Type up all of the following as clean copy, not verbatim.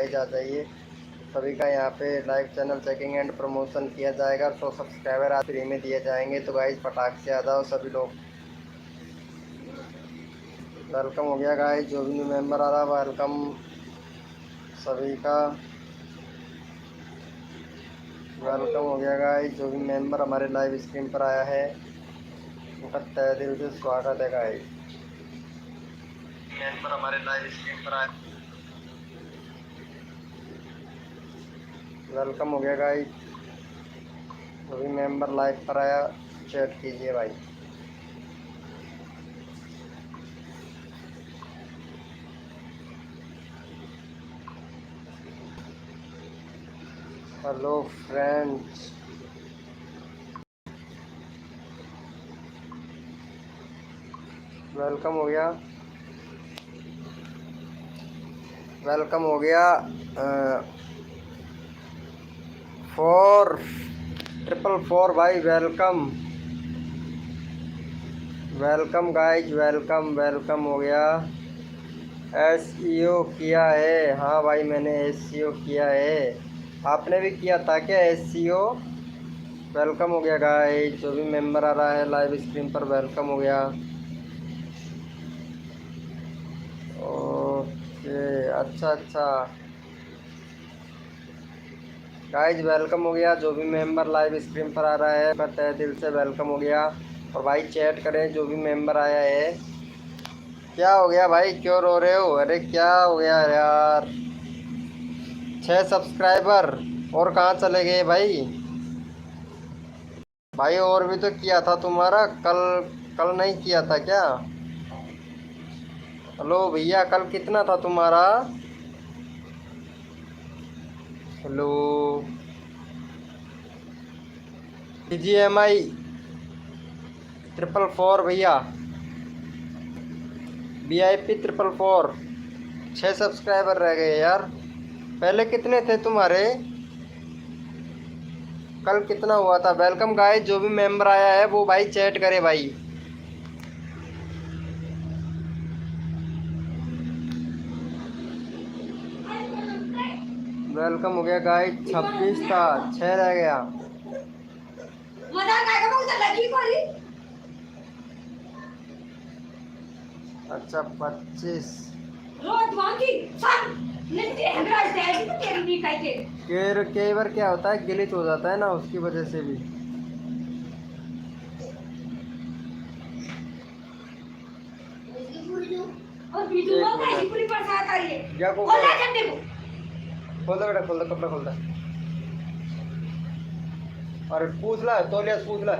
आ जाइए। सभी का यहाँ पे live channel checking and promotion किया जाएगा। 100 सब्सक्राइबर आज फ्री में दिए जाएंगे। तो गाइस फटाक से आ जाओ सभी लोग। वेलकम हो गया गाइस, जो भी न्यू मेंबर आ रहा वेलकम सभी का। वेलकम हो गया गाइस, जो भी मेंबर हमारे लाइव स्ट्रीम पर आया है उनका तहे दिल से स्वागत है गाइस। मेंबर हमारे लाइव स्ट्रीम पर आया, वेलकम हो गया गाइस। जो भी मेंबर लाइव पर आया चैट कीजिए भाई। हेलो फ्रेंड्स, वेलकम हो गया, वेलकम हो गया। 4444 भाई welcome, welcome guys, welcome welcome हो गया। SEO किया है? हाँ भाई मैंने SEO किया है। आपने भी किया था क्या SEO? वेलकम हो गया गाइज, जो भी मेंबर आ रहा है लाइव स्ट्रीम पर वेलकम हो गया। ओके अच्छा अच्छा गाइज वेलकम हो गया। जो भी मेंबर लाइव स्ट्रीम पर आ रहा है मैं तहे दिल से वेलकम हो गया। और भाई चैट करें जो भी मेंबर आया है। क्या हो गया भाई, क्यों रो रहे हो? अरे क्या हो गया यार, 6 सब्सक्राइबर और कहाँ चले गए भाई? भाई और भी तो किया था तुम्हारा, कल कल नहीं किया था क्या? हेलो भैया, कल कितना था तुम्हारा? हेलो BGMI 444 भैया, VIP 444। 6 सब्सक्राइबर रह गए यार। पहले कितने थे तुम्हारे? कल कितना हुआ था? वेलकम गाइस, जो भी मेंबर आया है वो भाई चैट करे भाई। वेलकम हो गया गाइस। 26 था, 6 रह गया। अच्छा 25। कई बार क्या होता है, ग्लिच हो जाता है ना, उसकी वजह से भी। खोल दो बेटा, खोल दो, कपड़ा खोल दो। अरे पूछ ला, तौलिया पूछ ला।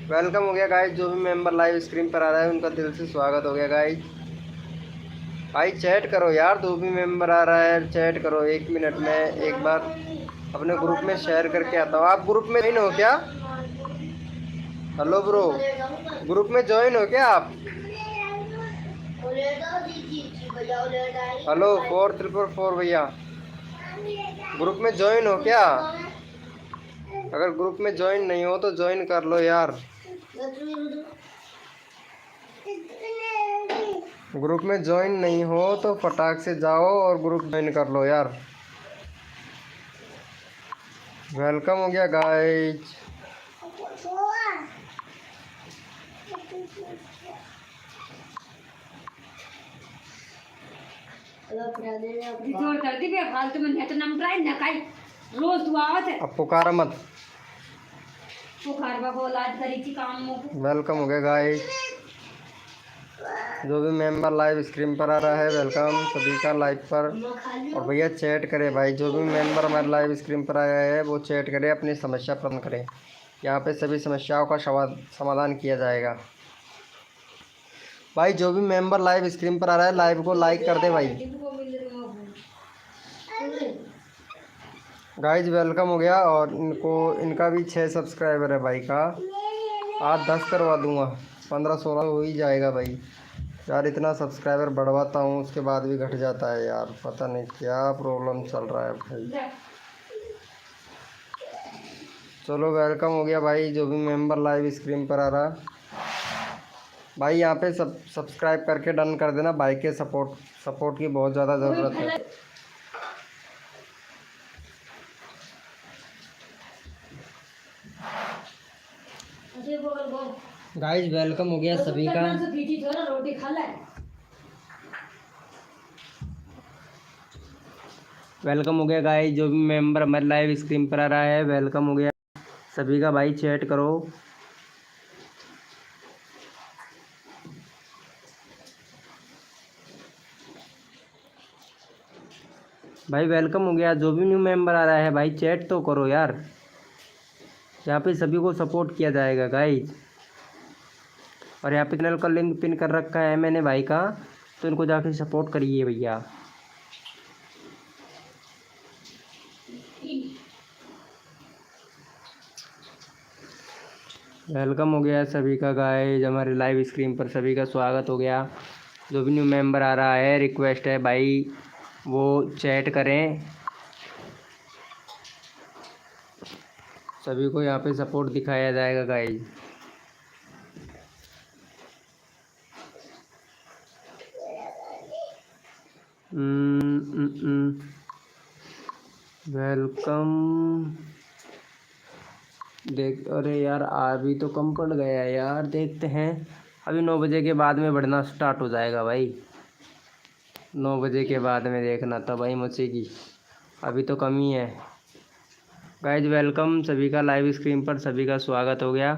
वेलकम हो गया गाइस, जो भी मेंबर लाइव स्क्रीन पर आ रहा है उनका दिल से स्वागत हो गया गाइस। भाई चैट करो यार, जो भी मेंबर आ रहा है चैट करो। 1 मिनट में एक बार अपने ग्रुप में शेयर करके आता हूँ। आप ग्रुप में ज्वाइन हो क्या? हेलो ब्रो, ग्रुप में ज्वाइन हो क्या आप? हेलो 4344 भैया, ग्रुप में ज्वाइन हो क्या? अगर ग्रुप में ज्वाइन नहीं हो तो ज्वाइन कर लो यार। ग्रुप में ज्वाइन नहीं हो तो फटाक से जाओ और ग्रुप ज्वाइन कर लो यार। वेलकम हो गया गाइज। अब पुकारा मत। वेलकम हो गया गाइज, जो भी मेंबर लाइव स्क्रीन पर आ रहा है वेलकम सभी का लाइव पर। और भैया चैट करे भाई, जो भी मेंबर हमारे लाइव स्क्रीन पर आया है वो चैट करे, अपनी समस्या प्रदान करें। यहाँ पे सभी समस्याओं का समाधान किया जाएगा। भाई जो भी मेंबर लाइव स्क्रीन पर आ रहा है लाइव को लाइक कर दे भाई। गाइज वेलकम हो गया। और इनका भी 6 सब्सक्राइबर है भाई का। आज 10 करवा दूंगा, 15-16 हो ही जाएगा भाई। यार इतना सब्सक्राइबर बढ़वाता हूँ उसके बाद भी घट जाता है यार, पता नहीं क्या प्रॉब्लम चल रहा है भाई। चलो वेलकम हो गया भाई, जो भी मेंबर लाइव स्क्रीन पर आ रहा भाई यहाँ पे सब्सक्राइब करके डन कर देना भाई के। सपोर्ट की बहुत ज़्यादा ज़रूरत है। गाइस वेलकम हो गया सभी का। वेलकम हो गया गाइस, जो भी मेंबर हमारे लाइव स्क्रीन पर आ रहा है वेलकम हो गया सभी का। भाई चैट करो। भाई वेलकम हो गया, जो भी न्यू मेंबर आ रहा है भाई चैट तो करो यार। यहाँ पे सभी को सपोर्ट किया जाएगा गाइस। और यहाँ पे चैनल का लिंक पिन कर रखा है मैंने भाई का, तो इनको जाके सपोर्ट करिए भैया। वेलकम हो गया सभी का गाइस, हमारे लाइव स्क्रीन पर सभी का स्वागत हो गया। जो भी न्यू मेंबर आ रहा है रिक्वेस्ट है भाई वो चैट करें। सभी को यहाँ पे सपोर्ट दिखाया जाएगा गाइस। वेलकम। देख, अरे यार अभी तो कम पड़ गया यार, देखते हैं अभी 9 बजे के बाद में बढ़ना स्टार्ट हो जाएगा भाई। 9 बजे के बाद में देखना तब भाई मचेगी, अभी तो कम ही है। गाइज वेलकम सभी का, लाइव स्क्रीन पर सभी का स्वागत हो गया।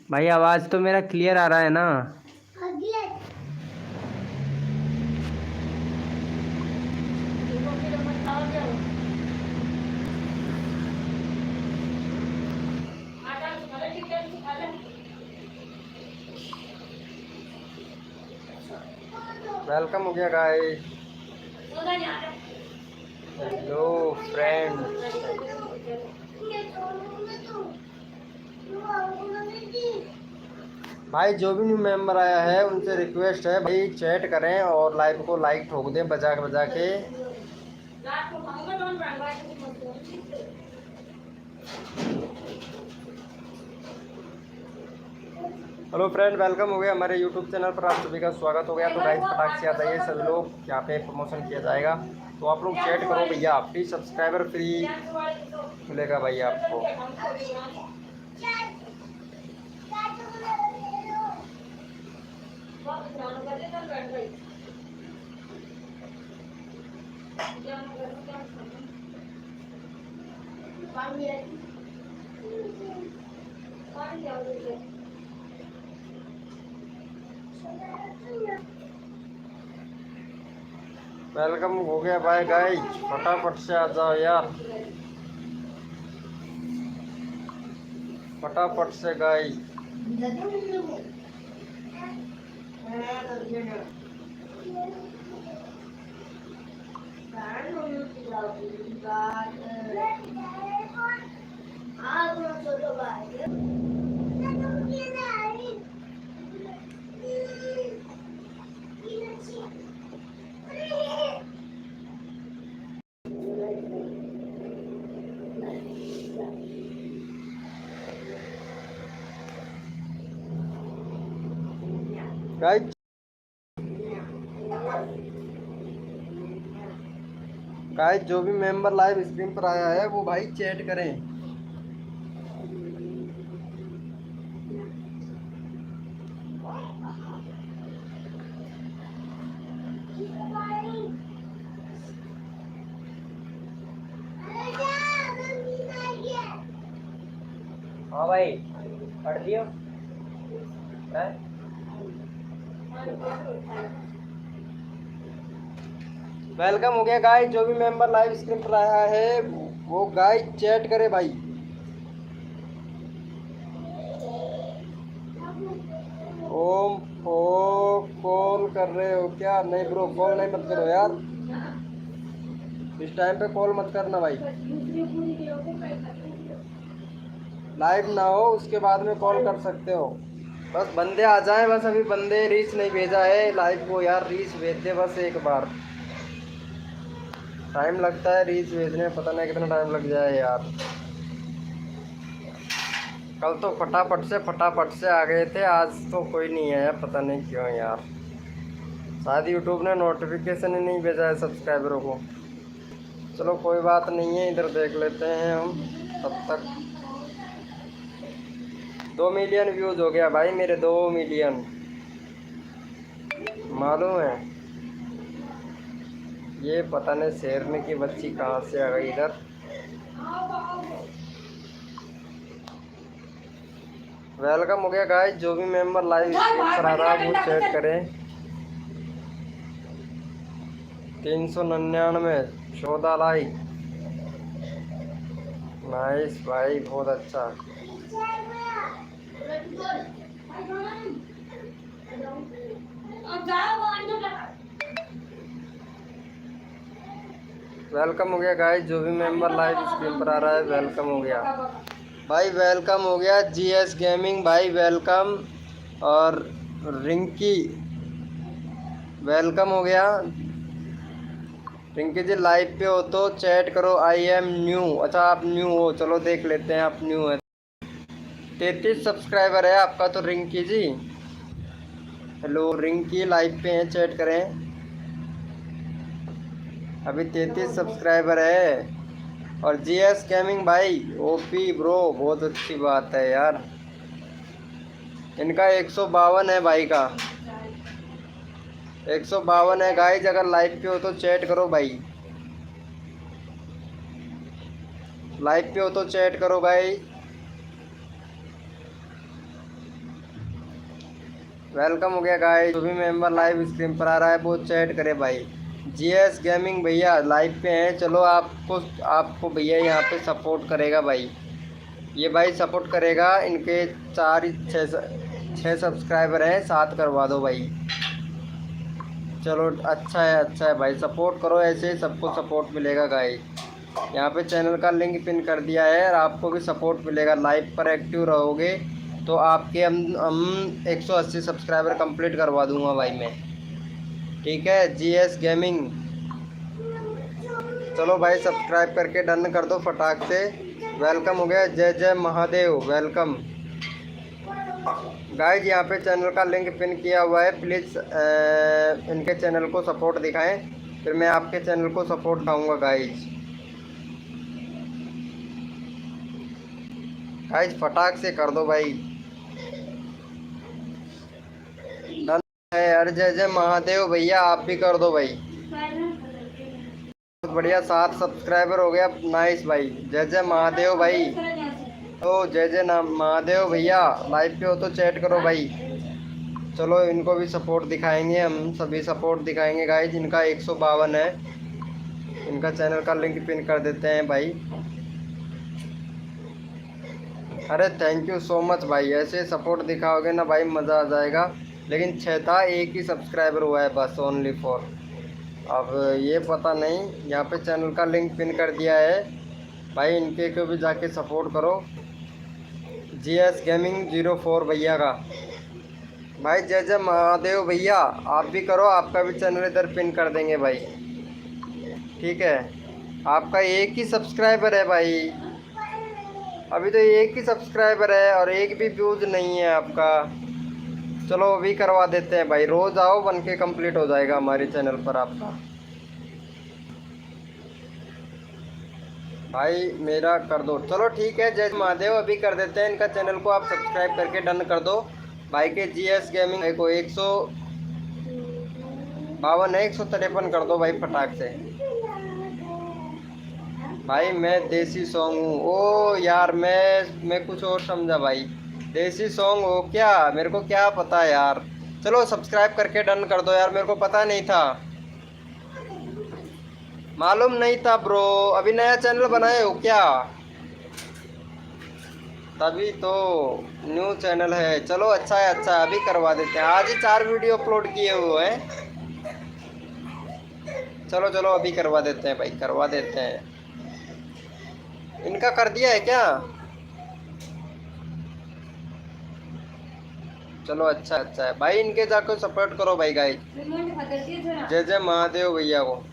भाई आवाज़ तो मेरा क्लियर आ रहा है ना? वेलकम हो गया गाइस। Hello friend. भाई जो भी न्यू मेंबर आया है उनसे रिक्वेस्ट है भाई चैट करें और लाइव को लाइक ठोक दें बजा बजा के। हेलो फ्रेंड, वेलकम हो गया हमारे यूट्यूब चैनल पर, आप सभी का स्वागत हो गया। तो गाइस फटाक से आ जाइए सभी लोग, यहाँ पे प्रमोशन किया जाएगा तो आप लोग चैट करो भैया। फ्री सब्सक्राइबर फ्री मिलेगा भाई आपको। वेलकम हो गया भाई गाइस, फटाफट से आ जाओ यार, फटाफट से गाइस। गाइस जो भी मेंबर लाइव स्क्रीन पर आया है वो भाई चैट करें। हाँ भाई पढ़ दियो। वेलकम हो गया गाइस, जो भी मेंबर लाइव स्क्रीन पर आया है वो गाइस चैट करे भाई। ओम ओ कॉल कर रहे हो क्या? नहीं ब्रो, कॉल नहीं मत करो यार, इस टाइम पे कॉल मत करना भाई। लाइव ना हो उसके बाद में कॉल कर सकते हो, बस बंदे आ जाए बस। अभी बंदे रीच नहीं भेजा है लाइव को यार, रीच भेज दे बस एक बार। टाइम लगता है रीच भेजने में, पता नहीं कितना टाइम लग जाए यार। कल तो फटाफट से आ गए थे, आज तो कोई नहीं आया, पता नहीं क्यों यार। शायद यूट्यूब ने नोटिफिकेशन ही नहीं भेजा है सब्सक्राइबरों को। चलो कोई बात नहीं है, इधर देख लेते हैं हम तब तक। 2 मिलियन व्यूज़ हो गया भाई मेरे, 2 मिलियन, मालूम है। ये पता नहीं शेरनी की बच्ची कहाँ से आ गई इधर। वेलकम हो गया गाइस, जो भी मेंबर लाइव स्ट्रीम पर आ रहा है वो चैट करें। 399, 14 लाइक, नाइस भाई, बहुत अच्छा। वेलकम हो गया गाइस, जो भी मेंबर लाइव स्ट्रीम पर आ रहा है वेलकम हो गया भाई, वेलकम हो गया। जीएस गेमिंग भाई वेलकम, और रिंकी वेलकम हो गया। रिंकी जी लाइव पे हो तो चैट करो, आई एम न्यू। अच्छा आप न्यू हो, चलो देख लेते हैं आप न्यू है। 33 सब्सक्राइबर है आपका तो रिंकी जी। हेलो रिंकी, लाइव पे हैं, चैट करें। अभी 33 सब्सक्राइबर है। और जीएस गेमिंग भाई ओपी ब्रो, बहुत अच्छी बात है यार। इनका 152 है भाई का, 152 है गाइज। अगर लाइव पे हो तो चैट करो भाई, लाइव पे हो तो चैट करो भाई। वेलकम हो गया गाइज, जो भी मेंबर लाइव स्ट्रीम पर आ रहा है वो चैट करे भाई। जीएस गेमिंग भैया लाइव पे हैं, चलो आपको भैया यहाँ पे सपोर्ट करेगा भाई, ये भाई सपोर्ट करेगा। इनके 6 सब्सक्राइबर हैं, 7 करवा दो भाई। चलो अच्छा है भाई, सपोर्ट करो, ऐसे ही सबको सपोर्ट मिलेगा गाइस। यहाँ पे चैनल का लिंक पिन कर दिया है, और आपको भी सपोर्ट मिलेगा। लाइव पर एक्टिव रहोगे तो आपके हम 180 सब्सक्राइबर कंप्लीट करवा दूंगा भाई मैं, ठीक है। जीएस गेमिंग, चलो भाई सब्सक्राइब करके डन कर दो फटाक से। वेलकम हो गया। जय जय महादेव, वेलकम गाइज। यहाँ पे चैनल का लिंक पिन किया हुआ है, प्लीज़ इनके चैनल को सपोर्ट दिखाएं, फिर मैं आपके चैनल को सपोर्ट पाऊँगा गाइज। गाइज फटाक से कर दो भाई, डन है। अरे जय जय महादेव भैया, आप भी कर दो भाई, बहुत बढ़िया। 7 सब्सक्राइबर हो गया, नाइस भाई। जय जय महादेव भाई, तो जय जय महादेव भैया, लाइव पे हो तो चैट करो भाई। चलो इनको भी सपोर्ट दिखाएंगे, हम सभी सपोर्ट दिखाएंगे गाइज। इनका 152 है, इनका चैनल का लिंक पिन कर देते हैं भाई। अरे थैंक यू सो मच भाई, ऐसे सपोर्ट दिखाओगे ना भाई मज़ा आ जाएगा। लेकिन 6 था, 1 ही सब्सक्राइबर हुआ है बस, ओनली 4। अब ये पता नहीं, यहाँ पे चैनल का लिंक पिन कर दिया है भाई, इनके को भी जाके सपोर्ट करो। जीएस गेमिंग 04 भैया का भाई। जय जय महादेव भैया, आप भी करो, आपका भी चैनल इधर पिन कर देंगे भाई, ठीक है। आपका 1 ही सब्सक्राइबर है भाई, अभी तो 1 ही सब्सक्राइबर है और 1 भी व्यूज़ नहीं है आपका। चलो अभी करवा देते हैं भाई, रोज़ आओ, बन के कम्प्लीट हो जाएगा हमारे चैनल पर आपका भाई। मेरा कर दो, चलो ठीक है। जय महादेव, अभी कर देते हैं। इनका चैनल को आप सब्सक्राइब करके डन कर दो भाई के। जीएस गेमिंग को 152 है, 153 कर दो भाई फटाक से भाई। मैं देसी सॉन्ग हूँ, ओ यार मैं कुछ और समझा भाई, देसी सॉन्ग हो क्या, मेरे को क्या पता यार। चलो सब्सक्राइब करके डन कर दो यार, मेरे को पता नहीं था, मालूम नहीं था ब्रो। अभी नया चैनल बनाए हो क्या, तभी तो न्यू चैनल है। चलो अच्छा है, अच्छा है, अभी करवा देते हैं। आज ही 4 वीडियो अपलोड किए हुए हैं। चलो चलो अभी करवा देते हैं भाई, करवा देते हैं। इनका कर दिया है क्या, चलो अच्छा अच्छा है भाई। इनके जाकर सपोर्ट करो भाई गाइस। जय जय महादेव भैया को,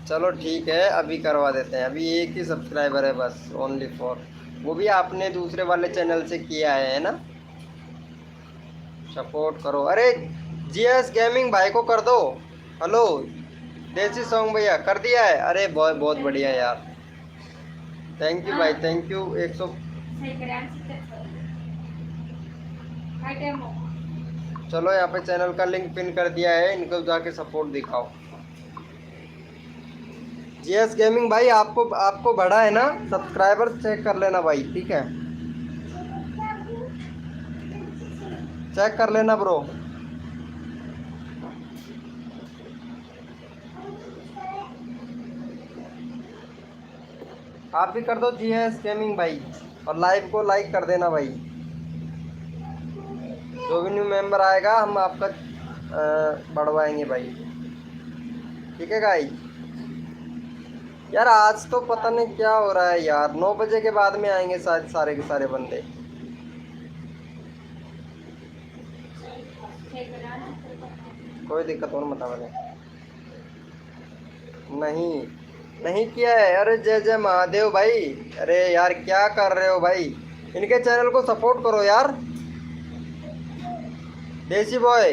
चलो ठीक है अभी करवा देते हैं। अभी 1 ही सब्सक्राइबर है बस, ओनली 4, वो भी आपने दूसरे वाले चैनल से किया है ना, सपोर्ट करो। अरे जीएस गेमिंग भाई को कर दो, हेलो देसी सॉन्ग भैया कर दिया है। अरे बहुत बहुत बढ़िया यार, थैंक यू भाई, थैंक यू। 100 चलो यहाँ पे चैनल का लिंक पिन कर दिया है, इनको जाके सपोर्ट दिखाओ। जीएस गेमिंग भाई आपको आपको बढ़ा है ना सब्सक्राइबर, चेक कर लेना भाई, ठीक है, चेक कर लेना ब्रो। आप भी कर दो जीएस गेमिंग भाई, और लाइव को लाइक कर देना भाई। जो भी न्यू मेंबर आएगा हम आपका बढ़वाएंगे भाई, ठीक है गाइस। यार आज तो पता नहीं क्या हो रहा है यार, 9 बजे के बाद में आएंगे शायद सारे के सारे बंदे। कोई दिक्कत और मत आवे। नहीं नहीं किया है। अरे जय जय महादेव भाई, अरे यार क्या कर रहे हो भाई, इनके चैनल को सपोर्ट करो यार। देसी बॉय,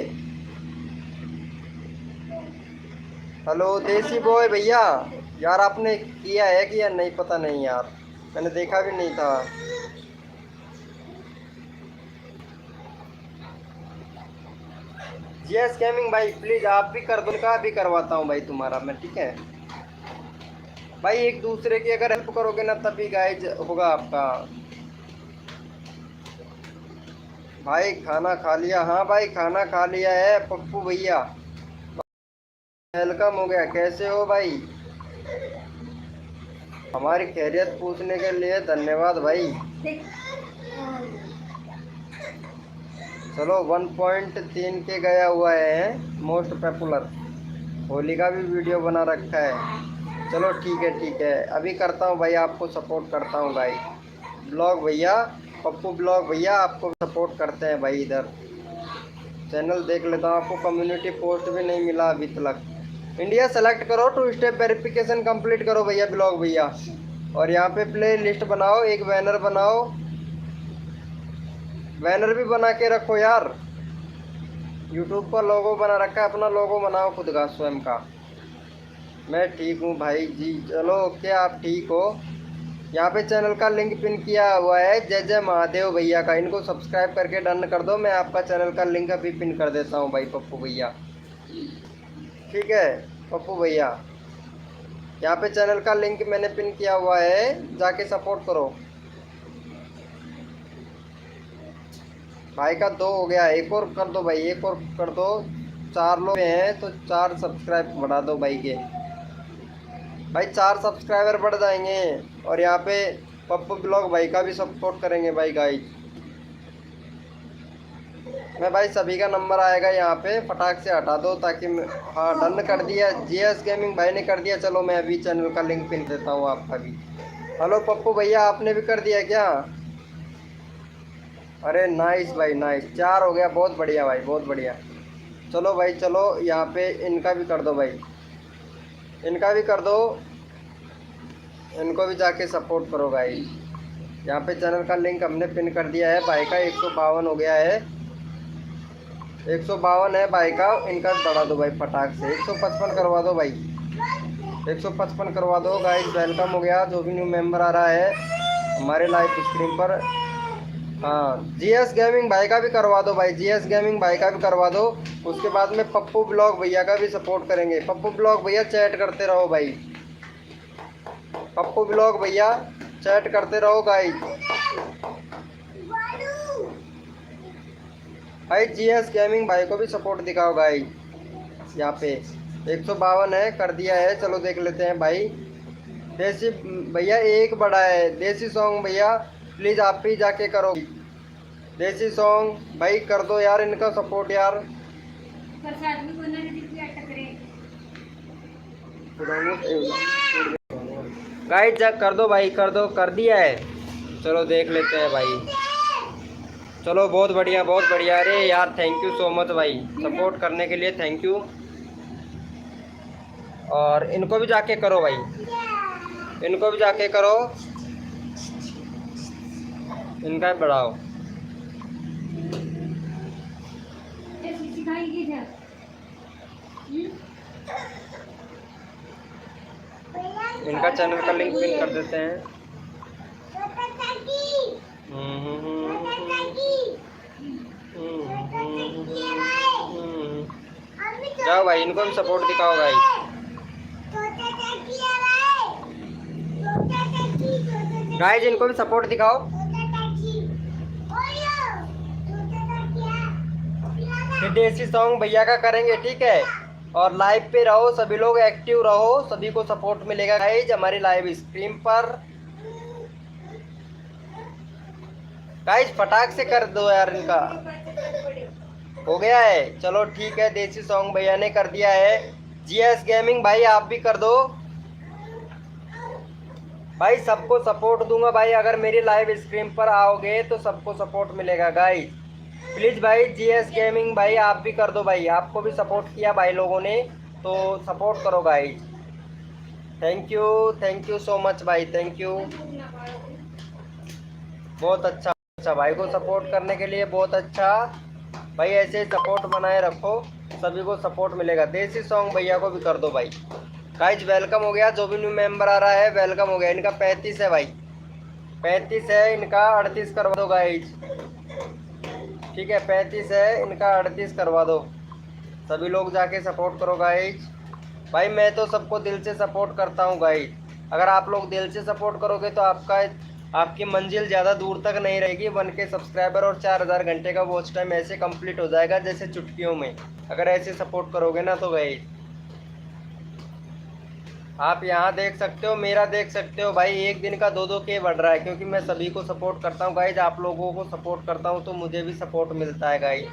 हेलो देसी बॉय भैया, यार आपने किया है कि या नहीं पता नहीं यार, मैंने देखा भी नहीं था। जीएस गेमिंग भाई प्लीज आप भी कर दो, का भी करवाता हूँ भाई तुम्हारा मैं, ठीक है भाई। एक दूसरे की अगर हेल्प करोगे ना तभी गाइज होगा आपका। भाई खाना खा लिया? हाँ भाई खाना खा लिया है पप्पू भैया, वेलकम हो गया। कैसे हो भाई? हमारी खैरियत पूछने के लिए धन्यवाद भाई। चलो 1.3 के गया हुआ है मोस्ट पॉपुलर, होली का भी वीडियो बना रखा है। चलो ठीक है, अभी करता हूँ भाई, आपको सपोर्ट करता हूँ भाई। ब्लॉग भैया, पप्पू ब्लॉग भैया आपको सपोर्ट करते हैं भाई। इधर चैनल देख लेता हूँ, आपको कम्युनिटी पोस्ट भी नहीं मिला अभी तक। इंडिया सेलेक्ट करो, 2 स्टेप वेरिफिकेशन कंप्लीट करो भैया ब्लॉग भैया, और यहाँ पे प्ले लिस्ट बनाओ, एक बैनर बनाओ, बैनर भी बना के रखो यार। यूट्यूब पर लोगो बना रखा है, अपना लोगो बनाओ खुद का स्वयं का। मैं ठीक हूँ भाई जी। चलो ओके, आप ठीक हो? यहाँ पे चैनल का लिंक पिन किया हुआ है जय जय महादेव भैया का, इनको सब्सक्राइब करके डन कर दो। मैं आपका चैनल का लिंक अभी पिन कर देता हूँ भाई पप्पू भैया, ठीक है पप्पू भैया। यहाँ पे चैनल का लिंक मैंने पिन किया हुआ है, जाके सपोर्ट करो भाई का। 2 हो गया, एक और कर दो भाई, एक और कर दो। 4 लोग हैं तो 4 सब्सक्राइब बढ़ा दो भाई के, भाई 4 सब्सक्राइबर बढ़ जाएंगे। और यहाँ पे पप्पू ब्लॉग भाई का भी सपोर्ट करेंगे भाई गाइस। मैं भाई सभी का नंबर आएगा यहाँ पे, फटाक से हटा दो ताकि हाँ डन कर दिया, जीएस गेमिंग भाई ने कर दिया। चलो मैं अभी चैनल का लिंक पिन देता हूँ आपका भी। हेलो पप्पू भैया आपने भी कर दिया क्या? अरे नाइस भाई नाइस, 4 हो गया, बहुत बढ़िया भाई बहुत बढ़िया। चलो भाई चलो, यहाँ पे इनका भी कर दो भाई, इनका भी कर दो, इनको भी जाके सपोर्ट करो भाई। यहाँ पे चैनल का लिंक हमने पिन कर दिया है भाई का। 152 हो गया है, 152 है भाई का, इनका बढ़ा दो भाई फटाक से। 155 करवा दो भाई, 155 करवा दो गाइस। वेलकम हो गया जो भी न्यू मेंबर आ रहा है हमारे लाइव स्ट्रीम पर। हाँ जीएस गेमिंग भाई का भी करवा दो भाई, जीएस गेमिंग भाई का भी करवा दो। उसके बाद में पप्पू ब्लॉग भैया का भी सपोर्ट करेंगे। पप्पू ब्लॉग भैया चैट करते रहो भाई, पप्पू ब्लॉग भैया चैट करते रहो गाइस। भाई जीएस गेमिंग भाई को भी सपोर्ट दिखाओ गाइस। यहाँ पे 152 है, कर दिया है। चलो देख लेते हैं भाई। देसी भैया एक बड़ा है, देसी सॉन्ग भैया प्लीज़ आप ही जाके करो। देसी सॉन्ग भाई कर दो यार, इनका सपोर्ट यार। गाइस कर दो भाई, कर दो, कर दिया है। चलो देख लेते हैं भाई। चलो बहुत बढ़िया बहुत बढ़िया। अरे यार थैंक यू सो मच भाई, सपोर्ट करने के लिए थैंक यू। और इनको भी जाके करो भाई, इनको भी जाके करो, इनका भी बढ़ाओ। इनका चैनल का लिंक पिन कर देते हैं। जाओ भाई, इनको भी सपोर्ट दिखाओ भाई। गाइस इनको भी सपोर्ट दिखाओ। फिर देसी सॉन्ग भैया का करेंगे, ठीक है। और लाइव पे रहो, सभी लोग एक्टिव रहो, सभी को सपोर्ट मिलेगा गाइस हमारी लाइव स्ट्रीम पर। गाइस फटाक से कर दो यार, इनका हो गया है। चलो ठीक है, देसी सॉन्ग भैया ने कर दिया है। जीएस गेमिंग भाई आप भी कर दो भाई, सबको सपोर्ट दूंगा भाई। अगर मेरी लाइव स्ट्रीम पर आओगे तो सबको सपोर्ट मिलेगा गाइस। प्लीज़ भाई जीएस गेमिंग भाई आप भी कर दो भाई, आपको भी सपोर्ट किया भाई लोगों ने, तो सपोर्ट करो guys. Thank you so much भाई, थैंक यू। बहुत अच्छा भाई को सपोर्ट करने के लिए, बहुत अच्छा भाई। ऐसे सपोर्ट बनाए रखो, सभी को सपोर्ट मिलेगा। देसी सॉन्ग भैया को भी कर दो भाई। गाइज वेलकम हो गया, जो भी न्यू मेंबर आ रहा है वेलकम हो गया। इनका 35 है भाई, 35 है इनका, 38 करवा दो गाइज, ठीक है। 35 है इनका, 38 करवा दो। सभी लोग जाके सपोर्ट करो गाइज। भाई मैं तो सबको दिल से सपोर्ट करता हूँ गाइज। अगर आप लोग दिल से सपोर्ट करोगे तो आपकी मंजिल ज़्यादा दूर तक नहीं रहेगी। 1K सब्सक्राइबर और 4000 घंटे का वॉच टाइम ऐसे कंप्लीट हो जाएगा जैसे चुटकियों में, अगर ऐसे सपोर्ट करोगे ना तो गाइज। आप यहाँ देख सकते हो, मेरा देख सकते हो भाई, एक दिन का 2-2K बढ़ रहा है, क्योंकि मैं सभी को सपोर्ट करता हूँ गाइज। आप लोगों को सपोर्ट करता हूँ तो मुझे भी सपोर्ट मिलता है गाइज।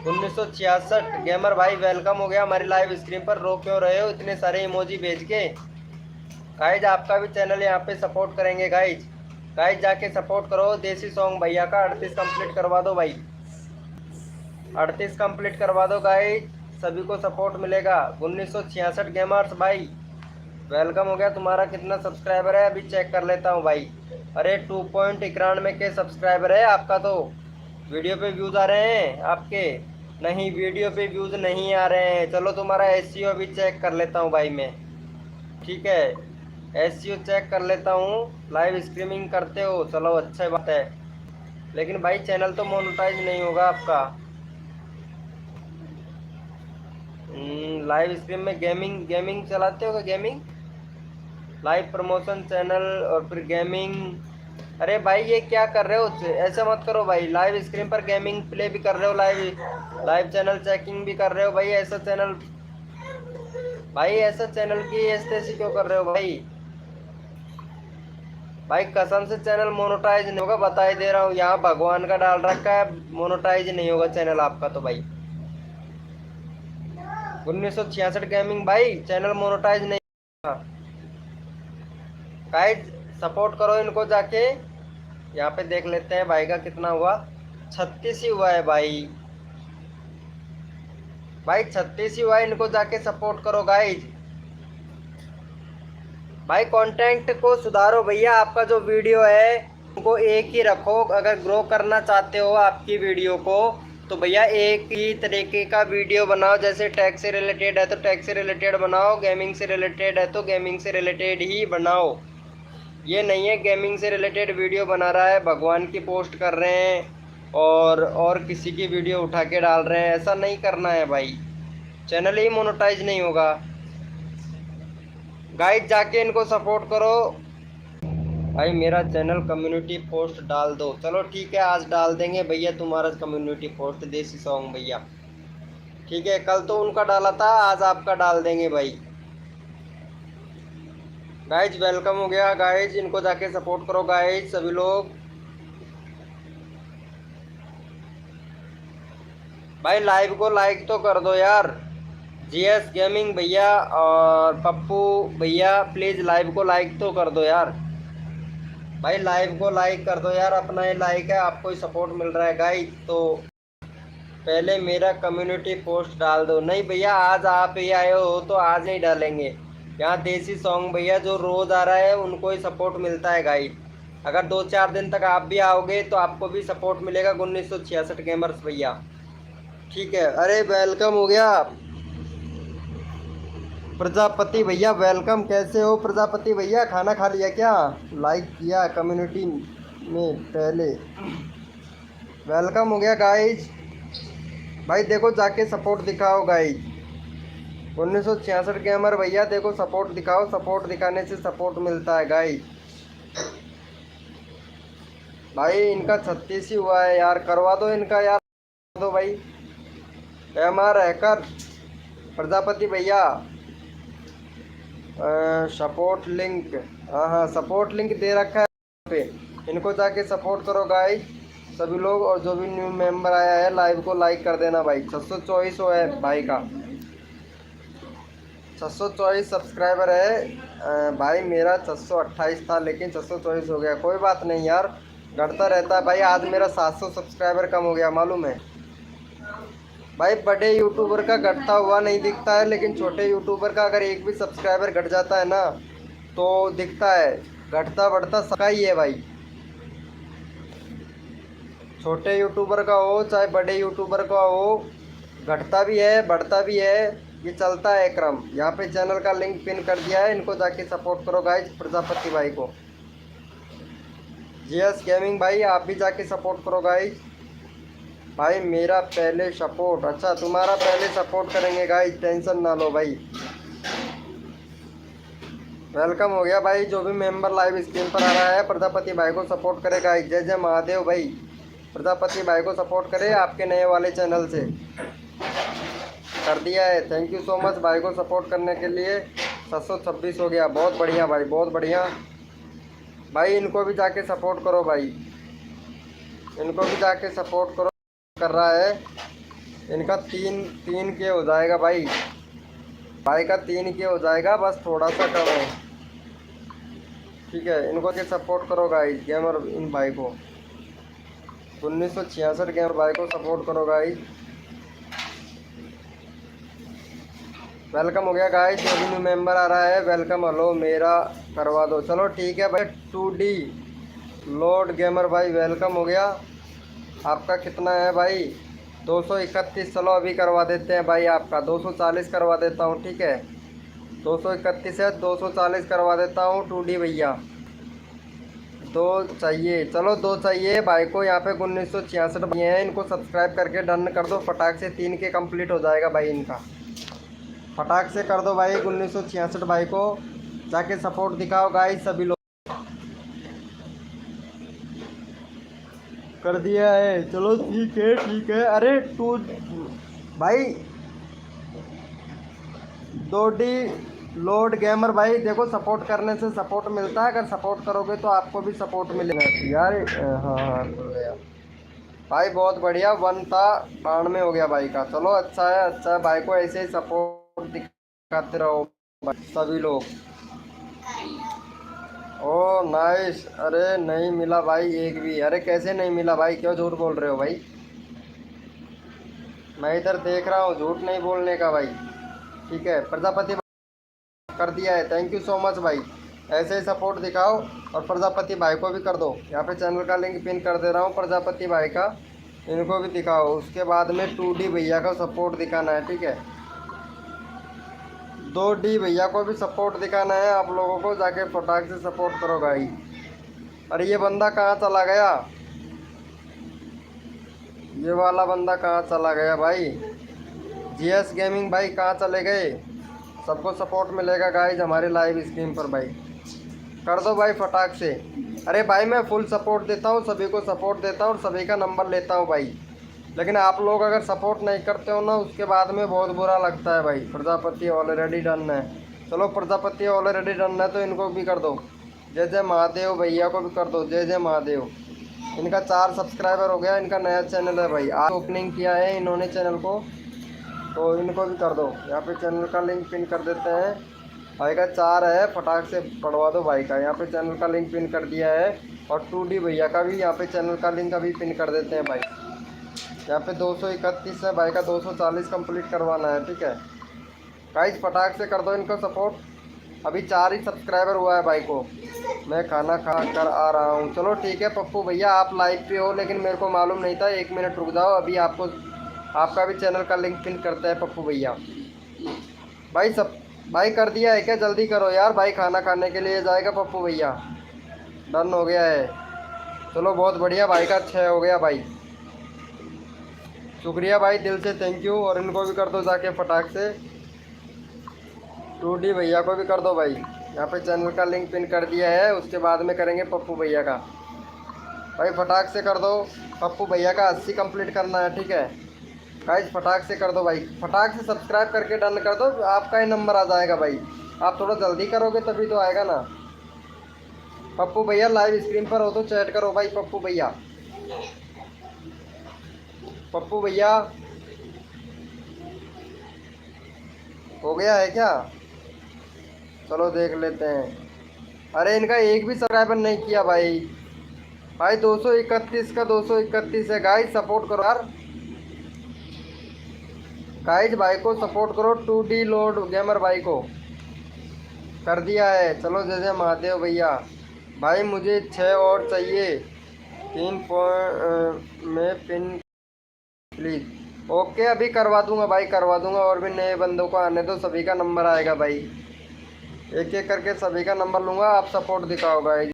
1966 गेमर भाई वेलकम हो गया हमारी लाइव स्ट्रीम पर। रो क्यों रहे हो इतने सारे इमोजी भेज के? गाइज आपका भी चैनल यहाँ पे सपोर्ट करेंगे गाइज। गाइज जाके सपोर्ट करो। देसी सॉन्ग भैया का 38 कंप्लीट करवा दो भाई, 38 कंप्लीट करवा दो गाइज, सभी को सपोर्ट मिलेगा। 1966 गेमर्स भाई वेलकम हो गया। तुम्हारा कितना सब्सक्राइबर है अभी चेक कर लेता हूँ भाई। अरे 2.91 के सब्सक्राइबर है आपका। तो वीडियो पे व्यूज़ आ रहे हैं आपके? नहीं, वीडियो पे व्यूज़ नहीं आ रहे हैं। चलो तुम्हारा एसईओ भी चेक कर लेता हूँ भाई मैं, ठीक है। एसईओ चेक कर लेता हूँ। लाइव स्ट्रीमिंग करते हो, चलो अच्छी बात है। लेकिन भाई चैनल तो मोनेटाइज नहीं होगा आपका। लाइव स्ट्रीम में गेमिंग चलाते हो क्या? गेमिंग लाइव प्रमोशन चैनल और फिर गेमिंग। अरे भाई ये क्या कर रहे हो? ऐसा मत करो भाई, लाइव स्क्रीन पर गेमिंग प्ले भी कर रहे हो, लाइव चैनल चेकिंग भी कर रहे हो भाई। ऐसा चैनल भाई, ऐसा चैनल की ऐसे क्यों कर रहे हो भाई? भाई कसम से चैनल मोनेटाइज नहीं होगा, बता ही दे रहा हूँ। यहाँ भगवान का डाल रखा है, मोनेटाइज नहीं होगा चैनल आपका तो भाई। 1966 गेमिंग भाई चैनल मोनेटाइज नहीं होगा। गाइस सपोर्ट करो इनको जाके। यहाँ पे देख लेते हैं भाई का कितना हुआ। 36 ही हुआ है भाई, 36 ही हुआ है। इनको जाके सपोर्ट करो गाइज। भाई कंटेंट को सुधारो भैया, आपका जो वीडियो है उनको एक ही रखो। अगर ग्रो करना चाहते हो आपकी वीडियो को तो भैया एक ही तरीके का वीडियो बनाओ। जैसे टैग से रिलेटेड है तो टैग से रिलेटेड बनाओ, गेमिंग से रिलेटेड है तो गेमिंग से रिलेटेड ही बनाओ। ये नहीं है गेमिंग से रिलेटेड वीडियो बना रहा है, भगवान की पोस्ट कर रहे हैं और किसी की वीडियो उठा के डाल रहे हैं। ऐसा नहीं करना है भाई, चैनल ही मोनेटाइज नहीं होगा। गाइस जाके इनको सपोर्ट करो भाई। मेरा चैनल कम्युनिटी पोस्ट डाल दो। चलो ठीक है, आज डाल देंगे भैया तुम्हारा कम्युनिटी पोस्ट देसी सॉन्ग भैया, ठीक है। कल तो उनका डाला था, आज आपका डाल देंगे भाई। गाइज वेलकम हो गया गाइज, इनको जाके सपोर्ट करो गाइज सभी लोग। भाई लाइव को लाइक तो कर दो यार। जीएस गेमिंग भैया और पप्पू भैया प्लीज़ लाइव को लाइक तो कर दो यार। भाई लाइव को लाइक कर दो यार, अपना ही लाइक है, आपको ही सपोर्ट मिल रहा है गाइज। तो पहले मेरा कम्युनिटी पोस्ट डाल दो। नहीं भैया आज आप ही आए हो तो आज नहीं डालेंगे। यहाँ देसी सॉन्ग भैया जो रोज़ आ रहा है उनको ही सपोर्ट मिलता है गाइड। अगर 2-4 दिन तक आप भी आओगे तो आपको भी सपोर्ट मिलेगा। 1966 गेमर्स भैया, ठीक है। अरे वेलकम हो गया। प्रजापति भैया वेलकम, कैसे हो प्रजापति भैया? खाना खा लिया क्या? लाइक किया कम्युनिटी में पहले, वेलकम हो गया गाइज। भाई देखो जाके सपोर्ट दिखाओ गाइज। 1966 गेमर भैया देखो सपोर्ट दिखाओ, सपोर्ट दिखाने से सपोर्ट मिलता है गाइज। भाई इनका 36 ही हुआ है यार, करवा दो इनका यार, दो भाई। MR हैकर प्रजापति भैया सपोर्ट लिंक, हाँ हाँ सपोर्ट लिंक दे रखा है पे, इनको जाके सपोर्ट करो गाइज सभी लोग। और जो भी न्यू मेंबर आया है लाइव को लाइक कर देना भाई। 624 है भाई का, 624 सब्सक्राइबर है भाई। मेरा 628 था लेकिन 624 हो गया, कोई बात नहीं यार, घटता रहता है भाई। आज मेरा 700 सब्सक्राइबर कम हो गया मालूम है भाई। बड़े यूट्यूबर का घटता हुआ नहीं दिखता है, लेकिन छोटे यूट्यूबर का अगर एक भी सब्सक्राइबर घट जाता है ना तो दिखता है। घटता बढ़ता सबका ही है भाई, छोटे यूट्यूबर का हो चाहे बड़े यूट्यूबर का हो, घटता भी है बढ़ता भी है, ये चलता है क्रम। यहाँ पे चैनल का लिंक पिन कर दिया है, इनको जाके सपोर्ट करो गाइज प्रजापति भाई को। जीएस गेमिंग भाई आप भी जाके सपोर्ट करो गाइज। भाई मेरा पहले सपोर्ट, अच्छा तुम्हारा पहले सपोर्ट करेंगे गाइज, टेंशन ना लो भाई। वेलकम हो गया भाई, जो भी मेंबर लाइव स्क्रीन पर आ रहा है प्रजापति भाई को सपोर्ट करे गाइज। जय जय महादेव भाई, प्रजापति भाई को सपोर्ट करे आपके नए वाले चैनल से। कर दिया है, थैंक यू सो मच भाई को सपोर्ट करने के लिए। 726 हो गया, बहुत बढ़िया भाई बहुत बढ़िया भाई। इनको भी जाके सपोर्ट करो भाई, इनको भी जाके सपोर्ट करो। कर रहा है इनका 3 के हो जाएगा भाई, भाई का 3 के हो जाएगा, बस थोड़ा सा कम है ठीक है। इनको के सपोर्ट करो गाइस गेमर इन भाई को, 1966 गेमर भाई को सपोर्ट करो गाइस। वेलकम हो गया गाइस, जो भी न्यू मेंबर आ रहा है वेलकम। हेलो मेरा करवा दो, चलो ठीक है भाई। 2D लॉर्ड गेमर भाई वेलकम हो गया। आपका कितना है भाई? 231। चलो अभी करवा देते हैं भाई आपका, 240 करवा देता हूँ ठीक है। 231 है, 240 करवा देता हूँ 2D भैया। 2 चाहिए, चलो 2 चाहिए भाई को। यहाँ पे 1966 भाई हैं, इनको सब्सक्राइब करके डन कर दो फटाक से। 3 के कंप्लीट हो जाएगा भाई इनका, फटाक से कर दो भाई। 1966 भाई को जाके सपोर्ट दिखाओ गाइस सभी लोग। कर दिया है, चलो ठीक है। अरे 2 भाई 2D लॉर्ड गेमर भाई देखो सपोर्ट करने से सपोर्ट मिलता है, अगर सपोर्ट करोगे तो आपको भी सपोर्ट मिलेगा यार। हाँ हाँ हो गया भाई, बहुत बढ़िया। 1 था 92 हो गया भाई का, चलो अच्छा है भाई को ऐसे ही सपोर्ट दिखाते रहो सभी लोग। ओ नाइस, अरे नहीं मिला भाई एक भी। अरे कैसे नहीं मिला भाई, क्यों झूठ बोल रहे हो भाई? मैं इधर देख रहा हूँ, झूठ नहीं बोलने का भाई ठीक है। प्रजापति कर दिया है, थैंक यू सो मच भाई। ऐसे ही सपोर्ट दिखाओ और प्रजापति भाई को भी कर दो। यहाँ पे चैनल का लिंक पिन कर दे रहा हूँ प्रजापति भाई का, इनको भी दिखाओ। उसके बाद में 2D भैया का सपोर्ट दिखाना है ठीक है। 2D भैया को भी सपोर्ट दिखाना है आप लोगों को, जाके फटाक से सपोर्ट करो भाई। अरे ये बंदा कहाँ चला गया, ये वाला बंदा कहाँ चला गया भाई? जीएस गेमिंग भाई कहाँ चले गए? सबको सपोर्ट मिलेगा गाइज हमारे लाइव स्ट्रीम पर भाई, कर दो भाई फटाक से। अरे भाई मैं फुल सपोर्ट देता हूँ, सभी को सपोर्ट देता हूँ और सभी का नंबर लेता हूँ भाई, लेकिन आप लोग अगर सपोर्ट नहीं करते हो ना उसके बाद में बहुत बुरा लगता है भाई। प्रजापति ऑलरेडी डन है, चलो प्रजापति ऑलरेडी डन है तो इनको भी कर दो। जय जय महादेव भैया को भी कर दो, जय जय महादेव। इनका 4 सब्सक्राइबर हो गया, इनका नया चैनल है भाई, आज ओपनिंग किया है इन्होंने चैनल को, तो इनको भी कर दो। यहाँ पे चैनल का लिंक पिन कर देते हैं, भाई का 4 है, फटाक से पढ़वा दो भाई का। यहाँ पे चैनल का लिंक पिन कर दिया है और 2D भैया का भी यहाँ पे चैनल का लिंक अभी पिन कर देते हैं भाई। यहाँ पे 231 है भाई का, 240 कंप्लीट करवाना है ठीक है गाइस। फटाक से कर दो इनको सपोर्ट। अभी 4 ही सब्सक्राइबर हुआ है भाई को, मैं खाना खा कर आ रहा हूँ। चलो ठीक है पप्पू भैया, आप लाइव पे हो लेकिन मेरे को मालूम नहीं था, 1 मिनट रुक जाओ, अभी आपको आपका भी चैनल का लिंक पिन करता है पप्पू भैया। भाई सब भाई कर दिया है क्या? जल्दी करो यार भाई, खाना खाने के लिए जाएगा पप्पू भैया। डन हो गया है। चलो बहुत बढ़िया, भाई का 6 हो गया भाई। शुक्रिया भाई, दिल से थैंक यू। और इनको भी कर दो जाके फटाक से। 2D भैया को भी कर दो भाई। यहाँ पे चैनल का लिंक पिन कर दिया है, उसके बाद में करेंगे पप्पू भैया का। भाई फटाक से कर दो, पप्पू भैया का 80 कंप्लीट करना है, ठीक है गाइस। फटाक से कर दो भाई, फटाक से सब्सक्राइब करके डन कर दो, आपका ही नंबर आ जाएगा भाई। आप थोड़ा जल्दी करोगे तभी तो आएगा ना। पप्पू भैया लाइव स्क्रीन पर हो तो चैट करो भाई। पप्पू भैया, पप्पू भैया हो गया है क्या? चलो देख लेते हैं। अरे इनका एक भी सब्सक्राइबर नहीं किया भाई। भाई 231 का 231 है गाइस, सपोर्ट करो यार गाइस, भाई को सपोर्ट करो। 2D लोड गेमर भाई को कर दिया है। चलो जय जय महादेव भैया। भाई मुझे 6 और चाहिए, 3 पॉइंट में पिन प्लीज़। ओके अभी करवा दूंगा भाई, करवा दूंगा। और भी नए बंदों को आने दो, सभी का नंबर आएगा भाई। एक एक करके सभी का नंबर लूँगा। आप सपोर्ट दिखाओ भाई,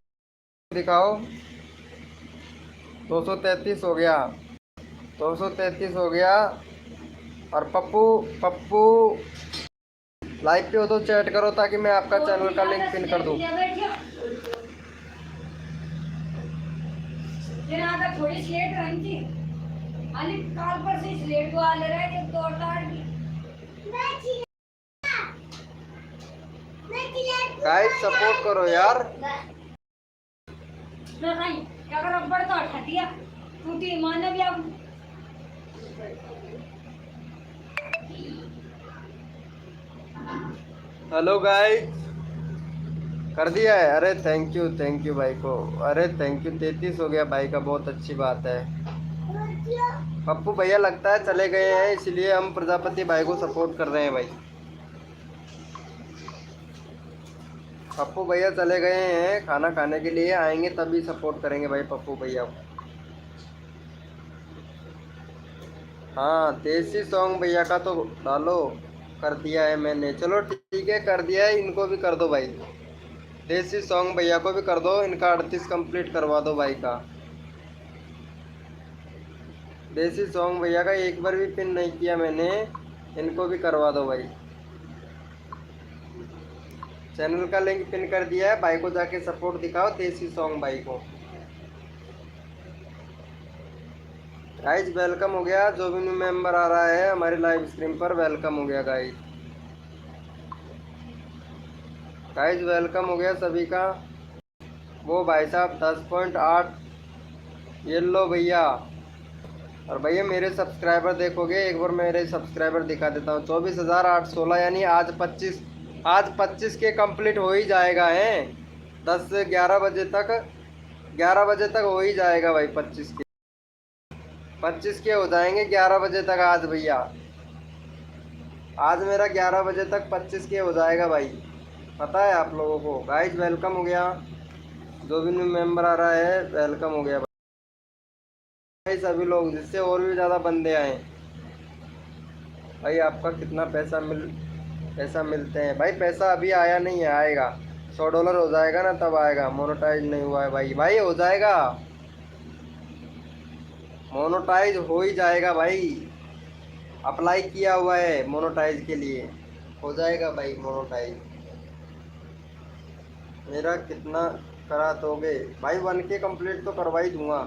दिखाओ। 233 हो गया, 233 हो गया। और पप्पू, पप्पू लाइव पे हो तो चैट करो ताकि मैं आपका चैनल का लिंक पिन कर दूँ। थोडी स्लेट राहायची आणि कालपासून स्लेट को आले रे ते तोडताड गाइस सपोर्ट करो यार। नहीं क्या कर रबड़ तो हटा दिया टूटी माने भी अब। हेलो गाइस, कर दिया है। अरे थैंक यू भाई को। अरे थैंक यू, 33 हो गया भाई का, बहुत अच्छी बात है। पप्पू भैया लगता है चले गए हैं, इसलिए हम प्रजापति भाई को सपोर्ट कर रहे हैं भाई। पप्पू भैया चले गए हैं खाना खाने के लिए, आएंगे तभी सपोर्ट करेंगे भाई पप्पू भैया को। हाँ देसी सॉन्ग भैया का तो डालो, कर दिया है मैंने। चलो ठीक है, कर दिया है। इनको भी कर दो भाई, देसी सॉन्ग भैया को भी कर दो। इनका 38 कंप्लीट करवा दो भाई का। देसी सॉन्ग भैया का एक बार भी पिन नहीं किया मैंने, इनको भी करवा दो भाई। चैनल का लिंक पिन कर दिया है, भाई को जाके सपोर्ट दिखाओ देसी सॉन्ग भाई को। गाइज वेलकम हो गया, जो भी न्यू मेंबर आ रहा है हमारे लाइव स्ट्रीम पर, वेलकम हो गया गाइज। गाइज वेलकम हो गया सभी का। वो भाई साहब 10.8 ये लो भैया। और भैया मेरे सब्सक्राइबर देखोगे, एक बार मेरे सब्सक्राइबर दिखा देता हूँ। 24,816, यानी आज 25 के कंप्लीट हो ही जाएगा है। 10 से 11 बजे तक, 11 बजे तक हो ही जाएगा भाई। 25 के हो जाएंगे 11 बजे तक आज भैया। आज मेरा 11 बजे तक 25 के हो जाएगा भाई, पता है आप लोगों को। गाइज वेलकम हो गया, जो भी न्यू मेंबर आ रहा है वेलकम हो गया भाई सभी लोग, जिससे और भी ज़्यादा बंदे आए। भाई आपका कितना पैसा मिलते हैं भाई? पैसा अभी आया नहीं है, आएगा। $100 हो जाएगा ना तब आएगा। मोनेटाइज नहीं हुआ है भाई। भाई हो जाएगा, मोनेटाइज हो ही जाएगा भाई। अप्लाई किया हुआ है मोनेटाइज के लिए, हो जाएगा भाई मोनेटाइज। मेरा कितना करा दोगे भाई? 1K कंप्लीट तो करवा ही दूंगा,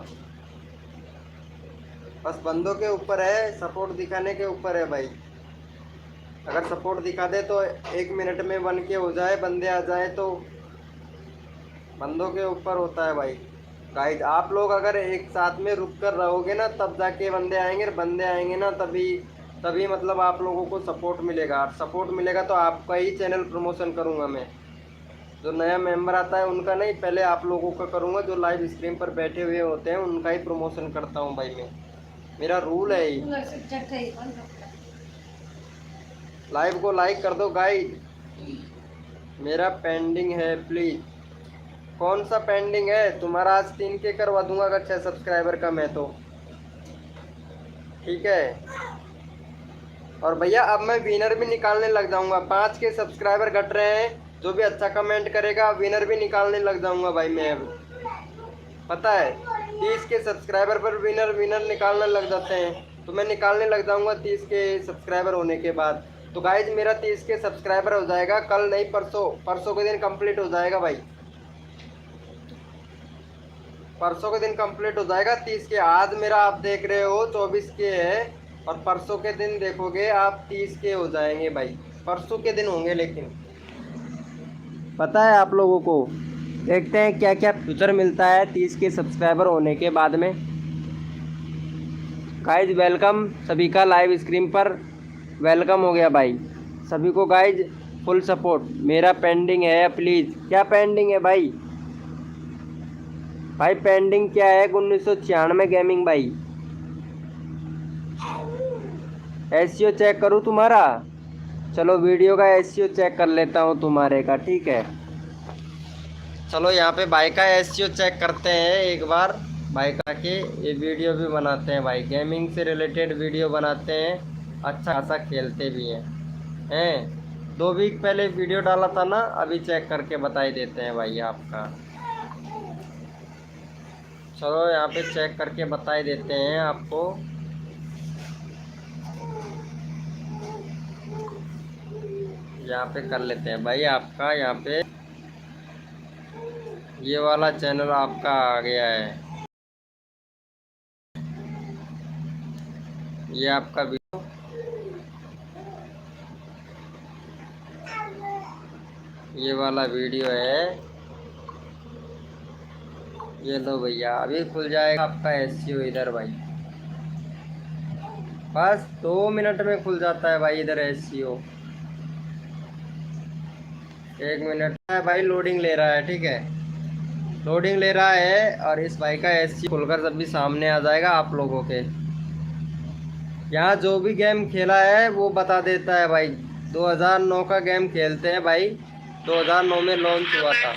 बस बंदों के ऊपर है, सपोर्ट दिखाने के ऊपर है भाई। अगर सपोर्ट दिखा दे तो 1 मिनट में 1K हो जाए, बंदे आ जाए तो बंदों के ऊपर होता है भाई। गाइस आप लोग अगर एक साथ में रुक कर रहोगे ना तब जाके बंदे आएंगे। बंदे आएंगे ना तभी मतलब आप लोगों को सपोर्ट मिलेगा। सपोर्ट मिलेगा तो आपका ही चैनल प्रमोशन करूँगा मैं। जो नया मेंबर आता है उनका नहीं, पहले आप लोगों का करूँगा। जो लाइव स्ट्रीम पर बैठे हुए होते हैं उनका ही प्रमोशन करता हूँ भाई मैं, मेरा रूल है ही। लाइव को लाइक कर दो गाइस। मेरा पेंडिंग है प्लीज़। कौन सा पेंडिंग है तुम्हारा? आज 3K करवा दूंगा अगर 6 सब्सक्राइबर कम है तो, ठीक है। और भैया अब मैं विनर भी निकालने लग जाऊंगा। 5 के सब्सक्राइबर घट रहे हैं, जो भी अच्छा कमेंट करेगा विनर भी निकालने लग जाऊंगा भाई मैं अब। पता है 30 के सब्सक्राइबर पर विनर निकालने लग जाते हैं, तो मैं निकालने लग जाऊंगा 30 के सब्सक्राइबर होने के बाद। तो गाइज मेरा 30 के सब्सक्राइबर हो जाएगा कल नहीं परसों, परसों के दिन कंप्लीट हो जाएगा भाई, परसों के दिन कंप्लीट हो जाएगा 30 के। आज मेरा आप देख रहे हो 24 के है, और परसों के दिन देखोगे आप 30 के हो जाएंगे भाई, परसों के दिन होंगे। लेकिन पता है आप लोगों को, देखते हैं क्या क्या फ्यूचर मिलता है 30 के सब्सक्राइबर होने के बाद में। गाइज वेलकम सभी का लाइव स्ट्रीम पर, वेलकम हो गया भाई सभी को। गाइज फुल सपोर्ट, मेरा पेंडिंग है प्लीज़। क्या पेंडिंग है भाई? भाई पेंडिंग क्या है? 1996 गेमिंग भाई। एसईओ चेक करूँ तुम्हारा? चलो वीडियो का एसईओ चेक कर लेता हूँ तुम्हारे का, ठीक है। चलो यहाँ पे भाई का एसईओ चेक करते हैं एक बार। भाई का के ये वीडियो भी बनाते हैं भाई, गेमिंग से रिलेटेड वीडियो बनाते हैं, अच्छा खासा खेलते भी हैं 2 वीक पहले वीडियो डाला था ना, अभी चेक करके बता ही देते हैं भाई आपका। चलो यहाँ पे चेक करके बता ही देते हैं आपको। यहाँ पे कर लेते हैं भाई आपका, यहाँ पे ये वाला चैनल आपका आ गया है, ये आपका वीडियो, ये वाला वीडियो है, ये लो भैया अभी खुल जाएगा आपका एसईओ इधर भाई। बस 2 मिनट में खुल जाता है भाई इधर एसईओ। 1 मिनट है भाई, लोडिंग ले रहा है, ठीक है, लोडिंग ले रहा है। और इस भाई का एसईओ खुलकर जब भी सामने आ जाएगा आप लोगों के, यहाँ जो भी गेम खेला है वो बता देता है भाई। 2009 का गेम खेलते हैं भाई, 2009 में लॉन्च हुआ था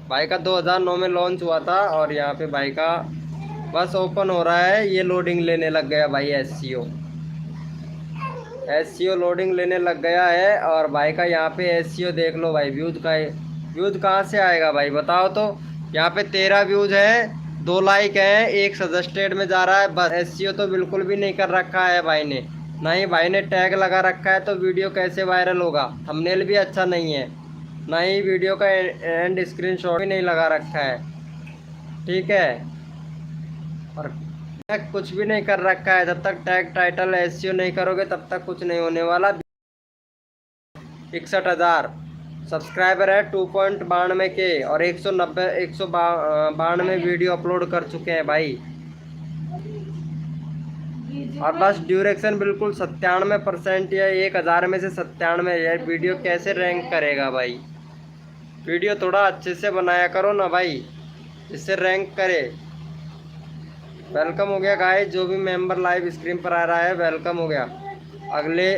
भाई का, 2009 में लॉन्च हुआ था। और यहाँ पे भाई का बस ओपन हो रहा है, ये लोडिंग लेने लग गया भाई एसईओ लोडिंग लेने लग गया है। और भाई का यहाँ पे एसईओ देख लो भाई, व्यूज का व्यूज कहाँ से आएगा भाई बताओ तो। यहाँ पे 13 व्यूज है, 2 लाइक हैं, 1 सजेस्टेड में जा रहा है बस। एसईओ तो बिल्कुल भी नहीं कर रखा है भाई ने, ना ही भाई ने टैग लगा रखा है, तो वीडियो कैसे वायरल होगा। थंबनेल भी अच्छा नहीं है, ना ही वीडियो का एंड स्क्रीनशॉट भी नहीं लगा रखा है, ठीक है। और कुछ भी नहीं कर रखा है, जब तक टैग टाइटल एसईओ नहीं करोगे तब तक कुछ नहीं होने वाला। 61,000 सब्सक्राइबर है, 2.92 के, और 192 वीडियो अपलोड कर चुके हैं भाई। और बस ड्यूरेक्शन बिल्कुल 97% या 1000 में से 97। यार वीडियो कैसे रैंक करेगा भाई? वीडियो थोड़ा अच्छे से बनाया करो ना भाई, जिससे रैंक करे। वेलकम हो गया गाइस, जो भी मेंबर लाइव स्क्रीन पर आ रहा है वेलकम हो गया। अगले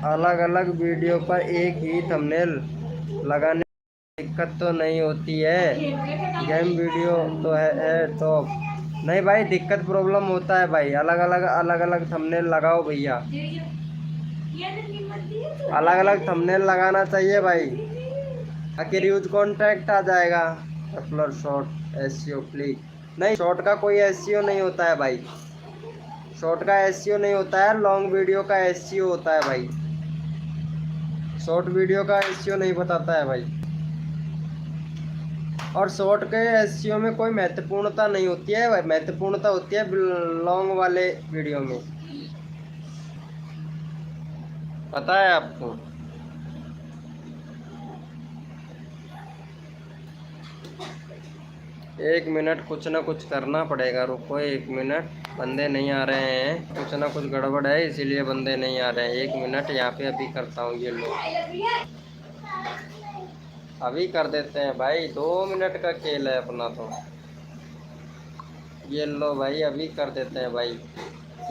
अलग अलग वीडियो पर एक ही थंबनेल लगाने में दिक्कत तो नहीं होती है? गेम वीडियो तो है तो नहीं भाई, दिक्कत प्रॉब्लम होता है भाई। अलग अलग थंबनेल लगाओ भैया, अलग अलग थंबनेल लगाना चाहिए भाई, आखिर यूज कॉन्टैक्ट आ जाएगा। अपलोड शॉर्ट एसईओ प्लीज, नहीं शॉर्ट का कोई एसईओ नहीं होता है भाई, शॉर्ट का एसईओ नहीं होता है, लॉन्ग वीडियो का एसईओ होता है भाई। शॉर्ट वीडियो का एसईओ नहीं बताता है भाई। और शॉर्ट के एसईओ में कोई महत्वपूर्णता नहीं होती है भाई, महत्वपूर्णता होती है लॉन्ग वाले वीडियो में, पता है आपको। एक मिनट, कुछ ना कुछ करना पड़ेगा, रुको 1 मिनट। बंदे नहीं आ रहे हैं, कुछ ना कुछ गड़बड़ है इसीलिए बंदे नहीं आ रहे हैं। 1 मिनट यहाँ पे अभी करता हूँ, ये लो अभी कर देते हैं भाई, 2 मिनट का खेल है अपना तो। ये लो भाई अभी कर देते हैं भाई।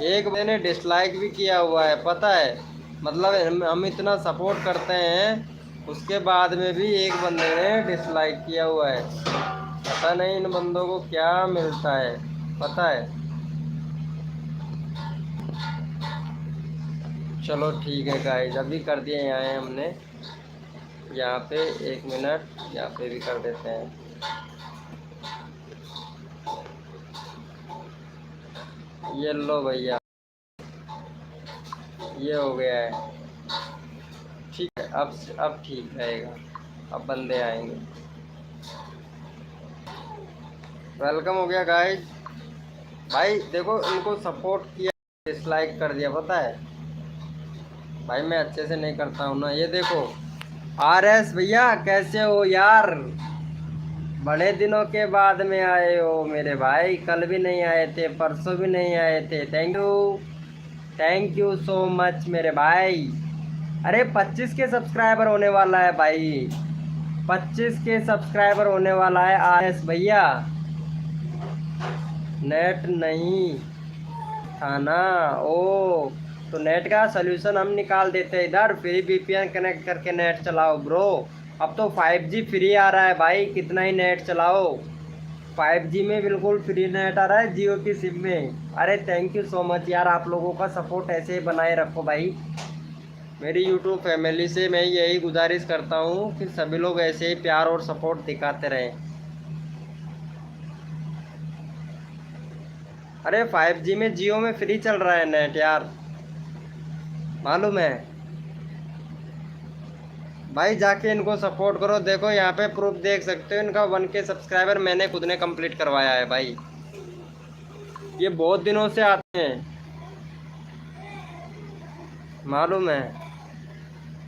एक बंदे ने डिसलाइक भी किया हुआ है, पता है, मतलब हम इतना सपोर्ट करते हैं उसके बाद में भी एक बंदे ने डिसलाइक किया हुआ है। पता नहीं इन बंदों को क्या मिलता है, पता है। चलो ठीक है गाइस, अभी कर दिए यहाँ है हमने। यहाँ पे 1 मिनट, यहाँ पे भी कर देते हैं। ये लो भैया, ये हो गया है। ठीक है, अब ठीक रहेगा, अब बंदे आएंगे। वेलकम हो गया गाइस। भाई देखो, इनको सपोर्ट किया, डिसलाइक कर दिया, पता है भाई मैं अच्छे से नहीं करता हूँ ना। ये देखो RS भैया, कैसे हो यार? बड़े दिनों के बाद में आए हो मेरे भाई। कल भी नहीं आए थे, परसों भी नहीं आए थे। थैंक यू सो मच मेरे भाई। अरे 25 के सब्सक्राइबर होने वाला है भाई, 25 के सब्सक्राइबर होने वाला है RS भैया। नेट नहीं था ना, ओ तो नेट का सलूशन हम निकाल देते हैं इधर। फ्री VPN कनेक्ट करके नेट चलाओ ब्रो। अब तो 5G फ्री आ रहा है भाई, कितना ही नेट चलाओ। 5G में बिल्कुल फ्री नेट आ रहा है जियो की सिम में। अरे थैंक यू सो मच यार, आप लोगों का सपोर्ट ऐसे ही बनाए रखो भाई। मेरी यूट्यूब फैमिली से मैं यही गुजारिश करता हूँ कि सभी लोग ऐसे ही प्यार और सपोर्ट दिखाते रहें। अरे 5G में जियो में फ्री चल रहा है नेट यार, मालूम है भाई। जाके इनको सपोर्ट करो। देखो यहाँ पे प्रूफ देख सकते हो, इनका 1K सब्सक्राइबर मैंने खुद ने कंप्लीट करवाया है भाई। ये बहुत दिनों से आते हैं, मालूम है।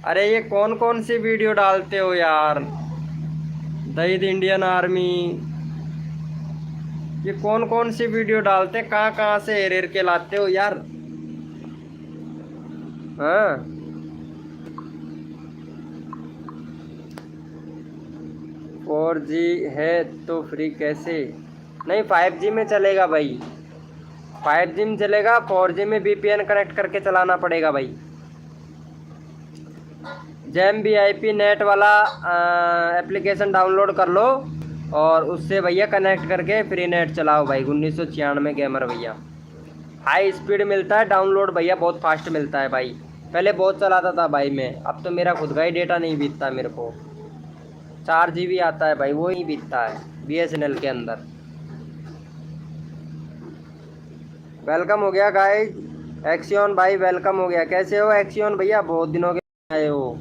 अरे ये कौन कौन सी वीडियो डालते हो यार? दहीद इंडियन आर्मी, ये कौन कौन सी वीडियो डालते हैं? कहाँ कहाँ से हेर के लाते हो यार? हाँ 4G है तो फ्री कैसे? नहीं 5G में चलेगा भाई, 5G में चलेगा। 4G में VPN कनेक्ट करके चलाना पड़ेगा भाई। जैम VIP नेट वाला एप्लीकेशन डाउनलोड कर लो और उससे भैया कनेक्ट करके फ्री नेट चलाओ भाई। 1996 गेमर भैया, हाई स्पीड मिलता है डाउनलोड भैया, बहुत फास्ट मिलता है भाई। पहले बहुत चलाता था भाई मैं, अब तो मेरा खुद का ही डेटा नहीं बीतता मेरे को। 4 GB आता है भाई, वो ही बीतता है BSNL के अंदर। वेलकम हो गया गाइस। एक्सियन भाई वेलकम हो गया। कैसे हो एक्सियन भैया? बहुत दिनों के आए हो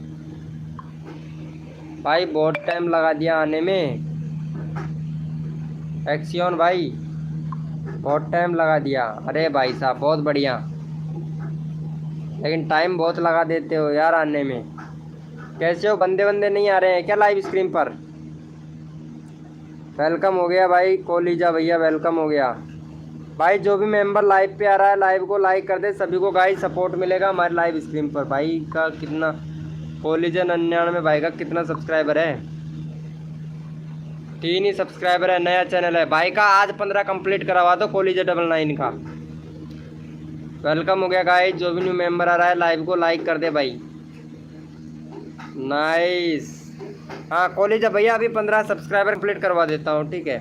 भाई, बहुत टाइम लगा दिया आने में। एक्सियन भाई बहुत टाइम लगा दिया। अरे भाई साहब बहुत बढ़िया, लेकिन टाइम बहुत लगा देते हो यार आने में। कैसे हो? बंदे नहीं आ रहे हैं क्या लाइव स्क्रीन पर? वेलकम हो गया भाई। कोलीजा भैया वेलकम हो गया भाई। जो भी मेंबर लाइव पे आ रहा है, लाइव को लाइक कर दे। सभी को गाइस सपोर्ट मिलेगा हमारे लाइव स्क्रीन पर। भाई का कितना, कोलीजा 99 भाई का कितना सब्सक्राइबर है? 3 ही सब्सक्राइबर है, नया चैनल है भाई का। आज 15 कंप्लीट करवा दो कोलीजा 99 का। वेलकम हो गया गाइस। जो भी न्यू मेंबर आ रहा है लाइव को लाइक कर दे भाई। नाइस। हाँ कोलीजा भैया अभी 15 सब्सक्राइबर कंप्लीट करवा देता हूँ, ठीक है।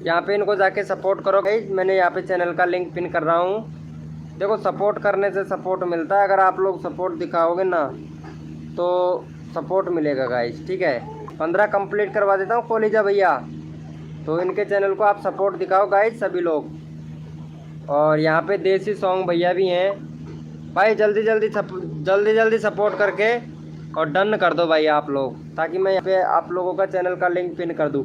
यहाँ पे इनको जाके सपोर्ट करो गाइस। मैंने यहाँ पे चैनल का लिंक पिन कर रहा हूँ। देखो सपोर्ट करने से सपोर्ट मिलता है। अगर आप लोग सपोर्ट दिखाओगे ना तो सपोर्ट मिलेगा गाइस, ठीक है। 15 कंप्लीट करवा देता हूँ कोलीजा भैया, तो इनके चैनल को आप सपोर्ट दिखाओ गाइस सभी लोग। और यहाँ पे देसी सॉन्ग भैया भी हैं भाई। जल्दी जल्दी सपोर्ट करके और डन कर दो भाई आप लोग, ताकि मैं यहाँ पे आप लोगों का चैनल का लिंक पिन कर दूँ।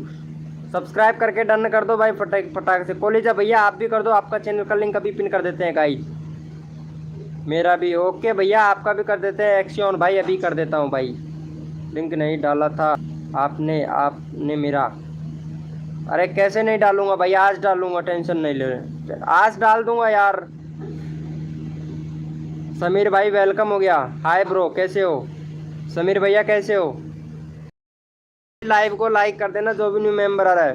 सब्सक्राइब करके डन कर दो भाई फटाक से। कोलीजा भैया आप भी कर दो, आपका चैनल का लिंक अभी पिन कर देते हैं गाइस। मेरा भी ओके भैया, आपका भी कर देते हैं। एक्शन भाई अभी कर देता हूँ भाई। लिंक नहीं डाला था आपने मेरा। अरे कैसे नहीं डालूंगा भाई, आज डालूंगा, टेंशन नहीं ले, आज डाल दूंगा यार। समीर भाई वेलकम हो गया। हाय ब्रो कैसे हो? समीर भैया कैसे हो? लाइव को लाइक कर देना जो भी न्यू मेंबर आ रहा है।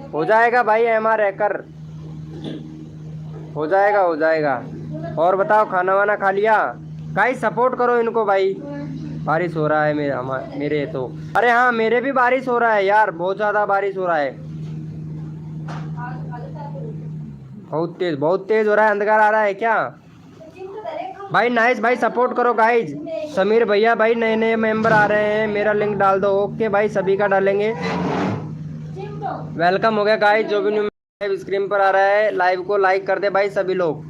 हो जाएगा भाई MR हैकर, हो जाएगा। और बताओ खाना वाना खा लिया? गाइस सपोर्ट करो इनको भाई। बारिश हो रहा है मेरे तो, अरे हाँ मेरे भी बारिश हो रहा है यार, बहुत ज़्यादा बारिश हो रहा है। बहुत तेज हो रहा है, अंधकार आ रहा है क्या? भाई नाइस भाई, सपोर्ट करो गाइज। समीर भैया भाई नए नए मेंबर आ रहे हैं, मेरा लिंक डाल दो। ओके भाई, सभी का डालेंगे। वेलकम हो गया गाइज। जो भी न्यू लाइव स्क्रीन पर आ रहा है, लाइव को लाइक कर दे भाई सभी लोग।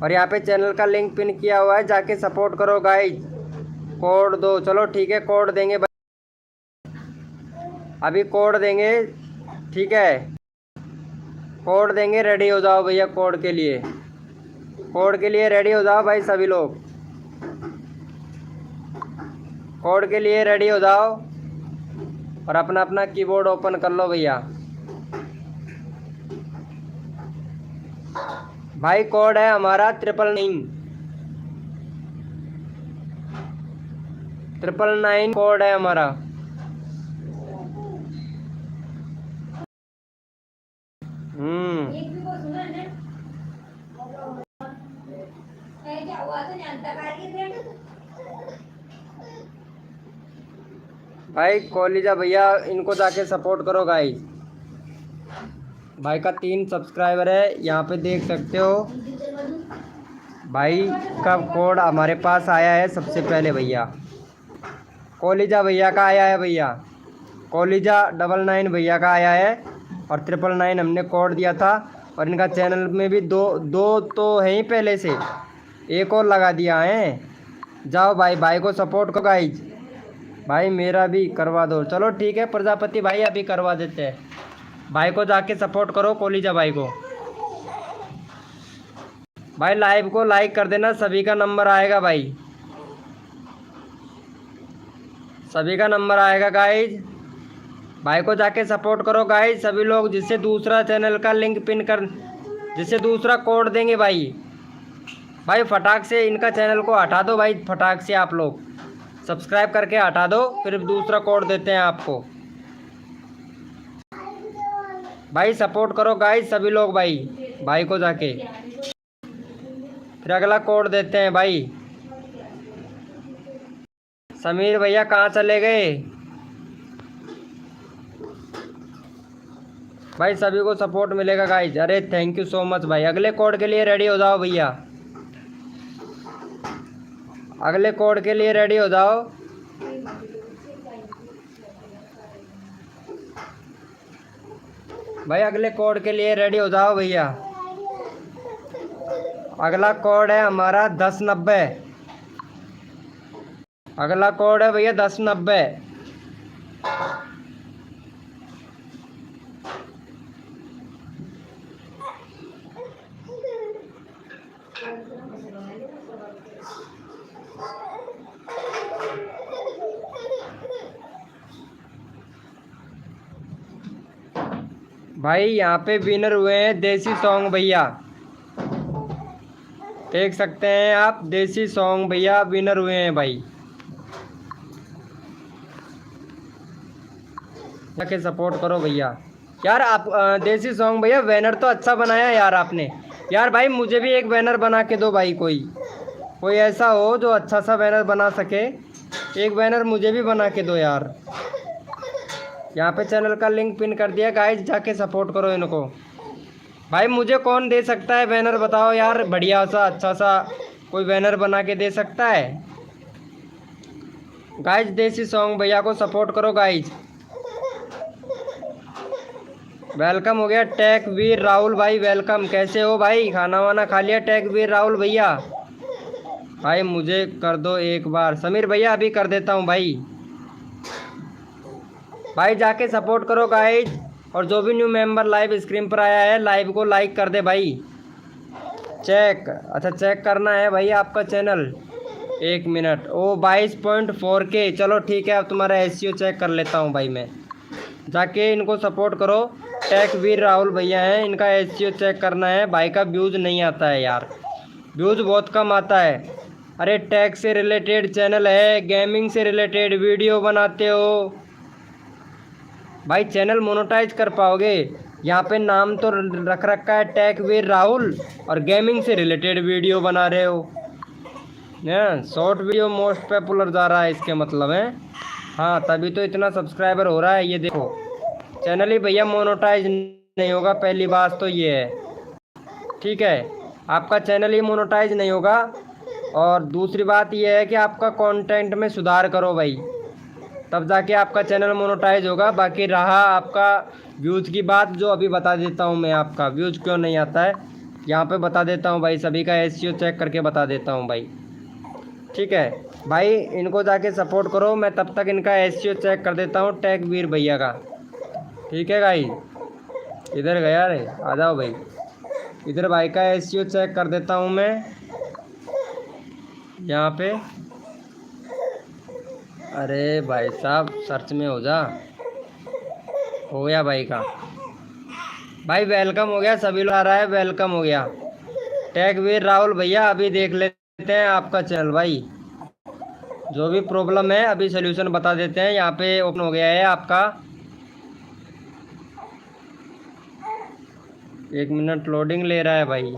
और यहाँ पे चैनल का लिंक पिन किया हुआ है, जाके सपोर्ट करो गाइज। कोड दो, चलो ठीक है कोड देंगे भाई, अभी कोड देंगे, ठीक है कोड देंगे। रेडी हो जाओ भैया, कोड के लिए, कोड के लिए रेडी हो जाओ भाई सभी लोग, कोड के लिए रेडी हो जाओ। और अपना अपना कीबोर्ड ओपन कर लो भैया। भाई कोड है हमारा 999 कोड है हमारा। एक भी को सुना ना क्या हुआ तो जानता करके फ्रेंड। भाई कॉलेजा भैया, इनको जाके सपोर्ट करो गाइस। भाई का 3 सब्सक्राइबर है, यहाँ पे देख सकते हो। भाई का कोड हमारे पास आया है सबसे पहले भैया, कॉलेजा भैया का आया है भैया, कॉलेजा 99 भैया का आया है। और 999 हमने कोड दिया था। और इनका चैनल में भी दो तो है ही पहले से, एक और लगा दिया है। जाओ भाई, भाई को सपोर्ट करो गाइज। भाई मेरा भी करवा दो, चलो ठीक है प्रजापति भाई, अभी करवा देते हैं। भाई को जाके सपोर्ट करो, कॉलेजा भाई को। भाई लाइव को लाइक कर देना, सभी का नंबर आएगा भाई, सभी का नंबर आएगा गाइज। भाई को जाके सपोर्ट करो गाइज सभी लोग, जिससे दूसरा चैनल का लिंक पिन कर, जिससे दूसरा कोड देंगे भाई। भाई फटाक से इनका चैनल को हटा दो भाई, फटाक से आप लोग सब्सक्राइब करके हटा दो, फिर दूसरा कोड देते हैं आपको। भाई सपोर्ट करो गाइज सभी लोग भाई, भाई को जाके फिर अगला कोड देते हैं भाई। समीर भैया कहाँ चले गए? भाई सभी को सपोर्ट मिलेगा गाइज। अरे थैंक यू सो मच भाई। अगले कोड के लिए रेडी हो जाओ भैया, अगले कोड के लिए रेडी हो जाओ। भाई अगले कोड के लिए रेडी हो जाओ भैया। अगला कोड है हमारा 1090, अगला कोड है भैया 1090। भाई यहाँ पे विनर हुए हैं देसी सॉन्ग भैया, देख सकते हैं आप, देसी सॉन्ग भैया विनर हुए हैं भाई। जाके सपोर्ट करो भैया यार आप। देसी सॉन्ग भैया बैनर तो अच्छा बनाया यार आपने यार। भाई मुझे भी एक बैनर बना के दो भाई, कोई ऐसा हो जो अच्छा सा बैनर बना सके, एक बैनर मुझे भी बना के दो यार। यहाँ पे चैनल का लिंक पिन कर दिया गाइज, जाके सपोर्ट करो इनको। भाई मुझे कौन दे सकता है बैनर बताओ यार, बढ़िया सा अच्छा सा कोई बैनर बना के दे सकता है गाइज। देसी सॉन्ग भैया को सपोर्ट करो गाइज। वेलकम हो गया टेक वीर राहुल भाई, वेलकम। कैसे हो भाई, खाना वाना खा लिया टेक वीर राहुल भैया? भाई मुझे कर दो एक बार। समीर भैया अभी कर देता हूँ भाई। भाई जाके सपोर्ट करो गाइज। और जो भी न्यू मेंबर लाइव स्क्रीन पर आया है, लाइव को लाइक कर दे भाई। चेक, अच्छा चेक करना है भाई आपका चैनल, 1 मिनट। ओ 22.4K, चलो ठीक है, अब तुम्हारा SEO चेक कर लेता हूँ भाई मैं। जाके इनको सपोर्ट करो, टेक वीर राहुल भैया हैं, इनका SEO चेक करना है। भाई का व्यूज़ नहीं आता है यार, व्यूज़ बहुत कम आता है। अरे टेक से रिलेटेड चैनल है, गेमिंग से रिलेटेड वीडियो बनाते हो भाई, चैनल मोनेटाइज कर पाओगे? यहाँ पे नाम तो रख रखा है टेक वीर राहुल, और गेमिंग से रिलेटेड वीडियो बना रहे हो। शॉर्ट वीडियो मोस्ट पॉपुलर जा रहा है, इसके मतलब है। हाँ तभी तो इतना सब्सक्राइबर हो रहा है। ये देखो चैनल ही भैया मोनेटाइज नहीं होगा, पहली बात तो ये है। ठीक है, आपका चैनल ही मोनेटाइज नहीं होगा। और दूसरी बात यह है कि आपका कंटेंट में सुधार करो भाई, तब जाके आपका चैनल मोनेटाइज होगा। बाकी रहा आपका व्यूज़ की बात, जो अभी बता देता हूँ मैं, आपका व्यूज़ क्यों नहीं आता है यहाँ पे बता देता हूँ भाई, सभी का एसईओ चेक करके बता देता हूँ भाई। ठीक है भाई, इनको जाके सपोर्ट करो, मैं तब तक इनका एसईओ चेक कर देता हूँ टैग वीर भैया का। ठीक है भाई, इधर गया रे, आ जाओ भाई, इधर भाई का एसईओ चेक कर देता हूँ मैं यहाँ पे। अरे भाई साहब सर्च में हो जा, हो गया भाई का। भाई वेलकम हो गया, सभी लोग आ रहा है, वेलकम हो गया। टैग वीर राहुल भैया, अभी देख लेते हैं आपका चैनल भाई, जो भी प्रॉब्लम है अभी सोल्यूशन बता देते हैं। यहाँ पे ओपन हो गया है आपका, 1 मिनट लोडिंग ले रहा है भाई।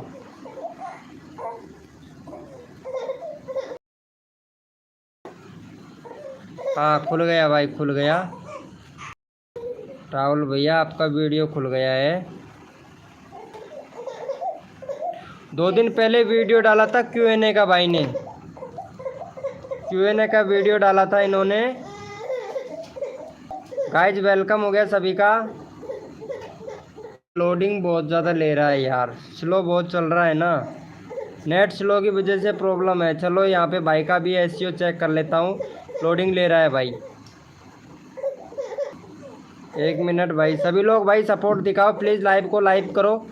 हाँ खुल गया भाई, खुल गया राहुल भैया, आपका वीडियो खुल गया है। 2 दिन पहले वीडियो डाला था Q&A का, भाई ने Q&A का वीडियो डाला था इन्होंने। गाइज वेलकम हो गया सभी का। लोडिंग बहुत ज़्यादा ले रहा है यार, स्लो बहुत चल रहा है ना, नेट स्लो की वजह से प्रॉब्लम है। चलो यहाँ पे भाई का भी एसईओ चेक कर लेता हूँ, लोडिंग ले रहा है भाई। 1 मिनट भाई, सभी लोग भाई सपोर्ट दिखाओ प्लीज़, लाइव को लाइव करो।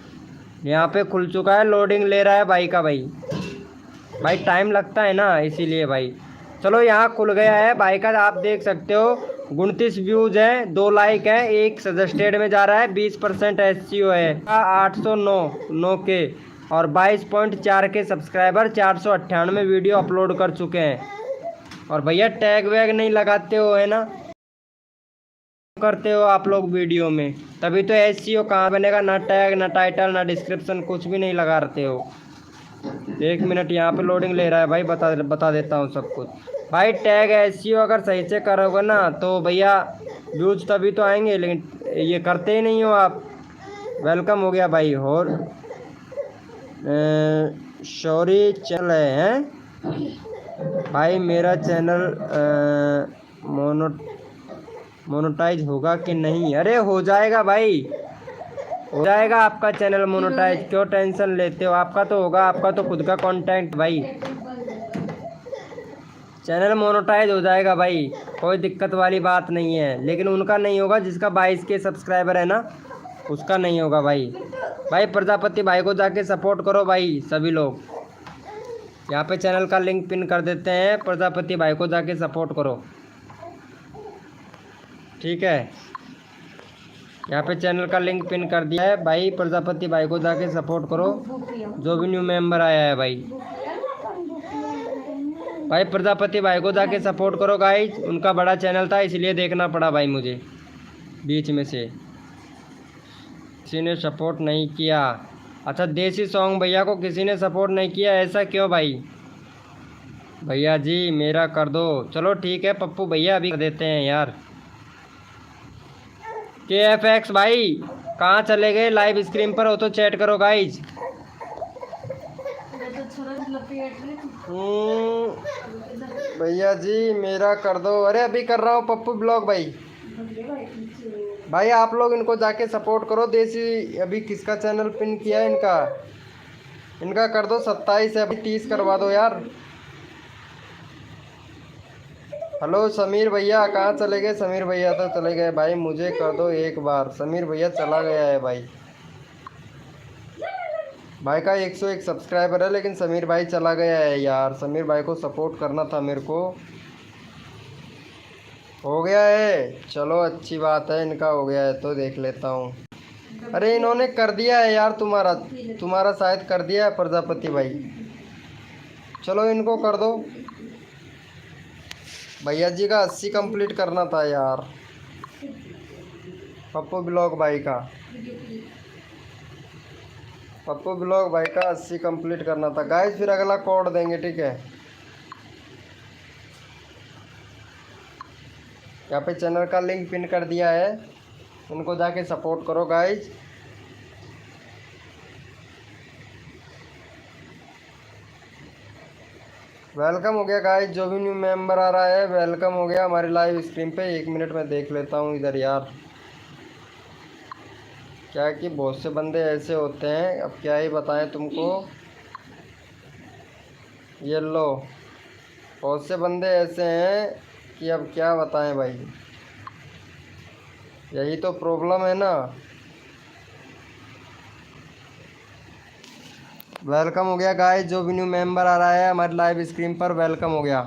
यहाँ पे खुल चुका है, लोडिंग ले रहा है भाई का। भाई टाइम लगता है ना, इसीलिए भाई। चलो यहाँ खुल गया है भाई का, आप देख सकते हो 29 व्यूज़ हैं, 2 लाइक है, 1 सजेस्टेड में जा रहा है, 20% एसईओ है, 809 के और 22.4 के सब्सक्राइबर, 498 वीडियो अपलोड कर चुके हैं। और भैया टैग वैग नहीं लगाते हो है ना, करते हो आप लोग वीडियो में, तभी तो एसईओ कहाँ बनेगा, ना टैग ना टाइटल ना डिस्क्रिप्शन, कुछ भी नहीं लगाते हो। 1 मिनट यहाँ पे लोडिंग ले रहा है भाई, बता देता हूँ सब कुछ। भाई टैग एसईओ अगर सही से करोगे ना तो भैया व्यूज तभी तो आएंगे, लेकिन ये करते ही नहीं हो आप। वेलकम हो गया भाई। और सॉरी चैनल है भाई, मेरा चैनल मोनेटाइज होगा कि नहीं? अरे हो जाएगा भाई, हो जाएगा आपका चैनल मोनेटाइज, क्यों टेंशन लेते हो, आपका तो होगा, आपका तो खुद का कंटेंट भाई, चैनल मोनेटाइज हो जाएगा भाई, कोई दिक्कत वाली बात नहीं है। लेकिन उनका नहीं होगा जिसका 22 के सब्सक्राइबर है ना, उसका नहीं होगा भाई। भाई प्रजापति भाई को जाके सपोर्ट करो भाई सभी लोग, यहाँ पे चैनल का लिंक पिन कर देते हैं, प्रजापति भाई को जाके सपोर्ट करो। ठीक है, यहाँ पे चैनल का लिंक पिन कर दिया है भाई, प्रजापति भाई को जाके सपोर्ट करो, जो भी न्यू मेंबर आया है भाई। भाई प्रजापति भाई को जाके सपोर्ट करो गाइज, उनका बड़ा चैनल था इसलिए देखना पड़ा भाई मुझे, बीच में से किसी ने सपोर्ट नहीं किया। अच्छा देसी सॉन्ग भैया को किसी ने सपोर्ट नहीं किया, ऐसा क्यों भाई? भैया जी मेरा कर दो। चलो ठीक है पप्पू भैया अभी कर देते हैं यार। KFX भाई कहाँ चले गए, लाइव स्क्रीन पर हो तो चैट करो गाइज। भैया जी मेरा कर दो, अरे अभी कर रहा हूँ पप्पू ब्लॉग भाई। भाई आप लोग इनको जाके सपोर्ट करो। देसी अभी किसका चैनल पिन किया है, इनका कर दो, 27 है, अभी 30 करवा दो यार। हेलो समीर भैया कहाँ चले गए? समीर भैया तो चले गए भाई, मुझे कर दो एक बार। समीर भैया चला गया है भाई, भाई का 101 सब्सक्राइबर है, लेकिन समीर भाई चला गया है यार। समीर भाई को सपोर्ट करना था मेरे को। हो गया है, चलो अच्छी बात है, इनका हो गया है तो देख लेता हूँ। अरे इन्होंने कर दिया है यार, तुम्हारा शायद कर दिया है प्रजापति भाई। चलो इनको कर दो। भैया जी का 80 कंप्लीट करना था यार, पप्पू ब्लॉग भाई का 80 कंप्लीट करना था गाइस, फिर अगला कोड देंगे। ठीक है, यहाँ पे चैनल का लिंक पिन कर दिया है, उनको जाके सपोर्ट करो गाइस। वेलकम हो गया गाइस, जो भी न्यू मेंबर आ रहा है वेलकम हो गया हमारी लाइव स्ट्रीम पे। 1 मिनट में देख लेता हूँ इधर यार, क्या कि बहुत से बंदे ऐसे होते हैं, अब क्या ही बताएं तुमको। ये लो, बहुत से बंदे ऐसे हैं कि अब क्या बताएं भाई, यही तो प्रॉब्लम है ना। वेलकम हो गया गाइस, जो भी न्यू मेंबर आ रहा है हमारी लाइव स्क्रीन पर वेलकम हो गया।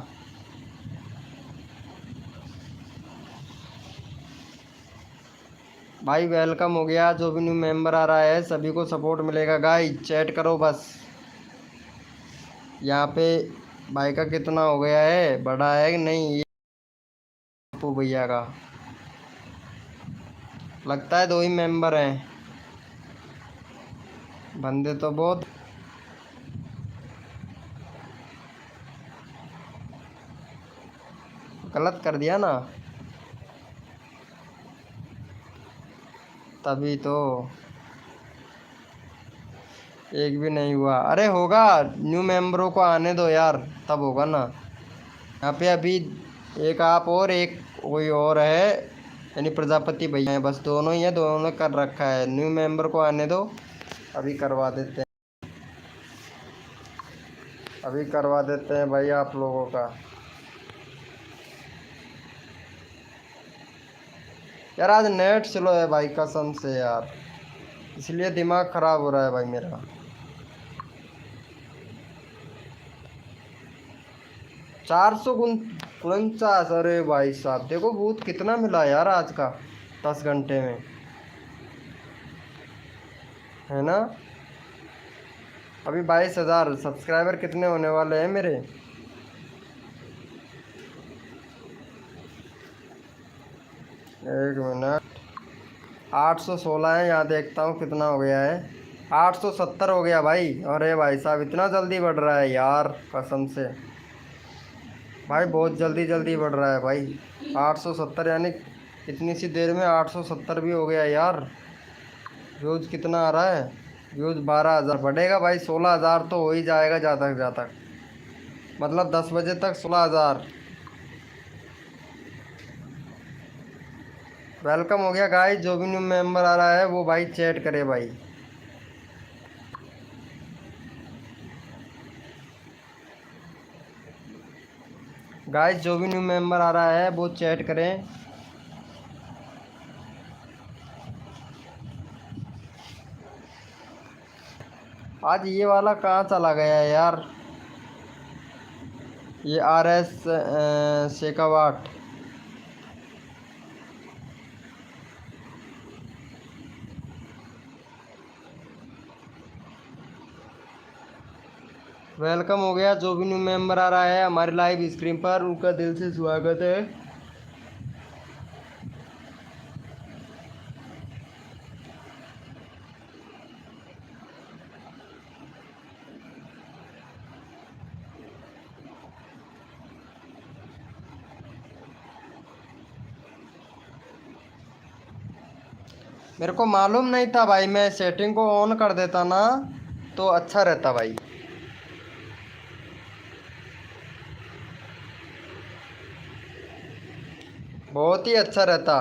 भाई वेलकम हो गया, जो भी न्यू मेंबर आ रहा है सभी को सपोर्ट मिलेगा गाइस, चैट करो बस। यहाँ पे भाई का कितना हो गया है, बड़ा है कि नहीं? ये पप्पू भैया का लगता है 2 ही मेंबर हैं, बंदे तो बहुत। गलत कर दिया ना, तभी तो एक भी नहीं हुआ। अरे होगा, न्यू मेंबरों को आने दो यार, तब होगा ना। यहाँ पे अभी एक आप और एक कोई और है, यानी प्रजापति भैया हैं, बस दोनों ही है, दोनों ने कर रखा है। न्यू मेंबर को आने दो, अभी करवा देते हैं, अभी करवा देते हैं भाई आप लोगों का। यार आज नेट स्लो है भाई कसम से यार, इसलिए दिमाग ख़राब हो रहा है भाई मेरा। 449। अरे भाई साहब देखो भूत कितना मिला यार आज का 10 घंटे में, है ना। अभी 22,000 सब्सक्राइबर कितने होने वाले हैं मेरे? एक मिनट, 816 है, यहाँ देखता हूँ कितना हो गया है। 870 हो गया भाई। अरे भाई साहब इतना जल्दी बढ़ रहा है यार, कसम से भाई बहुत जल्दी जल्दी बढ़ रहा है भाई। 870 यानी इतनी सी देर में 870 भी हो गया यार। व्यूज़ कितना आ रहा है? व्यूज़ 12,000 बढ़ेगा भाई, 16,000 तो हो ही जाएगा ज़्यादा से ज़्यादा, मतलब 10 बजे तक 16,000। वेलकम हो गया गाइस, जो भी न्यू मेंबर आ रहा है वो भाई चैट करे भाई। गाइस जो भी न्यू मेंबर आ रहा है वो चैट करें। आज ये वाला कहाँ चला गया है यार, ये RS शेखावाट। वेलकम हो गया, जो भी न्यू मेंबर आ रहा है हमारे लाइव स्क्रीन पर उनका दिल से स्वागत है। मेरे को मालूम नहीं था भाई, मैं सेटिंग को ऑन कर देता ना तो अच्छा रहता भाई। बहुत ही अच्छा रहता।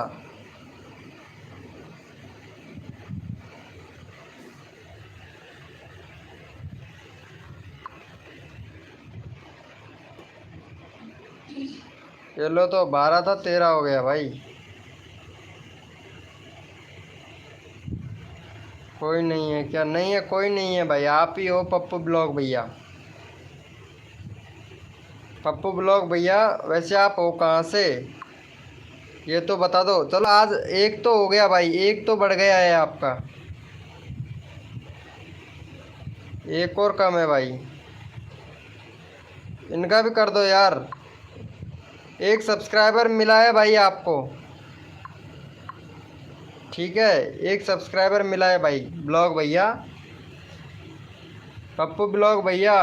ये लो तो 12 था 13 हो गया भाई। कोई नहीं है क्या? नहीं है, कोई नहीं है भाई, आप ही हो पप्पू ब्लॉग भैया। पप्पू ब्लॉग भैया वैसे आप हो कहाँ से, ये तो बता दो। चलो आज एक तो हो गया भाई, एक तो बढ़ गया है आपका, एक और कम है भाई, इनका भी कर दो यार। एक सब्सक्राइबर मिला है भाई आपको, ठीक है, एक सब्सक्राइबर मिला है भाई ब्लॉग भैया, पप्पू ब्लॉग भैया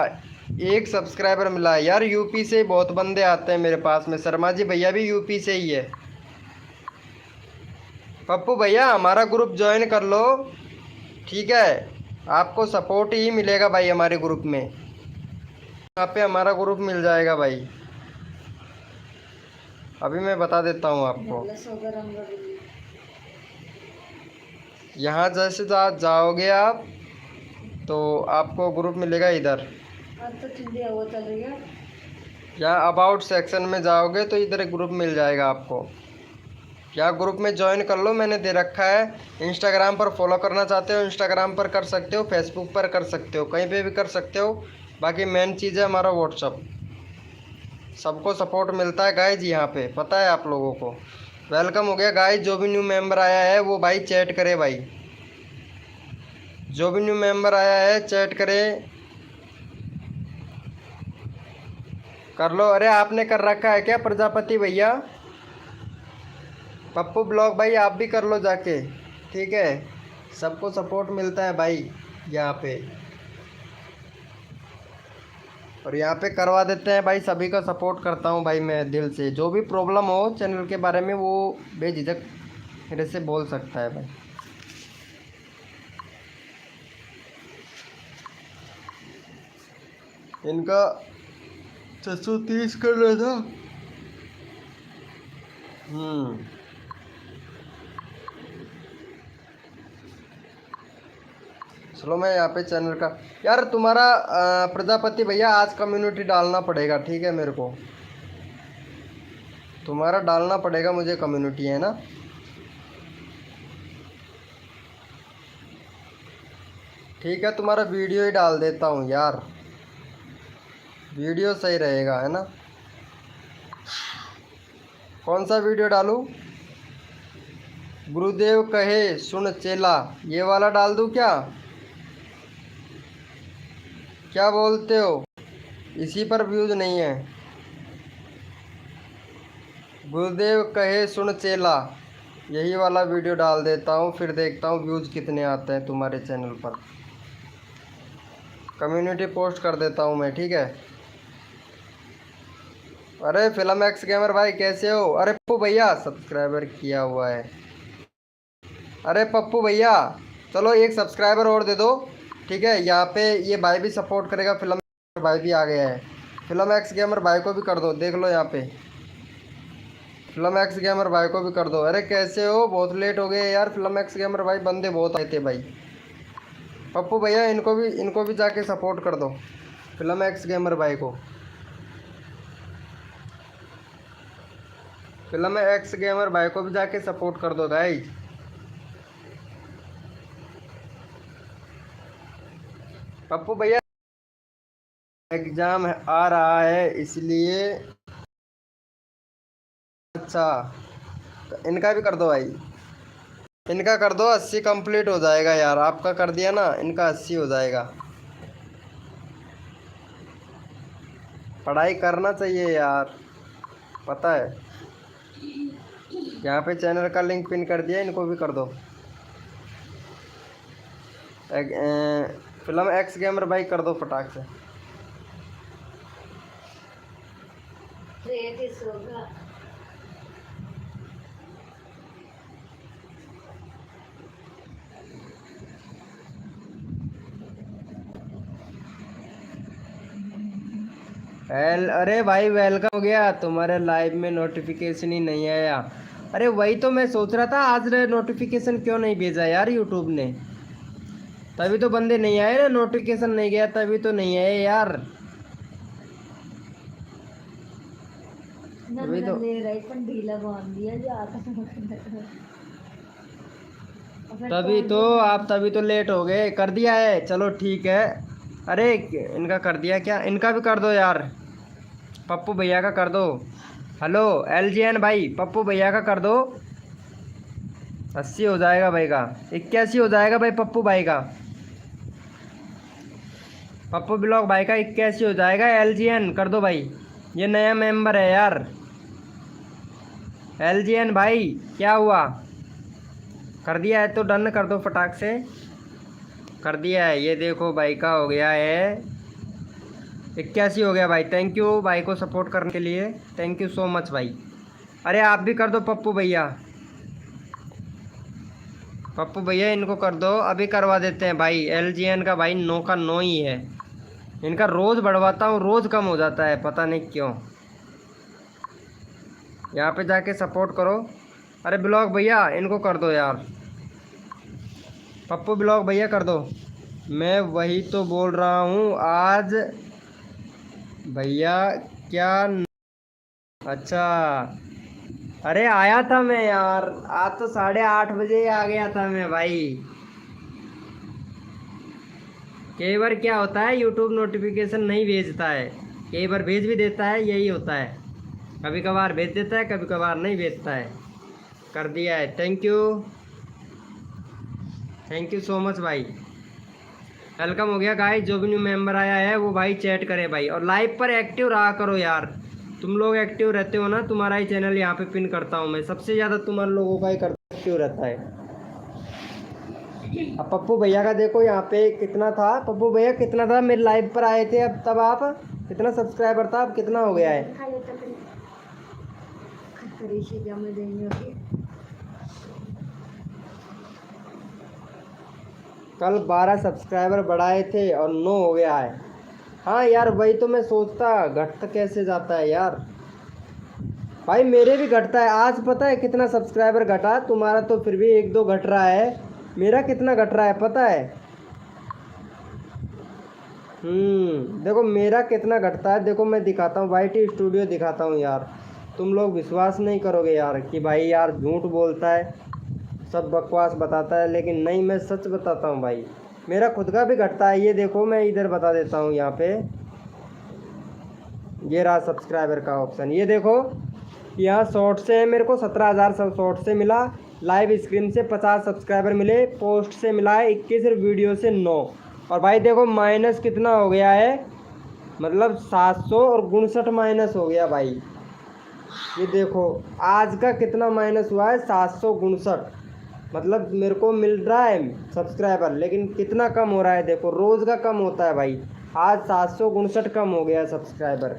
एक सब्सक्राइबर मिला है यार। यूपी से बहुत बंदे आते हैं मेरे पास में, शर्मा जी भैया भी यूपी से ही है। पप्पू भैया हमारा ग्रुप ज्वाइन कर लो, ठीक है, आपको सपोर्ट ही मिलेगा भाई हमारे ग्रुप में। यहाँ पे हमारा ग्रुप मिल जाएगा भाई। अभी मैं बता देता हूँ आपको। यहाँ जैसे जाओगे आप तो आपको ग्रुप मिलेगा इधर। अब तो ठंडी हवा चल रही है। यहाँ अबाउट सेक्शन में जाओगे तो इधर एक ग्रुप मिल जाएगा आपको। यहाँ ग्रुप में ज्वाइन कर लो, मैंने दे रखा है। इंस्टाग्राम पर फॉलो करना चाहते हो इंस्टाग्राम पर कर सकते हो, फेसबुक पर कर सकते हो, कहीं पे भी कर सकते हो। बाकी मेन चीज़ है हमारा व्हाट्सअप। सबको सपोर्ट मिलता है गाइज यहाँ पे, पता है आप लोगों को। वेलकम हो गया गाइज। जो भी न्यू मेंबर आया है वो भाई चैट करे भाई। जो भी न्यू मेंबर आया है चैट करे, कर लो। अरे आपने कर रखा है क्या प्रजापति भैया? पप्पू ब्लॉग भाई आप भी कर लो जाके, ठीक है। सबको सपोर्ट मिलता है भाई यहाँ पे, और यहाँ पे करवा देते हैं भाई। सभी का सपोर्ट करता हूँ भाई मैं दिल से। जो भी प्रॉब्लम हो चैनल के बारे में वो बेझिझक मेरे से बोल सकता है भाई। इनका 630 करना था। चलो मैं यहाँ पे चैनल का, यार तुम्हारा प्रजापति भैया आज कम्युनिटी डालना पड़ेगा, ठीक है। मेरे को तुम्हारा डालना पड़ेगा, मुझे कम्युनिटी, है ना। ठीक है, तुम्हारा वीडियो ही डाल देता हूँ यार, वीडियो सही रहेगा, है ना। कौन सा वीडियो डालूँ? गुरुदेव कहे सुन चेला, ये वाला डाल दूँ क्या? क्या बोलते हो? इसी पर व्यूज़ नहीं है। गुरुदेव कहे सुन चेला, यही वाला वीडियो डाल देता हूँ, फिर देखता हूँ व्यूज़ कितने आते हैं तुम्हारे चैनल पर। कम्युनिटी पोस्ट कर देता हूँ मैं, ठीक है। अरे फिल्म एक्स गेमर भाई कैसे हो? अरे पप्पू भैया सब्सक्राइबर किया हुआ है। अरे पप्पू भैया चलो एक सब्सक्राइबर और दे दो, ठीक है। यहाँ पे ये भाई भी सपोर्ट करेगा, फिल्म भाई भी आ गया है। फिल्म एक्स गेमर भाई को भी कर दो, देख लो यहाँ पे फिल्म एक्स गेमर भाई को भी कर दो। अरे कैसे हो? बहुत लेट हो गए यार। फिल्म एक्स गेमर भाई बंदे बहुत आए थे भाई। पप्पू भैया इनको भी जाके सपोर्ट कर दो, फिल्म एक्स गेमर भाई को। फिल्म एक्स गेमर भाई को भी जाके सपोर्ट कर दो गाइस। पप्पू भैया एग्जाम आ रहा है इसलिए। अच्छा तो इनका भी कर दो भाई, इनका कर दो। 80 कंप्लीट हो जाएगा यार, आपका कर दिया ना, इनका 80 हो जाएगा। पढ़ाई करना चाहिए यार, पता है। यहाँ पे चैनल का लिंक पिन कर दिया, इनको भी कर दो। फिल्म एक्स गेमर भाई कर दो फटाक से। अरे भाई वेलकम हो गया। तुम्हारे लाइव में नोटिफिकेशन ही नहीं आया। अरे वही तो मैं सोच रहा था, आज नोटिफिकेशन क्यों नहीं भेजा यार यूट्यूब ने। तभी तो बंदे नहीं आए ना, नोटिफिकेशन नहीं गया तभी तो नहीं आए यार। तभी तो तभी तो लेट हो गए। कर दिया है, चलो ठीक है। अरे इनका कर दिया क्या? इनका भी कर दो यार, पप्पू भैया का कर दो। हेलो LGN भाई, पप्पू भैया का कर दो। 80 हो जाएगा भाई का, 81 हो जाएगा भाई पप्पू भाई का। पप्पू ब्लॉग भाई का 81 हो जाएगा। LGN कर दो भाई, ये नया मेंबर है यार। LGN भाई क्या हुआ? कर दिया है तो डन कर दो फटाक से। कर दिया है, ये देखो भाई का हो गया है 81 हो गया भाई। थैंक यू भाई को सपोर्ट करने के लिए, थैंक यू सो मच भाई। अरे आप भी कर दो पप्पू भैया, पप्पू भैया इनको कर दो, अभी करवा देते हैं भाई। LGN का भाई 9 का 9 ही है, इनका रोज़ बढ़वाता हूँ, रोज़ कम हो जाता है, पता नहीं क्यों। यहाँ पे जाके सपोर्ट करो। अरे ब्लॉग भैया इनको कर दो यार, पप्पू ब्लॉग भैया कर दो। मैं वही तो बोल रहा हूँ आज भैया क्या अच्छा। अरे आया था मैं यार, आज तो 8:30 बजे आ गया था मैं भाई। कई बार क्या होता है, यूट्यूब नोटिफिकेशन नहीं भेजता है, कई बार भेज भी देता है, यही होता है। कभी कभार भेज देता है, कभी कभार नहीं भेजता है। कर दिया है, थैंक यू सो मच भाई। वेलकम हो गया गाइस। जो भी न्यू मेंबर आया है वो भाई चैट करे भाई, और लाइव पर एक्टिव रहा करो यार। तुम लोग एक्टिव रहते हो ना, तुम्हारा ही चैनल यहाँ पे पिन करता हूँ मैं, सबसे ज़्यादा तुम्हारे लोगों का ही एक्टिव रहता है। अब पप्पू भैया का देखो यहाँ पे कितना था, पप्पू भैया कितना था मेरे लाइव पर आए थे, अब तब आप कितना सब्सक्राइबर था, अब कितना हो गया है? कल 12 सब्सक्राइबर बढ़ाए थे और 9 हो गया है। हाँ यार वही तो मैं सोचता, घटता कैसे जाता है यार भाई, मेरे भी घटता है। आज पता है कितना सब्सक्राइबर घटा, तुम्हारा तो फिर भी 1-2 घट रहा है, मेरा कितना घट रहा है पता है? देखो मेरा कितना घटता है, देखो मैं दिखाता हूँ, YT स्टूडियो दिखाता हूँ यार। तुम लोग विश्वास नहीं करोगे यार कि भाई यार झूठ बोलता है, सब बकवास बताता है, लेकिन नहीं, मैं सच बताता हूँ भाई, मेरा खुद का भी घटता है। ये देखो मैं इधर बता देता हूँ, यहाँ पे ये रहा सब्सक्राइबर का ऑप्शन, ये देखो यहाँ शॉर्ट से मेरे को 17,000 शॉर्ट से मिला, लाइव स्क्रीन से 50 सब्सक्राइबर मिले, पोस्ट से मिला है 21, वीडियो से 9। और भाई देखो माइनस कितना हो गया है, मतलब 759 माइनस हो गया भाई। ये देखो आज का कितना माइनस हुआ है, 759। मतलब मेरे को मिल रहा है सब्सक्राइबर, लेकिन कितना कम हो रहा है, देखो रोज़ का कम होता है भाई। आज 759 कम हो गया सब्सक्राइबर।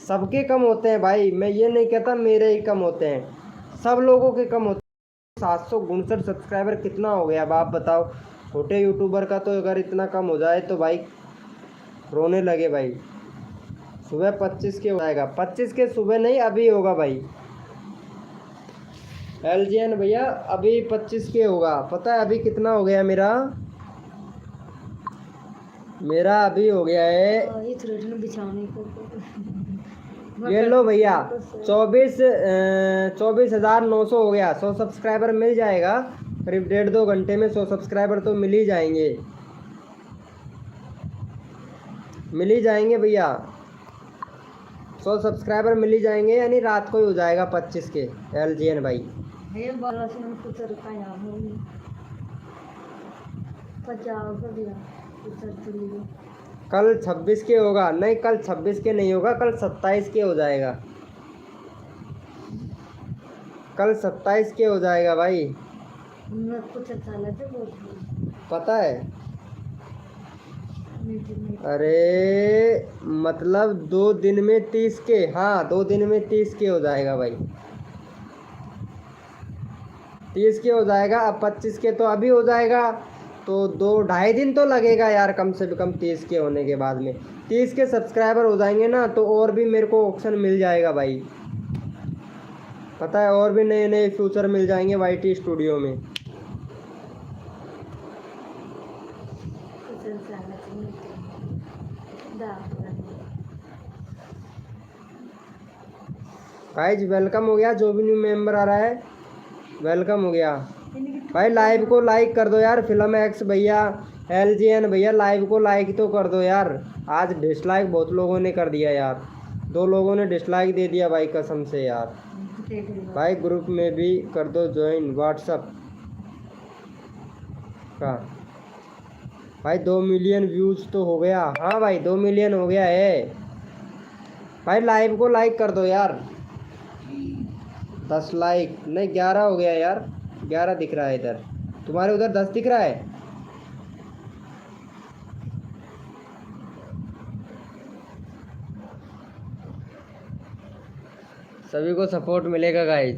सबके कम होते हैं भाई, मैं ये नहीं कहता मेरे ही कम होते हैं, सब लोगों के कम होते हैं। 759 सब्सक्राइबर कितना हो गया, अब आप बताओ। छोटे यूट्यूबर का तो अगर इतना कम हो जाए तो भाई रोने लगे भाई। सुबह 25 के हो जाएगा, 25 के सुबह नहीं अभी होगा भाई। LGN भैया अभी 25 के होगा, पता है अभी कितना हो गया मेरा अभी हो गया है, ये लो भैया 24,900 हो गया। 100 सब्सक्राइबर मिल जाएगा करीब 1.5-2 घंटे में, 100 सब्सक्राइबर तो मिल ही जाएंगे, भैया 100 सब्सक्राइबर मिल ही जाएंगे, यानी रात को ही हो जाएगा 25 के। LGN भाई कल 26 के होगा, नहीं कल 26 के नहीं होगा, कल 27 के हो जाएगा, कल 27 के हो जाएगा भाई। पता है अरे मतलब 2 दिन में 30 के, हाँ 2 दिन में 30 के हो जाएगा भाई, 30 के हो जाएगा। अब 25 के तो अभी हो जाएगा, तो 2-2.5 दिन तो लगेगा यार कम से कम 30 के होने के बाद में। 30 के सब्सक्राइबर हो जाएंगे ना तो और भी मेरे को ऑप्शन मिल जाएगा भाई, पता है, और भी नए नए फ्यूचर मिल जाएंगे YT स्टूडियो में। गाइस वेलकम हो गया, जो भी न्यू मेंबर आ रहा है वेलकम हो गया भाई। लाइव को लाइक कर दो यार, फिल्म एक्स भैया, LGN भैया लाइव को लाइक तो कर दो यार। आज डिसलाइक बहुत लोगों ने कर दिया यार, 2 लोगों ने डिसलाइक दे दिया भाई कसम से यार। भाई ग्रुप में भी कर दो ज्वाइन व्हाट्सअप का। भाई 2 मिलियन व्यूज तो हो गया, हाँ भाई 2 मिलियन हो गया है भाई। लाइव को लाइक कर दो यार, 10 लाइक नहीं 11 हो गया यार, 11 दिख रहा है इधर, तुम्हारे उधर 10 दिख रहा है। सभी को सपोर्ट मिलेगा गाइस।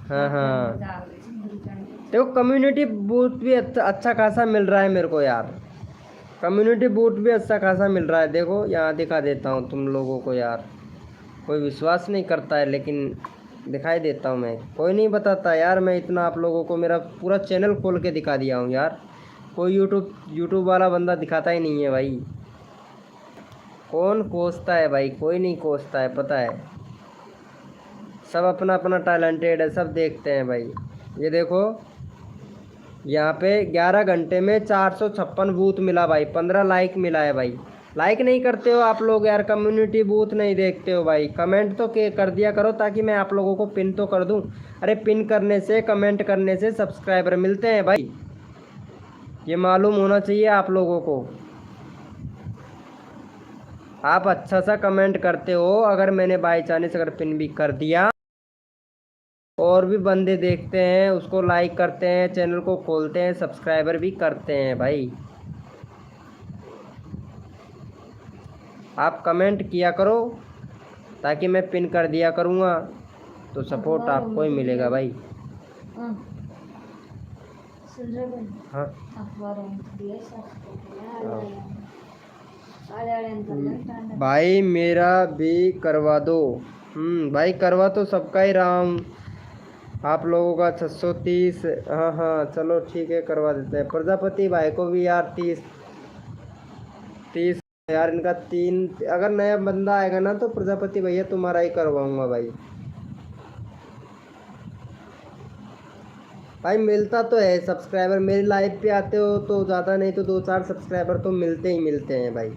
हाँ देखो कम्युनिटी बूस्ट भी अच्छा खासा मिल रहा है मेरे को यार, कम्युनिटी बूट भी अच्छा खासा मिल रहा है, देखो यहाँ दिखा देता हूँ तुम लोगों को यार। कोई विश्वास नहीं करता है लेकिन दिखाई देता हूँ मैं। कोई नहीं बताता यार, मैं इतना आप लोगों को मेरा पूरा चैनल खोल के दिखा दिया हूँ यार। कोई यूट्यूब वाला बंदा दिखाता ही नहीं है भाई। कौन कोसता है भाई, कोई नहीं कोसता है, पता है। सब अपना अपना टैलेंटेड है, सब देखते हैं भाई। ये देखो यहाँ पे 11 घंटे में 456 बूथ मिला भाई, 15 लाइक मिला है भाई। लाइक नहीं करते हो आप लोग यार, कम्युनिटी बूथ नहीं देखते हो भाई। कमेंट तो के कर दिया करो ताकि मैं आप लोगों को पिन तो कर दूं। अरे पिन करने से, कमेंट करने से सब्सक्राइबर मिलते हैं भाई, ये मालूम होना चाहिए आप लोगों को। आप अच्छा सा कमेंट करते हो, अगर मैंने बाई चांस अगर पिन भी कर दिया, और भी बंदे देखते हैं, उसको लाइक करते हैं, चैनल को खोलते हैं, सब्सक्राइबर भी करते हैं भाई। आप कमेंट किया करो ताकि मैं पिन कर दिया करूँगा, तो सपोर्ट आपको ही मिलेगा भाई। हाँ भाई मेरा भी करवा दो। भाई करवा तो सबका ही रहा हूँ। आप लोगों का 630, हाँ हाँ चलो ठीक है करवा देते हैं। प्रजापति भाई को भी यार 30 यार, इनका 3। अगर नया बंदा आएगा ना तो प्रजापति भैया तुम्हारा ही करवाऊंगा भाई। भाई मिलता तो है सब्सक्राइबर, मेरी लाइव पे आते हो तो ज़्यादा नहीं तो 2-4 सब्सक्राइबर तो मिलते ही मिलते हैं भाई।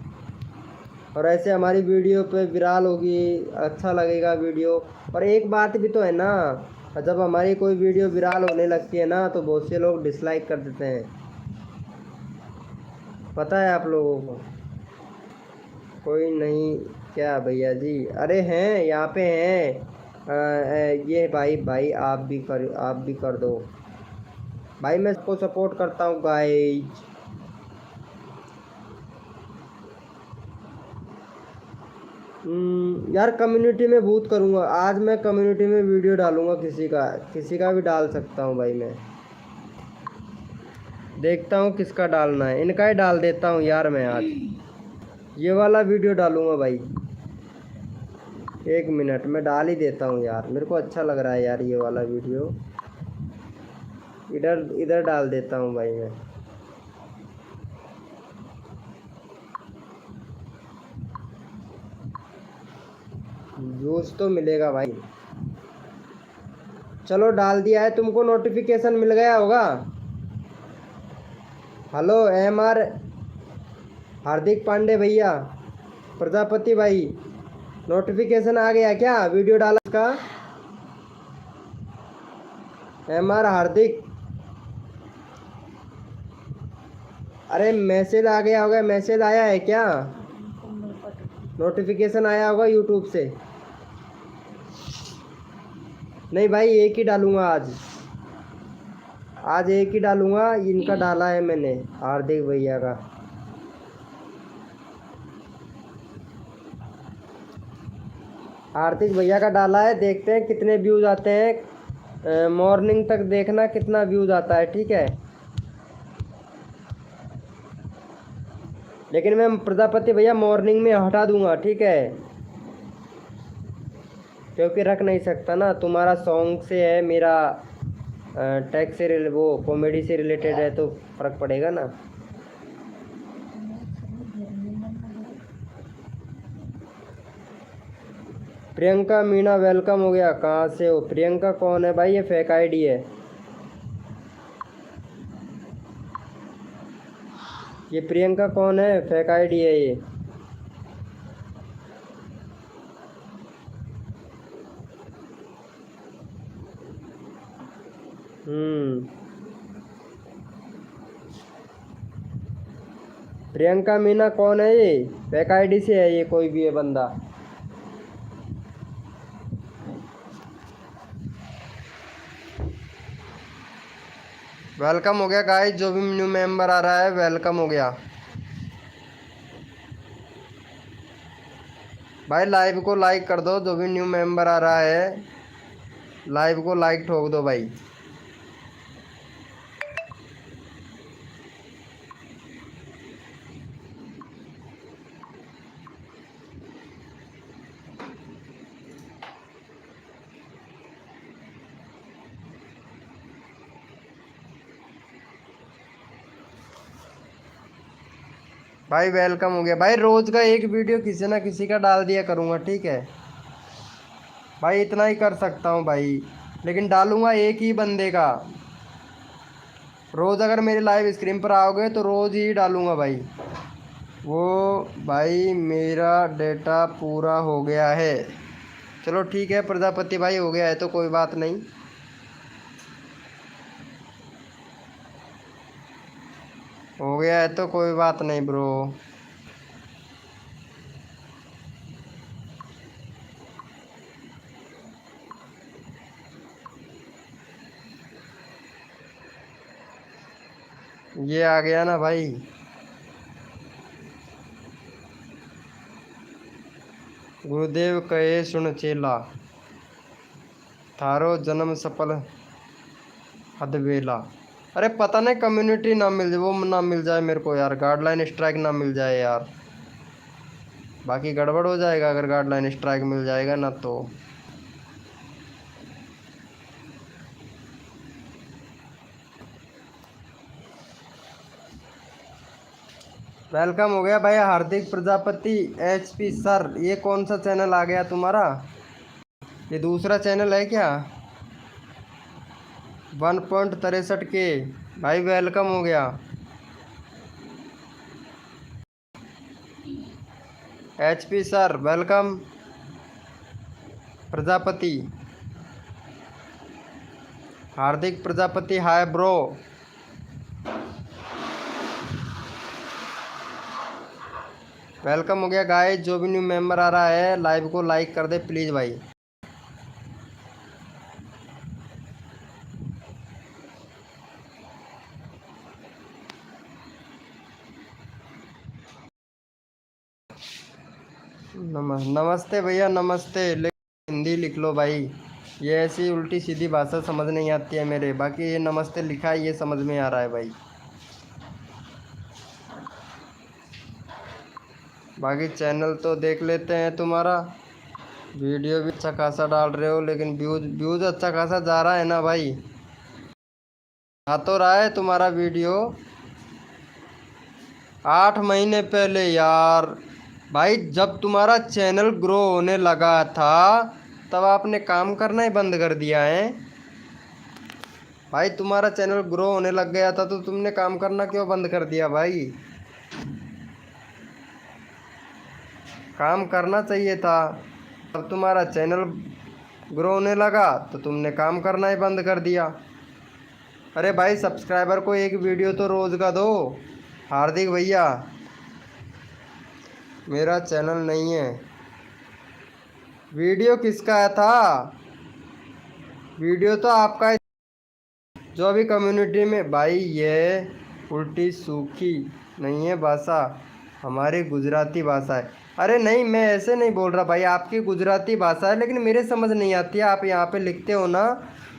और ऐसे हमारी वीडियो पे विराल होगी, अच्छा लगेगा वीडियो। और एक बात भी तो है ना, जब हमारी कोई वीडियो विराल होने लगती है ना तो बहुत से लोग डिसलाइक कर देते हैं, पता है आप लोगों को। कोई नहीं क्या भैया जी, अरे हैं यहाँ पे हैं। ये भाई आप भी कर दो भाई, मैं सबको सपोर्ट करता हूँ गाइज। यार कम्युनिटी में बूथ करूँगा आज, मैं कम्युनिटी में वीडियो डालूँगा, किसी का भी डाल सकता हूँ भाई। मैं देखता हूँ किसका डालना है, इनका ही डाल देता हूँ यार। मैं आज ये वाला वीडियो डालूँगा भाई। 1 मिनट में डाल ही देता हूँ यार, मेरे को अच्छा लग रहा है यार ये वाला वीडियो। इधर डाल देता हूँ भाई मैं। व्यूज तो मिलेगा भाई। चलो डाल दिया है, तुमको नोटिफिकेशन मिल गया होगा। हेलो MR हार्दिक पांडे भैया, प्रजापति भाई, नोटिफिकेशन आ गया क्या वीडियो डाला का? MR हार्दिक, अरे मैसेज आ गया होगा, मैसेज आया है क्या? नोटिफिकेशन आया होगा यूट्यूब से। नहीं भाई एक ही डालूंगा आज एक ही डालूंगा। इनका डाला है मैंने, हार्दिक भैया का। हार्दिक भैया का डाला है, देखते हैं कितने व्यूज़ आते हैं। मॉर्निंग तक देखना कितना व्यूज़ आता है, ठीक है। लेकिन मैं प्रजापति भैया मॉर्निंग में हटा दूंगा, ठीक है, क्योंकि रख नहीं सकता ना। तुम्हारा सॉन्ग से है, मेरा टैग से वो कॉमेडी से रिलेटेड है, तो फ़र्क पड़ेगा ना। प्रियंका मीणा वेलकम हो गया। कहाँ से हो प्रियंका? कौन है भाई? ये फेक आईडी है। ये प्रियंका कौन है? फेक आईडी है ये। प्रियंका मीना कौन है? ये फेक आईडी से है ये, कोई भी है बंदा। वेलकम हो गया गाइस, जो भी न्यू मेंबर आ रहा है वेलकम हो गया भाई। लाइव को लाइक कर दो, जो भी न्यू मेंबर आ रहा है लाइव को लाइक ठोक दो भाई। भाई वेलकम हो गया भाई। रोज का एक वीडियो किसी ना किसी का डाल दिया करूँगा, ठीक है भाई, इतना ही कर सकता हूँ भाई, लेकिन डालूंगा एक ही बंदे का। रोज़ अगर मेरे लाइव स्क्रीन पर आओगे तो रोज़ ही डालूंगा भाई। वो भाई मेरा डेटा पूरा हो गया है। चलो ठीक है प्रजापति भाई, हो गया है तो कोई बात नहीं। हो गया है तो कोई बात नहीं ब्रो। ये आ गया ना भाई। गुरुदेव कहे सुन चेला, थारो जन्म सफल हदबेला। अरे पता नहीं कम्युनिटी ना मिल जाए, वो ना मिल जाए मेरे को यार, गाइडलाइन स्ट्राइक ना मिल जाए यार, बाकी गड़बड़ हो जाएगा अगर गाइडलाइन स्ट्राइक मिल जाएगा ना तो। वेलकम हो गया भाई हार्दिक प्रजापति। एचपी सर, ये कौन सा चैनल आ गया तुम्हारा? ये दूसरा चैनल है क्या? 1.63 के भाई, वेलकम हो गया। HP sir welcome. Prajapati, Hardik Prajapati, hi bro. Welcome हो गया गाइस। जो भी न्यू मेंबर आ रहा है लाइव को लाइक कर दे प्लीज़ भाई। नमस्ते भैया नमस्ते, लेकिन हिंदी लिख लो भाई, ये ऐसी उल्टी सीधी भाषा समझ नहीं आती है मेरे। बाकी ये नमस्ते लिखा है ये समझ में आ रहा है भाई। बाकी चैनल तो देख लेते हैं तुम्हारा, वीडियो भी अच्छा खासा डाल रहे हो, लेकिन व्यूज़ अच्छा खासा जा रहा है ना भाई? आ तो रहा है तुम्हारा वीडियो 8 महीने पहले यार भाई, जब तुम्हारा चैनल ग्रो होने लगा था तब आपने काम करना ही बंद कर दिया है भाई। तुम्हारा चैनल ग्रो होने लग गया था तो तुमने काम करना क्यों बंद कर दिया भाई? काम करना चाहिए था। अब तुम्हारा चैनल ग्रो होने लगा तो तुमने काम करना ही बंद कर दिया। अरे भाई सब्सक्राइबर को एक वीडियो तो रोज़ का दो। हार्दिक भैया, मेरा चैनल नहीं है। वीडियो किसका था? वीडियो तो आपका, जो अभी कम्युनिटी में भाई, ये उल्टी सूखी नहीं है भाषा, हमारी गुजराती भाषा है। अरे नहीं, मैं ऐसे नहीं बोल रहा भाई, आपकी गुजराती भाषा है लेकिन मेरे समझ नहीं आती है। आप यहाँ पे लिखते हो ना,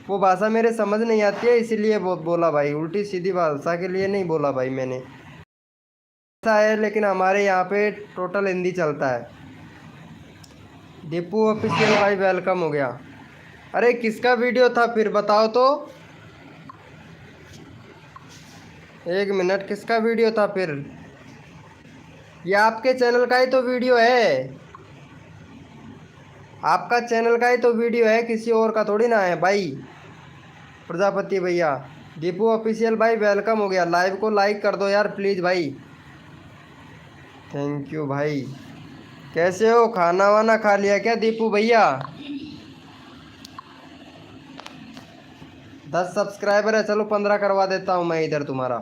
वो भाषा मेरे समझ नहीं आती है, इसीलिए बोला भाई। उल्टी सीधी भाषा के लिए नहीं बोला भाई मैंने। ऐसा है लेकिन हमारे यहाँ पे टोटल हिंदी चलता है। दीपू ऑफिशियल भाई वेलकम हो गया। अरे किसका वीडियो था फिर बताओ तो, एक मिनट, किसका वीडियो था फिर? ये आपके चैनल का ही तो वीडियो है, आपका चैनल का ही तो वीडियो है, किसी और का थोड़ी ना है भाई। प्रजापति भैया, दीपू ऑफिशियल भाई वेलकम हो गया। लाइव को लाइक कर दो यार प्लीज़ भाई। थैंक यू भाई। कैसे हो, खाना वाना खा लिया क्या दीपू भैया? 10 सब्सक्राइबर है, चलो 15 करवा देता हूँ मैं इधर तुम्हारा।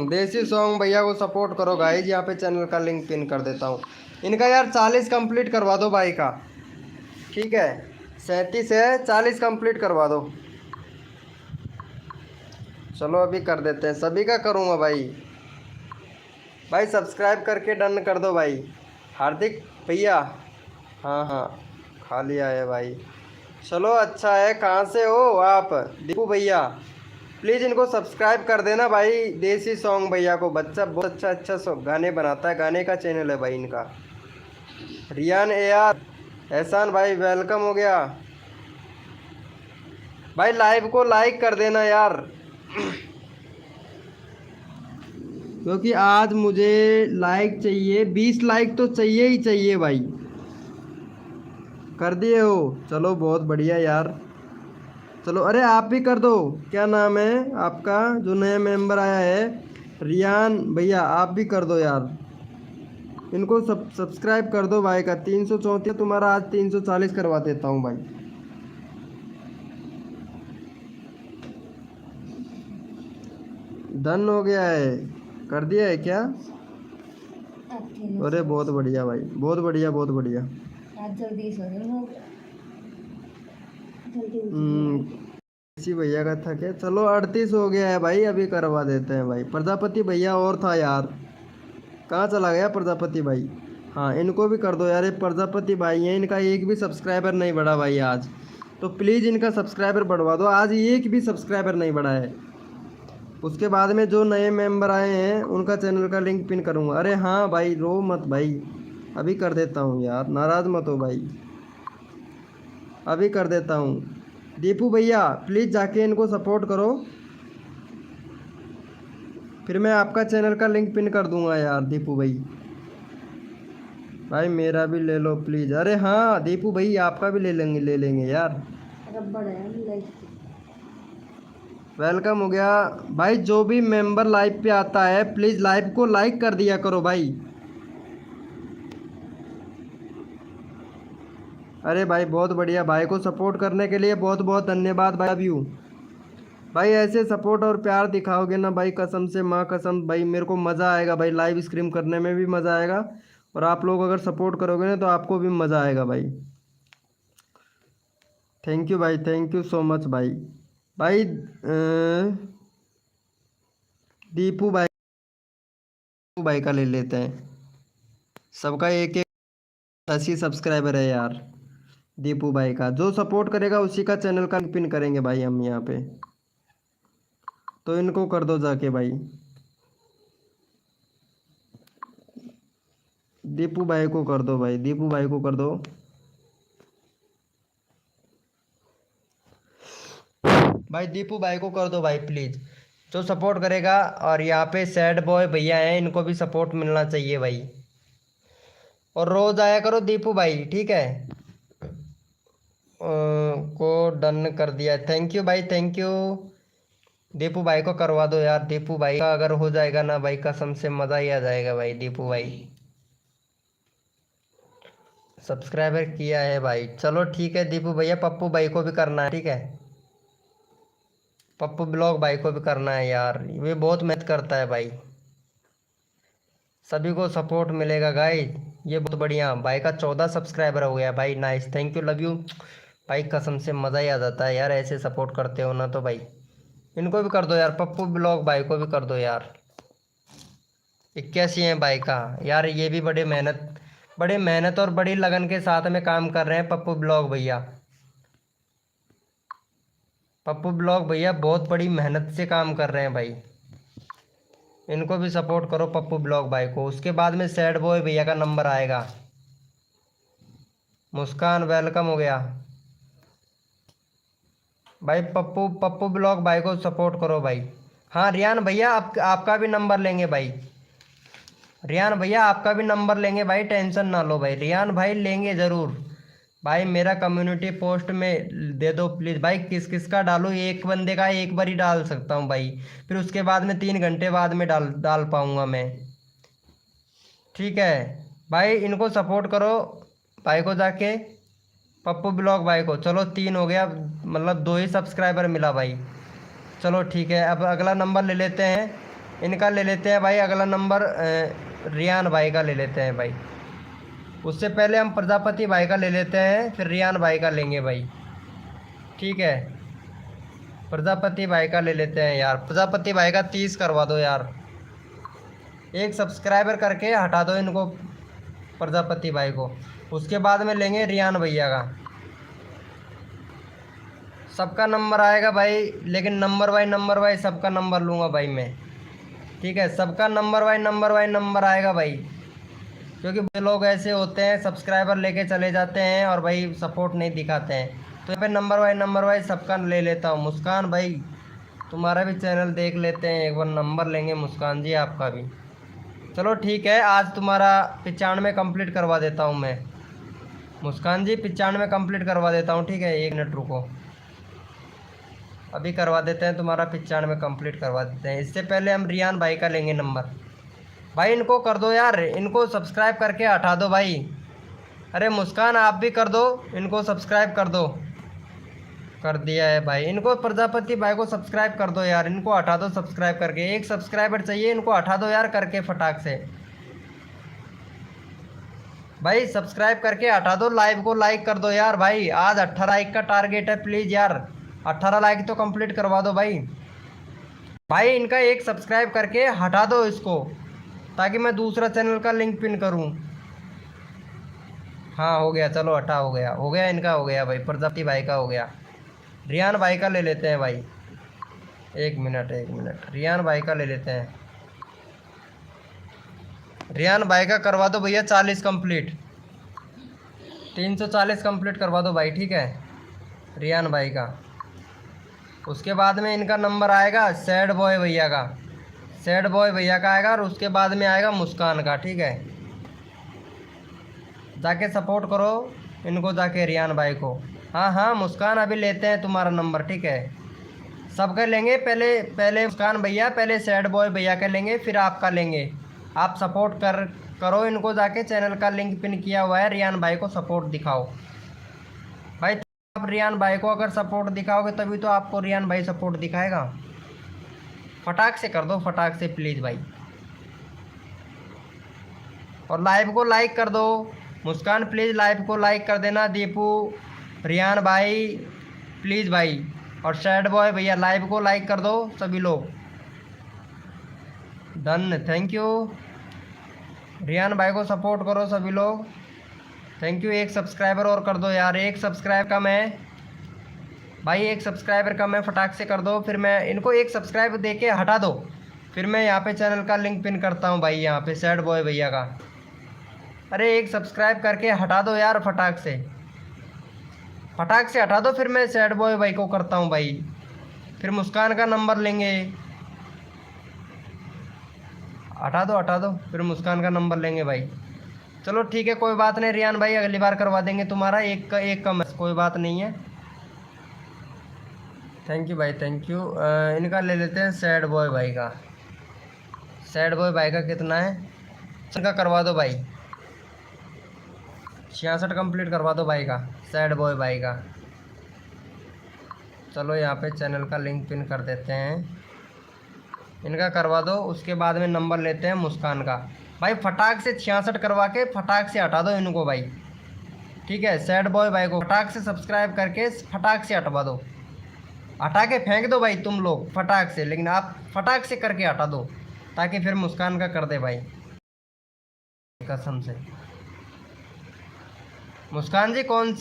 देसी सॉन्ग भैया को सपोर्ट करो गाइज, यहाँ पे चैनल का लिंक पिन कर देता हूँ। इनका यार 40 कंप्लीट करवा दो भाई का, ठीक है? 37 है, 40 कंप्लीट करवा दो। चलो अभी कर देते हैं, सभी का करूँगा भाई। भाई सब्सक्राइब करके डन कर दो भाई। हार्दिक भैया, हाँ हाँ खा लिया है भाई। चलो अच्छा है। कहाँ से हो आप? दीपू भैया, प्लीज़ इनको सब्सक्राइब कर देना भाई। देसी सॉन्ग भैया को, बच्चा बहुत अच्छा गाने बनाता है, गाने का चैनल है भाई इनका। रियान AR, एहसान भाई वेलकम हो गया भाई। लाइव को लाइक कर देना यार। क्योंकि आज मुझे लाइक चाहिए, 20 लाइक तो चाहिए ही चाहिए भाई। कर दिए हो, चलो बहुत बढ़िया यार। चलो अरे आप भी कर दो। क्या नाम है आपका जो नया मेंबर आया है? रियान भैया, आप भी कर दो यार। इनको सब्सक्राइब कर दो भाई का। 334 तुम्हारा, आज 340 करवा देता हूँ भाई। डन हो गया है, कर दिया है क्या? अरे बहुत बढ़िया भाई, बहुत बढ़िया बहुत बढ़िया। आज जल्दी सो रहे हो, जल्दी इसी भैया का था क्या? चलो 38 हो गया है भाई, अभी करवा देते हैं भाई। प्रजापति भैया और था यार, कहाँ चला गया प्रजापति भाई? हाँ इनको भी कर दो यार। ये प्रजापति भाई हैं, इनका एक भी सब्सक्राइबर नहीं बढ़ा भाई आज, तो प्लीज़ इनका सब्सक्राइबर बढ़वा दो। आज एक भी सब्सक्राइबर नहीं बढ़ा है। उसके बाद में जो नए मेंबर आए हैं उनका चैनल का लिंक पिन करूँगा। अरे हाँ भाई, रो मत भाई, अभी कर देता हूँ यार, नाराज़ मत हो भाई, अभी कर देता हूँ। दीपू भैया प्लीज़ जाके इनको सपोर्ट करो, फिर मैं आपका चैनल का लिंक पिन कर दूंगा यार। दीपू भाई मेरा भी ले लो प्लीज़। अरे हाँ दीपू भाई आपका भी ले लेंगे यार। रबड़ है। वेलकम हो गया भाई। जो भी मेंबर लाइव पे आता है प्लीज़ लाइव को लाइक कर दिया करो भाई। अरे भाई बहुत बढ़िया, भाई को सपोर्ट करने के लिए बहुत बहुत धन्यवाद भाई। लव यू भाई। ऐसे सपोर्ट और प्यार दिखाओगे ना भाई, कसम से माँ कसम भाई, मेरे को मज़ा आएगा भाई। लाइव स्ट्रीम करने में भी मज़ा आएगा, और आप लोग अगर सपोर्ट करोगे ना तो आपको भी मज़ा आएगा भाई। थैंक यू भाई, थैंक यू सो मच भाई। भाई दीपू भाई का ले लेते हैं। सबका एक एक 80 सब्सक्राइबर है यार। दीपू भाई का जो सपोर्ट करेगा उसी का चैनल का पिन करेंगे भाई हम यहाँ पे, तो इनको कर दो जाके भाई। दीपू भाई को कर दो भाई, दीपू भाई को कर दो भाई, दीपू भाई को कर दो भाई प्लीज़, जो सपोर्ट करेगा। और यहाँ पे सैड बॉय भैया हैं, इनको भी सपोर्ट मिलना चाहिए भाई। और रोज़ आया करो दीपू भाई, ठीक है? को डन कर दिया, थैंक यू भाई, थैंक यू। दीपू भाई को करवा दो यार। दीपू भाई का अगर हो जाएगा ना भाई, कसम से मज़ा ही आ जाएगा भाई। दीपू भाई सब्सक्राइबर किया है भाई, चलो ठीक है दीपू भैया। पप्पू भाई को भी करना है, ठीक है? पप्पू ब्लॉग भाई को भी करना है यार, ये बहुत मेहनत करता है भाई। सभी को सपोर्ट मिलेगा गाइस, ये बहुत बढ़िया। भाई का 14 सब्सक्राइबर हो गया भाई, nice, thank you, love you भाई। कसम से मज़ा ही आ जाता है यार, ऐसे सपोर्ट करते हो ना तो भाई। इनको भी कर दो यार, पप्पू ब्लॉग भाई को भी कर दो यार। 81 है भाई का यार, ये भी बड़े मेहनत और बड़ी लगन के साथ में काम कर रहे हैं पप्पू ब्लॉग भैया। पप्पू ब्लॉग भैया बहुत बड़ी मेहनत से काम कर रहे हैं भाई, इनको भी सपोर्ट करो पप्पू ब्लॉग भाई को। उसके बाद में सैड बॉय भैया का नंबर आएगा। मुस्कान वेलकम हो गया भाई। पप्पू ब्लॉग भाई को सपोर्ट करो भाई। हाँ रियान भैया आपका भी नंबर लेंगे भाई। रियान भैया आपका भी नंबर लेंगे भाई, टेंशन ना लो भाई। रियान भाई लेंगे ज़रूर भाई। मेरा कम्युनिटी पोस्ट में दे दो प्लीज़ भाई। किस किस का डालूँ? एक बंदे का एक बार ही डाल सकता हूँ भाई, फिर उसके बाद में 3 घंटे बाद में डाल पाऊँगा मैं, ठीक है भाई? इनको सपोर्ट करो भाई को जाके, पप्पू ब्लॉग भाई को। चलो 3 हो गया, मतलब 2 ही सब्सक्राइबर मिला भाई। चलो ठीक है, अब अगला नंबर ले लेते हैं, इनका ले लेते हैं भाई। अगला नंबर रियान भाई का ले लेते हैं भाई। उससे पहले हम प्रजापति भाई का ले लेते हैं, फिर रियान भाई का लेंगे भाई, ठीक है? प्रजापति भाई का ले लेते हैं यार। प्रजापति भाई का 30 करवा दो यार, एक सब्सक्राइबर करके हटा दो इनको, प्रजापति भाई को। उसके बाद में लेंगे रियान भैया का। सबका नंबर आएगा भाई, लेकिन नंबर वाइज सबका नंबर लूँगा भाई मैं, ठीक है? सबका नंबर वाइज नंबर आएगा भाई, क्योंकि लोग ऐसे होते हैं सब्सक्राइबर लेके चले जाते हैं और भाई सपोर्ट नहीं दिखाते हैं। तो यहाँ पे नंबर वाइज सबका ले लेता हूँ। मुस्कान भाई तुम्हारा भी चैनल देख लेते हैं, एक बार नंबर लेंगे मुस्कान जी आपका भी। चलो ठीक है, आज तुम्हारा 95 कंप्लीट करवा देता हूँ मैं मुस्कान जी, 95 कंप्लीट करवा देता हूँ। ठीक है, 1 मिनट रुको, अभी करवा देते हैं तुम्हारा 95 कंप्लीट करवा देते हैं। इससे पहले हम रियान भाई का लेंगे नंबर। भाई इनको कर दो यार, इनको सब्सक्राइब करके हटा दो भाई। अरे मुस्कान आप भी कर दो, इनको सब्सक्राइब कर दो। कर दिया है भाई, इनको प्रजापति भाई को सब्सक्राइब कर दो यार, इनको हटा दो सब्सक्राइब करके। एक सब्सक्राइबर चाहिए, इनको हटा दो यार करके फटाक से। भाई सब्सक्राइब करके हटा दो, लाइव को लाइक कर दो यार भाई। आज 18 लाइक का टारगेट है, प्लीज़ यार 18 लाइक तो कंप्लीट करवा दो भाई। भाई इनका एक सब्सक्राइब करके हटा दो इसको, ताकि मैं दूसरा चैनल का लिंक पिन करूं। हाँ हो गया, चलो हटा, हो गया इनका, हो गया भाई, प्रजापति भाई का हो गया। रियान भाई का ले लेते हैं भाई, 1 मिनट रियान भाई का ले लेते हैं। रियान भाई का करवा दो भैया 40 कंप्लीट, 340 कंप्लीट करवा दो भाई। ठीक है, रियान भाई का। उसके बाद में इनका नंबर आएगा सैड बॉय भैया का, सैड बॉय भैया का आएगा, और उसके बाद में आएगा मुस्कान का। ठीक है, जाके सपोर्ट करो इनको जाके, रियान भाई को। हाँ हाँ मुस्कान, अभी लेते हैं तुम्हारा नंबर। ठीक है, सबका लेंगे, पहले मुस्कान भैया, पहले सैड बॉय भैया का लेंगे, फिर आपका लेंगे। आप सपोर्ट करो इनको जाके, चैनल का लिंक पिन किया हुआ है, रियान भाई को सपोर्ट दिखाओ भाई। आप रियान भाई को अगर सपोर्ट दिखाओगे तभी तो आपको रियान भाई सपोर्ट दिखाएगा। फटाक से कर दो, फटाक से प्लीज़ भाई। और लाइव को लाइक कर दो मुस्कान, प्लीज़ लाइव को लाइक कर देना। दीपू, रियान भाई प्लीज़ भाई, और सैड बॉय भैया लाइव को लाइक कर दो सभी लोग। Done, thank you. रियान भाई को सपोर्ट करो सभी लोग, थैंक यू। एक सब्सक्राइबर और कर दो यार, एक सब्सक्राइबर कम है भाई, एक सब्सक्राइबर कम है, फटाक से कर दो। फिर मैं इनको एक सब्सक्राइबर दे के हटा दो, फिर मैं यहाँ पे चैनल का लिंक पिन करता हूँ भाई, यहाँ पे सैड बॉय भैया का। अरे एक सब्सक्राइब करके हटा दो यार, फटाक से हटा दो, फिर मैं सैड बॉय भाई को करता हूँ भाई। फिर मुस्कान का नंबर लेंगे, हटा दो, फिर मुस्कान का नंबर लेंगे भाई। चलो ठीक है, कोई बात नहीं रियान भाई, अगली बार करवा देंगे तुम्हारा, एक कम है, कोई बात नहीं है। थैंक यू भाई, थैंक यू। इनका ले लेते हैं सैड बॉय भाई का। सैड बॉय भाई का कितना है, इनका करवा दो भाई, 66 कंप्लीट करवा दो भाई का, सैड बॉय भाई का। चलो यहाँ पे चैनल का लिंक पिन कर देते हैं, इनका करवा दो। उसके बाद में नंबर लेते हैं मुस्कान का भाई, फटाक से 66 करवा के फटाक से हटा दो इनको भाई। ठीक है, सैड बॉय भाई को फटाक से सब्सक्राइब करके फटाक से हटवा दो, हटा के फेंक दो भाई तुम लोग फटाक से, लेकिन आप फटाक से करके हटा दो, ताकि फिर मुस्कान का कर दे भाई, कसम से। मुस्कान जी कौन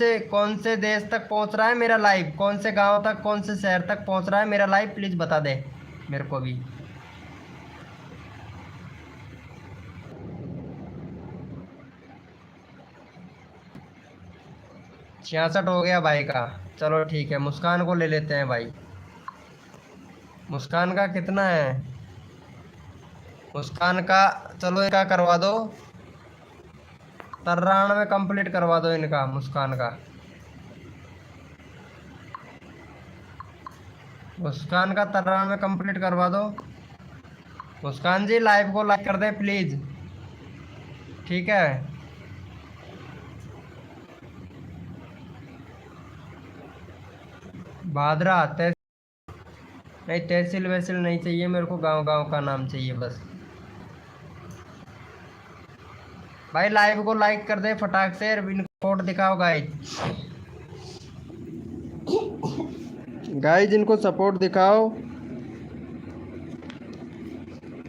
से देश तक पहुंच रहा है मेरा लाइव, कौन से गांव तक, कौन से शहर तक पहुंच रहा है मेरा लाइव, प्लीज़ बता दे मेरे को भी। छियासठ हो गया भाई का, चलो ठीक है, मुस्कान को ले लेते हैं भाई। मुस्कान का कितना है, मुस्कान का चलो इनका करवा दो 93 कंप्लीट करवा दो इनका, मुस्कान का। मुस्कान का 93 कंप्लीट करवा दो। मुस्कान जी लाइव को लाइक कर दें प्लीज़, ठीक है। भादरा नहीं, तहसील वहसील नहीं चाहिए मेरे को, गांव गांव का नाम चाहिए बस। भाई लाइव को लाइक कर दे फटाक से, इनको दिखाओ गाइज, गाइज इनको सपोर्ट दिखाओ।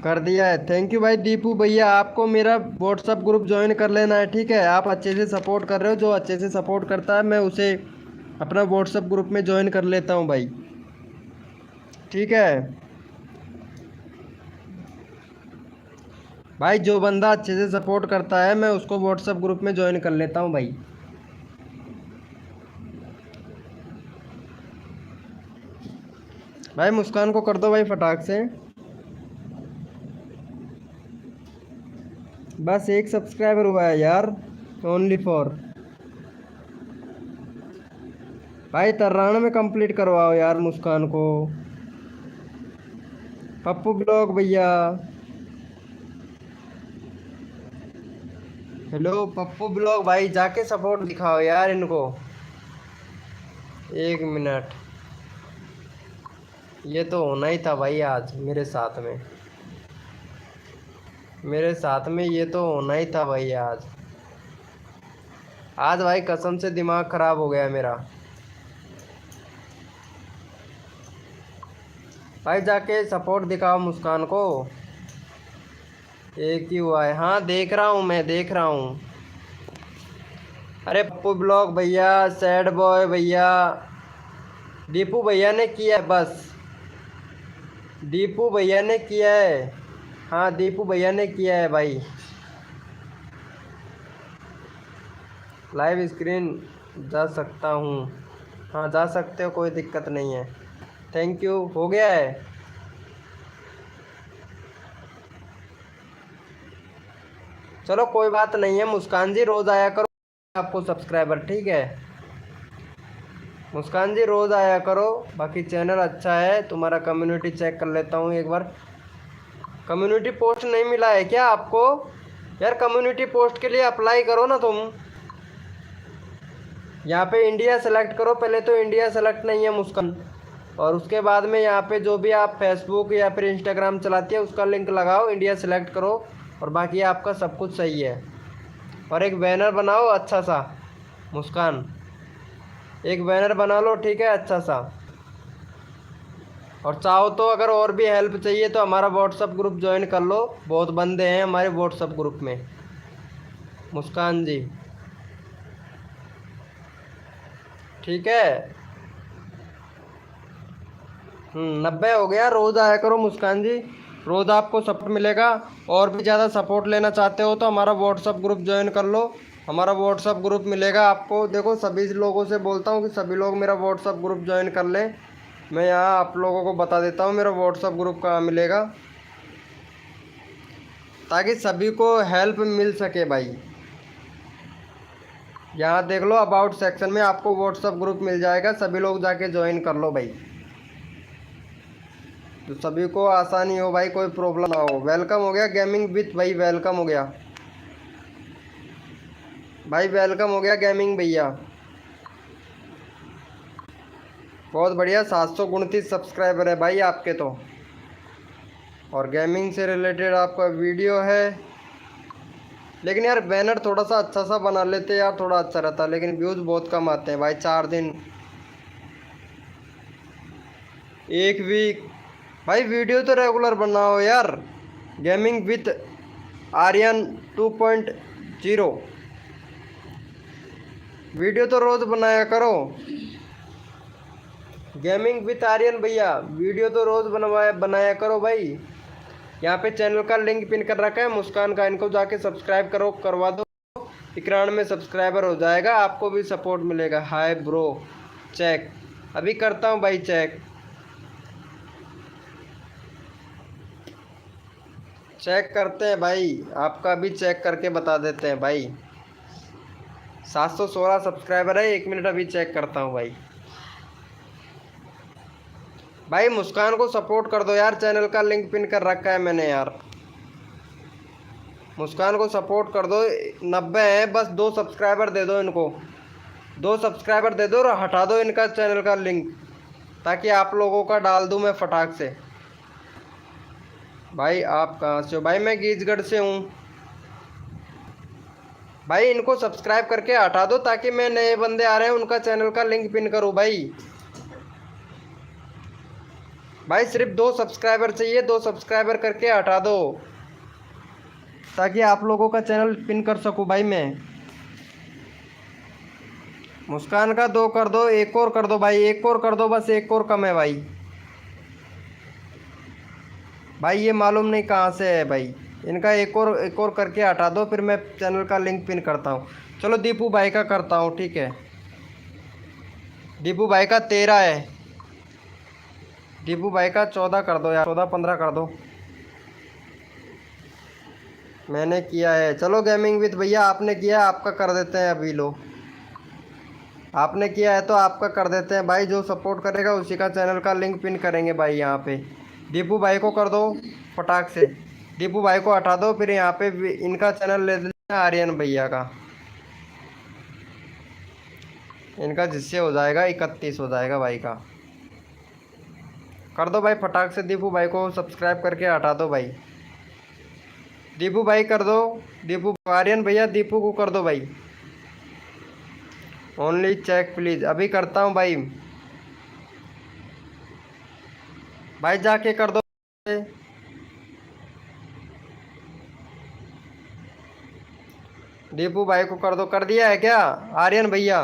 कर दिया है, थैंक यू भाई। दीपू भैया आपको मेरा व्हाट्सअप ग्रुप ज्वाइन कर लेना है, ठीक है। आप अच्छे से सपोर्ट कर रहे हो, जो अच्छे से सपोर्ट करता है मैं उसे अपना व्हाट्सअप ग्रुप में ज्वाइन कर लेता हूँ भाई, ठीक है भाई। जो बंदा अच्छे से सपोर्ट करता है मैं उसको व्हाट्सअप ग्रुप में ज्वाइन कर लेता हूँ भाई। भाई मुस्कान को कर दो भाई फटाक से। बस एक सब्सक्राइबर हुआ है यार, ओनली फॉर। भाई 93 में कंप्लीट करवाओ यार मुस्कान को। पप्पू ब्लॉग भैया, हेलो पप्पू ब्लॉग भाई, जाके सपोर्ट दिखाओ यार इनको। 1 मिनट, ये तो होना ही था भाई आज मेरे साथ में, मेरे साथ में ये तो होना ही था भाई आज। आज भाई कसम से दिमाग खराब हो गया मेरा। भाई जाके सपोर्ट दिखाओ मुस्कान को। एक ही हुआ है, हाँ देख रहा हूँ, मैं देख रहा हूँ। अरे पप्पू ब्लॉग भैया, सैड बॉय भैया, दीपू भैया ने किया है, बस दीपू भैया ने किया है। हाँ दीपू भैया ने किया है भाई। लाइव स्क्रीन जा सकता हूँ? हाँ जा सकते हो, कोई दिक्कत नहीं है। थैंक यू, हो गया है। चलो कोई बात नहीं है मुस्कान जी, रोज़ आया करो आपको सब्सक्राइबर, ठीक है मुस्कान जी, रोज़ आया करो। बाकी चैनल अच्छा है तुम्हारा। कम्युनिटी चेक कर लेता हूँ एक बार। कम्युनिटी पोस्ट नहीं मिला है क्या आपको? यार कम्युनिटी पोस्ट के लिए अप्लाई करो ना तुम। यहाँ पे इंडिया सेलेक्ट करो पहले, तो इंडिया सेलेक्ट नहीं है मुस्कान। और उसके बाद में यहाँ पे जो भी आप फेसबुक या फिर इंस्टाग्राम चलाती है उसका लिंक लगाओ, इंडिया सेलेक्ट करो, और बाकी आपका सब कुछ सही है। और एक बैनर बनाओ अच्छा सा मुस्कान, एक बैनर बना लो, ठीक है अच्छा सा। और चाहो तो अगर और भी हेल्प चाहिए तो हमारा व्हाट्सअप ग्रुप ज्वाइन कर लो, बहुत बंदे हैं हमारे व्हाट्सअप ग्रुप में मुस्कान जी, ठीक है। 90 हो गया। रोज़ आया करो मुस्कान जी, रोज़ आपको सपोर्ट मिलेगा। और भी ज़्यादा सपोर्ट लेना चाहते हो तो हमारा व्हाट्सअप ग्रुप ज्वाइन कर लो, हमारा व्हाट्सअप ग्रुप मिलेगा आपको। देखो सभी लोगों से बोलता हूँ कि सभी लोग मेरा व्हाट्सअप ग्रुप ज्वाइन कर लें। मैं यहाँ आप लोगों को बता देता हूँ मेरा व्हाट्सअप ग्रुप कहाँ मिलेगा, ताकि सभी को हेल्प मिल सके भाई। यहाँ देख लो अबाउट सेक्शन में आपको व्हाट्सअप ग्रुप मिल जाएगा, सभी लोग जाके ज्वाइन कर लो भाई, तो सभी को आसानी हो भाई, कोई प्रॉब्लम ना हो। वेलकम हो गया गेमिंग विथ भाई, वेलकम हो गया भाई, वेलकम हो गया गेमिंग भैया, बहुत बढ़िया। 729 सब्सक्राइबर है भाई आपके तो। और गेमिंग से रिलेटेड आपका वीडियो है, लेकिन यार बैनर थोड़ा सा अच्छा सा बना लेते यार, थोड़ा अच्छा रहता, लेकिन व्यूज़ बहुत कम आते हैं भाई। 4 दिन, 1 वीक भाई, वीडियो तो रेगुलर बनाओ यार। गेमिंग विथ आर्यन 2.0 वीडियो तो रोज़ बनाया करो। गेमिंग विथ आर्यन भैया वीडियो तो रोज़ बनाया करो भाई। यहाँ पे चैनल का लिंक पिन कर रखा है मुस्कान का, इनको जाके सब्सक्राइब करो, करवा दो। 91 में सब्सक्राइबर हो जाएगा, आपको भी सपोर्ट मिलेगा। हाय ब्रो, चेक अभी करता हूँ भाई, चेक करते हैं भाई, आपका भी चेक करके बता देते हैं भाई। 716 सब्सक्राइबर है। 1 मिनट अभी चेक करता हूँ भाई। भाई मुस्कान को सपोर्ट कर दो यार, चैनल का लिंक पिन कर रखा है मैंने यार, मुस्कान को सपोर्ट कर दो। 90 है, बस 2 सब्सक्राइबर दे दो इनको, 2 सब्सक्राइबर दे दो और हटा दो इनका चैनल का लिंक, ताकि आप लोगों का डाल दूँ मैं फटाक से। भाई आप कहाँ से हो? भाई मैं गीजगढ़ से हूँ भाई। इनको सब्सक्राइब करके हटा दो, ताकि मैं नए बंदे आ रहे हैं उनका चैनल का लिंक पिन करूँ भाई। भाई सिर्फ 2 सब्सक्राइबर चाहिए, 2 सब्सक्राइबर करके हटा दो, ताकि आप लोगों का चैनल पिन कर सकूं भाई मैं। मुस्कान का 2 कर दो, एक और कर दो भाई, एक और कर दो, बस एक और कम है भाई। भाई ये मालूम नहीं कहाँ से है भाई, इनका एक और करके हटा दो, फिर मैं चैनल का लिंक पिन करता हूँ। चलो दीपू भाई का करता हूँ, ठीक है। दीपू भाई का 13 है, दीपू भाई का 14 कर दो यार, 14-15 कर दो। मैंने किया है। चलो गेमिंग विद भैया आपने किया है, आपका कर देते हैं अभी। लो आपने किया है तो आपका कर देते हैं भाई। जो सपोर्ट करेगा उसी का चैनल का लिंक पिन करेंगे भाई यहाँ पे। दीपू भाई को कर दो फटाक से। दीपू भाई को हटा दो, फिर यहाँ पे इनका चैनल ले लेते हैं आर्यन भैया का। इनका जिससे हो जाएगा 31 हो जाएगा भाई का। कर दो भाई फटाक से। दीपू भाई को सब्सक्राइब करके हटा दो भाई। दीपू भाई कर दो। दीपू आर्यन भैया दीपू को कर दो भाई। Only check please. अभी करता हूँ भाई। भाई जाके कर दो। दीपू भाई को कर दो। कर दिया है क्या आर्यन भैया?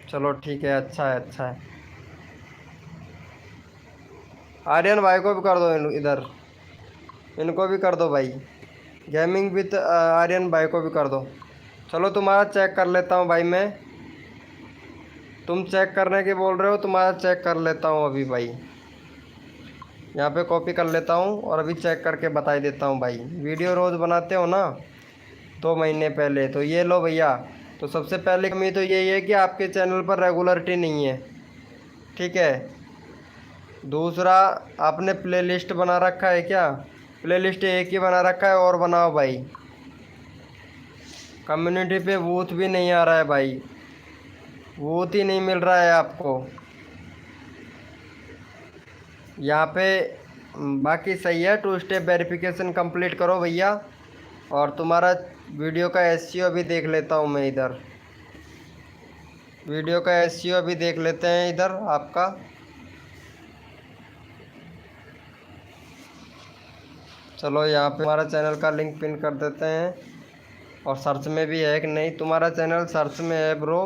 चलो ठीक है, अच्छा है अच्छा है। आर्यन भाई को भी कर दो इधर। इनको भी कर दो भाई। गेमिंग विद आर्यन भाई को भी कर दो। चलो तुम्हारा चेक कर लेता हूँ भाई मैं। तुम चेक करने के बोल रहे हो, तुम्हारा चेक कर लेता हूँ अभी भाई। यहाँ पे कॉपी कर लेता हूँ और अभी चेक करके बता ही देता हूँ भाई। वीडियो रोज़ बनाते हो ना 2 महीने पहले, तो ये लो भैया। तो सबसे पहले कमी तो यही है कि आपके चैनल पर रेगुलरिटी नहीं है, ठीक है। दूसरा, आपने प्लेलिस्ट बना रखा है क्या? प्लेलिस्ट एक ही बना रखा है, और बनाओ भाई। कम्युनिटी पे बूथ भी नहीं आ रहा है भाई, बूथ ही नहीं मिल रहा है आपको यहाँ पे। बाकी सही है। 2 स्टेप वेरिफिकेशन कंप्लीट करो भैया। और तुम्हारा वीडियो का एसईओ भी देख लेता हूँ मैं इधर। वीडियो का एसईओ भी देख लेते हैं इधर आपका। चलो यहाँ पे हमारा चैनल का लिंक पिन कर देते हैं। और सर्च में भी है कि नहीं तुम्हारा चैनल? सर्च में है ब्रो।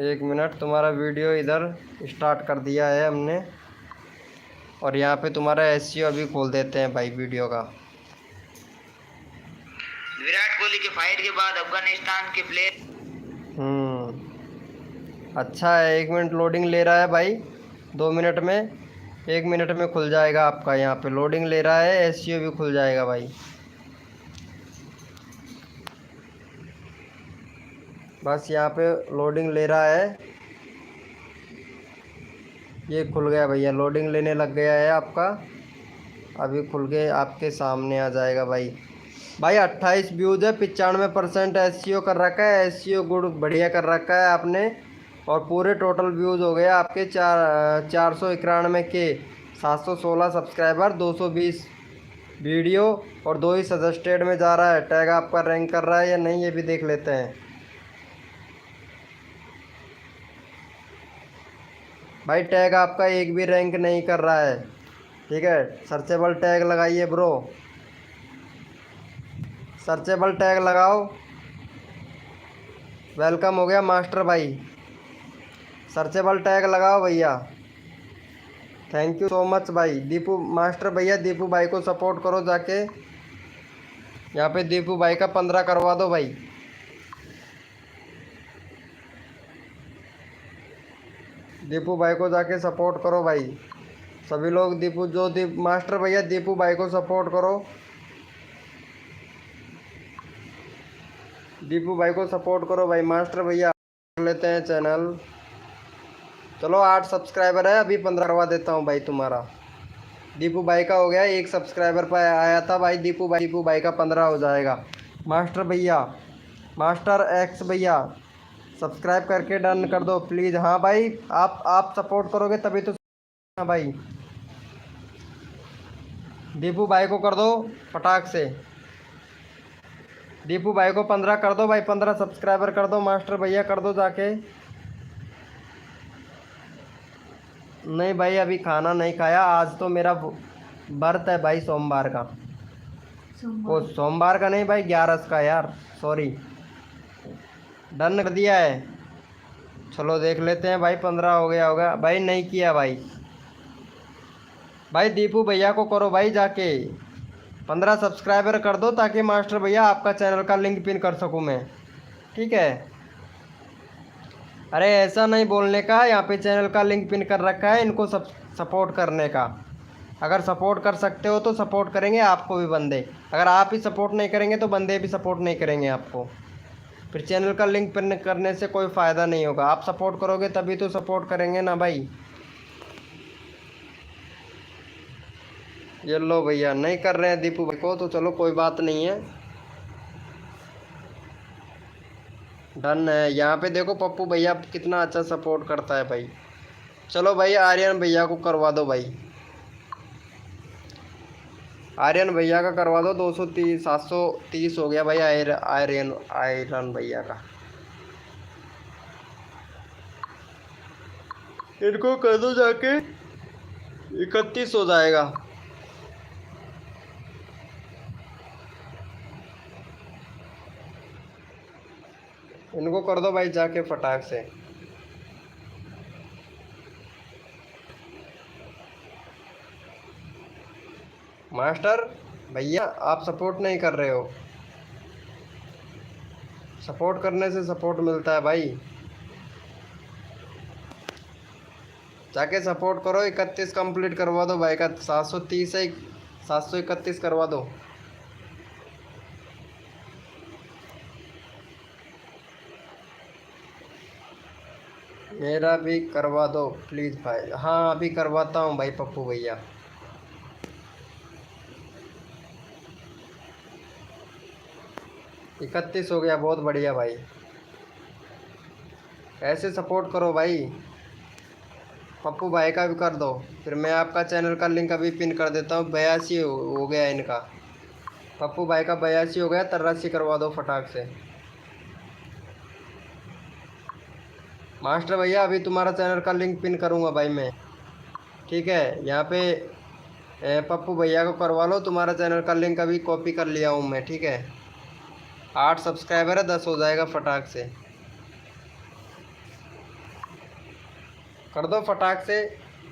1 मिनट, तुम्हारा वीडियो इधर स्टार्ट कर दिया है हमने। और यहाँ पे तुम्हारा एसईओ अभी खोल देते हैं भाई वीडियो का। विराट कोहली के फाइट के बाद अफगानिस्तान के प्लेयर। अच्छा है। 1 मिनट लोडिंग ले रहा है भाई। 2 मिनट में, 1 मिनट में खुल जाएगा आपका। यहाँ पे लोडिंग ले रहा है, एसईओ भी खुल जाएगा भाई। बस यहाँ पे लोडिंग ले रहा है। ये खुल गया भैया, लोडिंग लेने लग गया है आपका। अभी खुल के आपके सामने आ जाएगा भाई। भाई 28 व्यूज़ है, 95% एसईओ कर रखा है। एसईओ गुड बढ़िया कर रखा है आपने। और पूरे टोटल व्यूज़ हो गए आपके 491 के। 716 सब्सक्राइबर, 220 वीडियो और 2 ही सजेस्टेड में जा रहा है। टैग आपका रैंक कर रहा है या नहीं, ये भी देख लेते हैं भाई। टैग आपका एक भी रैंक नहीं कर रहा है, ठीक है। सर्चेबल टैग लगाइए ब्रो, सर्चेबल टैग लगाओ। वेलकम हो गया मास्टर भाई। सर्चेबल टैग लगाओ भैया। थैंक यू सो मच भाई। दीपू मास्टर भैया, दीपू भाई को सपोर्ट करो जाके। यहाँ पे दीपू भाई का 15 करवा दो भाई। दीपू भाई को जाके सपोर्ट करो भाई सभी लोग। मास्टर भैया दीपू भाई को सपोर्ट करो। दीपू भाई को सपोर्ट करो भाई। मास्टर भैया कर लेते हैं चैनल। चलो 8 सब्सक्राइबर है, अभी 15 करवा देता हूँ भाई तुम्हारा। दीपू भाई का हो गया, 1 सब्सक्राइबर पर आया था भाई। दीपू भाई का 15 हो जाएगा। मास्टर भैया, मास्टर एक्स भैया सब्सक्राइब करके डन कर दो प्लीज़। हाँ भाई, आप सपोर्ट करोगे तभी तो। हाँ भाई, दीपू भाई को कर दो फटाक से। दीपू भाई को 15 कर दो भाई। 15 सब्सक्राइबर कर दो। मास्टर भैया कर दो जाके। नहीं भाई, अभी खाना नहीं खाया। आज तो मेरा व्रत है भाई, सोमवार का। वो सोमवार का नहीं भाई, 11 का यार, सॉरी। डन कर दिया है। चलो देख लेते हैं भाई, 15 हो गया होगा भाई। नहीं किया भाई। भाई दीपू भैया को करो भाई जाके। 15 सब्सक्राइबर कर दो ताकि मास्टर भैया आपका चैनल का लिंक पिन कर सकूं मैं, ठीक है। अरे ऐसा नहीं बोलने का, यहाँ पे चैनल का लिंक पिन कर रखा है, इनको सब सपोर्ट करने का। अगर सपोर्ट कर सकते हो तो सपोर्ट करेंगे आपको भी बंदे, अगर आप ही सपोर्ट नहीं करेंगे तो बंदे भी सपोर्ट नहीं करेंगे आपको। फिर चैनल का लिंक पिन करने से कोई फ़ायदा नहीं होगा। आप सपोर्ट करोगे तभी तो सपोर्ट करेंगे ना भाई। ये लो भैया, नहीं कर रहे हैं दीपू भाई को तो चलो कोई बात नहीं है, डन है। यहाँ पे देखो पप्पू भैया कितना अच्छा सपोर्ट करता है भाई। चलो भाई आर्यन भैया को करवा दो भाई, आर्यन भैया का करवा दो। 230 730 हो गया भाई आर्यन भैया का। इनको कर दो जाके, 31 हो जाएगा। इनको कर दो भाई जाके फटाक से। मास्टर भैया आप सपोर्ट नहीं कर रहे हो, सपोर्ट करने से सपोर्ट मिलता है भाई, जाके सपोर्ट करो। 31 कंप्लीट करवा दो भाई का, 730 है, 731 करवा दो। मेरा भी करवा दो प्लीज़ भाई। हाँ अभी करवाता हूँ भाई पप्पू भैया। इकतीस हो गया, बहुत बढ़िया भाई। ऐसे सपोर्ट करो भाई। पप्पू भाई का भी कर दो, फिर मैं आपका चैनल का लिंक अभी पिन कर देता हूँ। 82 हो गया इनका, पप्पू भाई का 82 हो गया। 83 करवा दो फटाक से। मास्टर भैया अभी तुम्हारा चैनल का लिंक पिन करूँगा भाई मैं, ठीक है। यहाँ पे पप्पू भैया को करवा लो, तुम्हारा चैनल का लिंक अभी कॉपी कर लिया हूँ मैं, ठीक है। 8 सब्सक्राइबर है, 10 हो जाएगा फटाक से। कर दो फटाक से।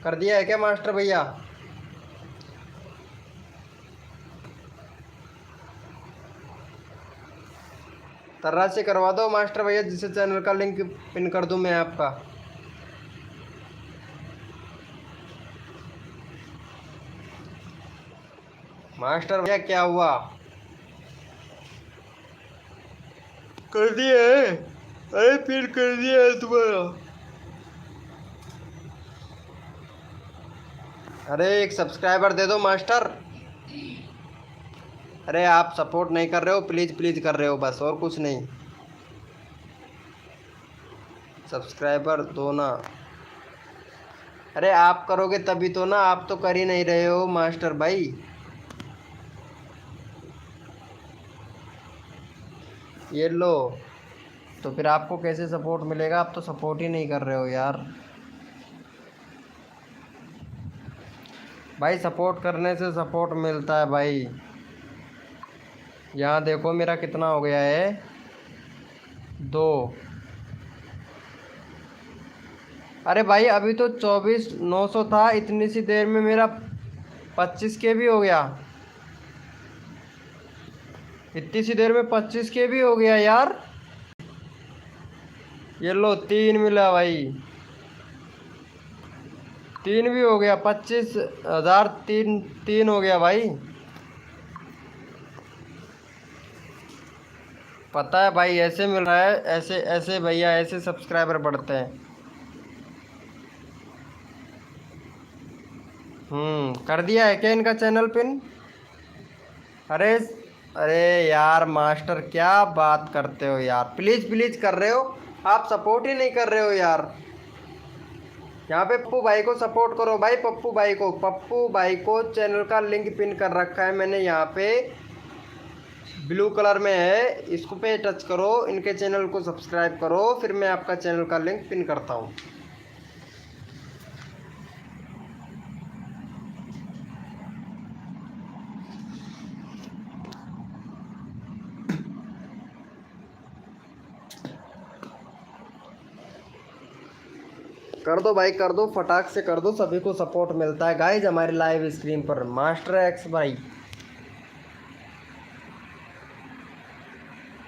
कर दिया है क्या मास्टर भैया? तर्रा से करवा दो मास्टर भैया, जिससे चैनल का लिंक पिन कर दूं मैं आपका। मास्टर भैया क्या हुआ? कर दिया है? अरे पिन कर दिया है तुम्हारा। अरे एक सब्सक्राइबर दे दो मास्टर। अरे आप सपोर्ट नहीं कर रहे हो, प्लीज़ प्लीज़ कर रहे हो बस, और कुछ नहीं। सब्सक्राइबर दो ना। अरे आप करोगे तभी तो ना, आप तो कर ही नहीं रहे हो मास्टर भाई। ये लो, तो फिर आपको कैसे सपोर्ट मिलेगा? आप तो सपोर्ट ही नहीं कर रहे हो यार। भाई सपोर्ट करने से सपोर्ट मिलता है भाई। यहाँ देखो मेरा कितना हो गया है, 2। अरे भाई अभी तो 24,900 था, इतनी सी देर में मेरा 25 के भी हो गया। इतनी सी देर में 25 के भी हो गया यार। ये लो 3 मिला भाई, 3 भी हो गया। 25,000 3 हो गया भाई। पता है भाई ऐसे मिल रहा है, ऐसे ऐसे भैया ऐसे सब्सक्राइबर बढ़ते हैं। कर दिया है क्या इनका चैनल पिन? अरे अरे यार मास्टर क्या बात करते हो यार, प्लीज़ प्लीज़ कर रहे हो, आप सपोर्ट ही नहीं कर रहे हो यार। यहाँ पे पप्पू भाई को सपोर्ट करो भाई, पप्पू भाई को चैनल का लिंक पिन कर रखा है मैंने, यहाँ पे ब्लू कलर में है, इसको पे टच करो, इनके चैनल को सब्सक्राइब करो, फिर मैं आपका चैनल का लिंक पिन करता हूँ। कर दो भाई, कर दो फटाक से कर दो, सभी को सपोर्ट मिलता है गाइज हमारी लाइव स्क्रीन पर। मास्टर एक्स भाई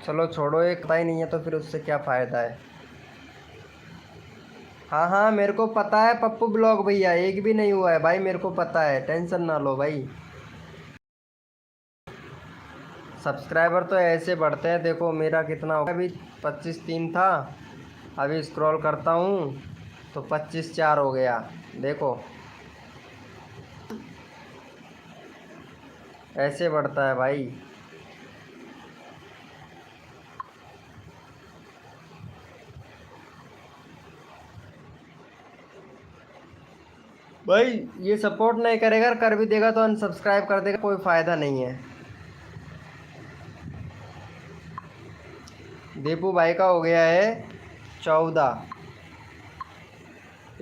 चलो छोड़ो, एक पता ही नहीं है तो फिर उससे क्या फ़ायदा है। हाँ हाँ मेरे को पता है पप्पू ब्लॉग भैया, एक भी नहीं हुआ है भाई, मेरे को पता है, टेंशन ना लो भाई। सब्सक्राइबर तो ऐसे बढ़ते हैं, देखो मेरा कितना हो गया अभी, 25 3 था, अभी स्क्रॉल करता हूँ तो 25 4 हो गया, देखो ऐसे बढ़ता है भाई। भाई ये सपोर्ट नहीं करेगा, कर भी देगा तो अनसब्सक्राइब कर देगा, कोई फ़ायदा नहीं है। दीपू भाई का हो गया है 14,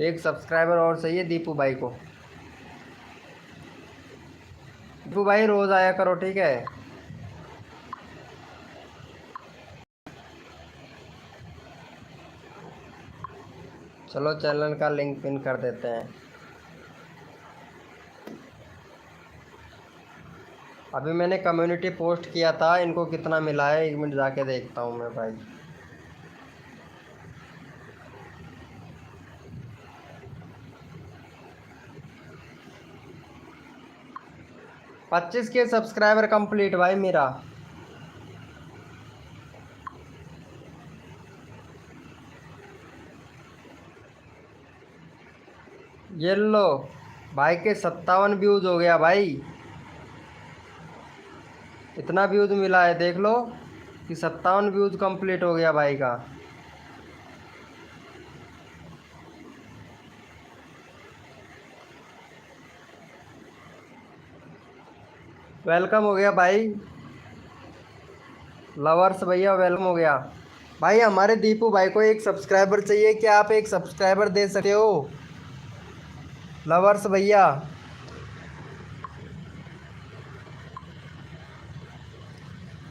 एक सब्सक्राइबर और चाहिए दीपू भाई को। दीपू भाई रोज़ आया करो ठीक है। चलो चैनल का लिंक पिन कर देते हैं। अभी मैंने कम्युनिटी पोस्ट किया था, इनको कितना मिला है 1 मिनट जाके देखता हूँ मैं भाई। पच्चीस के सब्सक्राइबर कंप्लीट भाई मेरा। ये लो भाई के 57 व्यूज़ हो गया भाई, इतना व्यूज़ मिला है देख लो कि 57 व्यूज़ कंप्लीट हो गया भाई का। वेलकम हो गया भाई लवर्स भैया, वेलकम हो गया भाई। हमारे दीपू भाई को एक सब्सक्राइबर चाहिए, क्या आप एक सब्सक्राइबर दे सकते हो लवर्स भैया?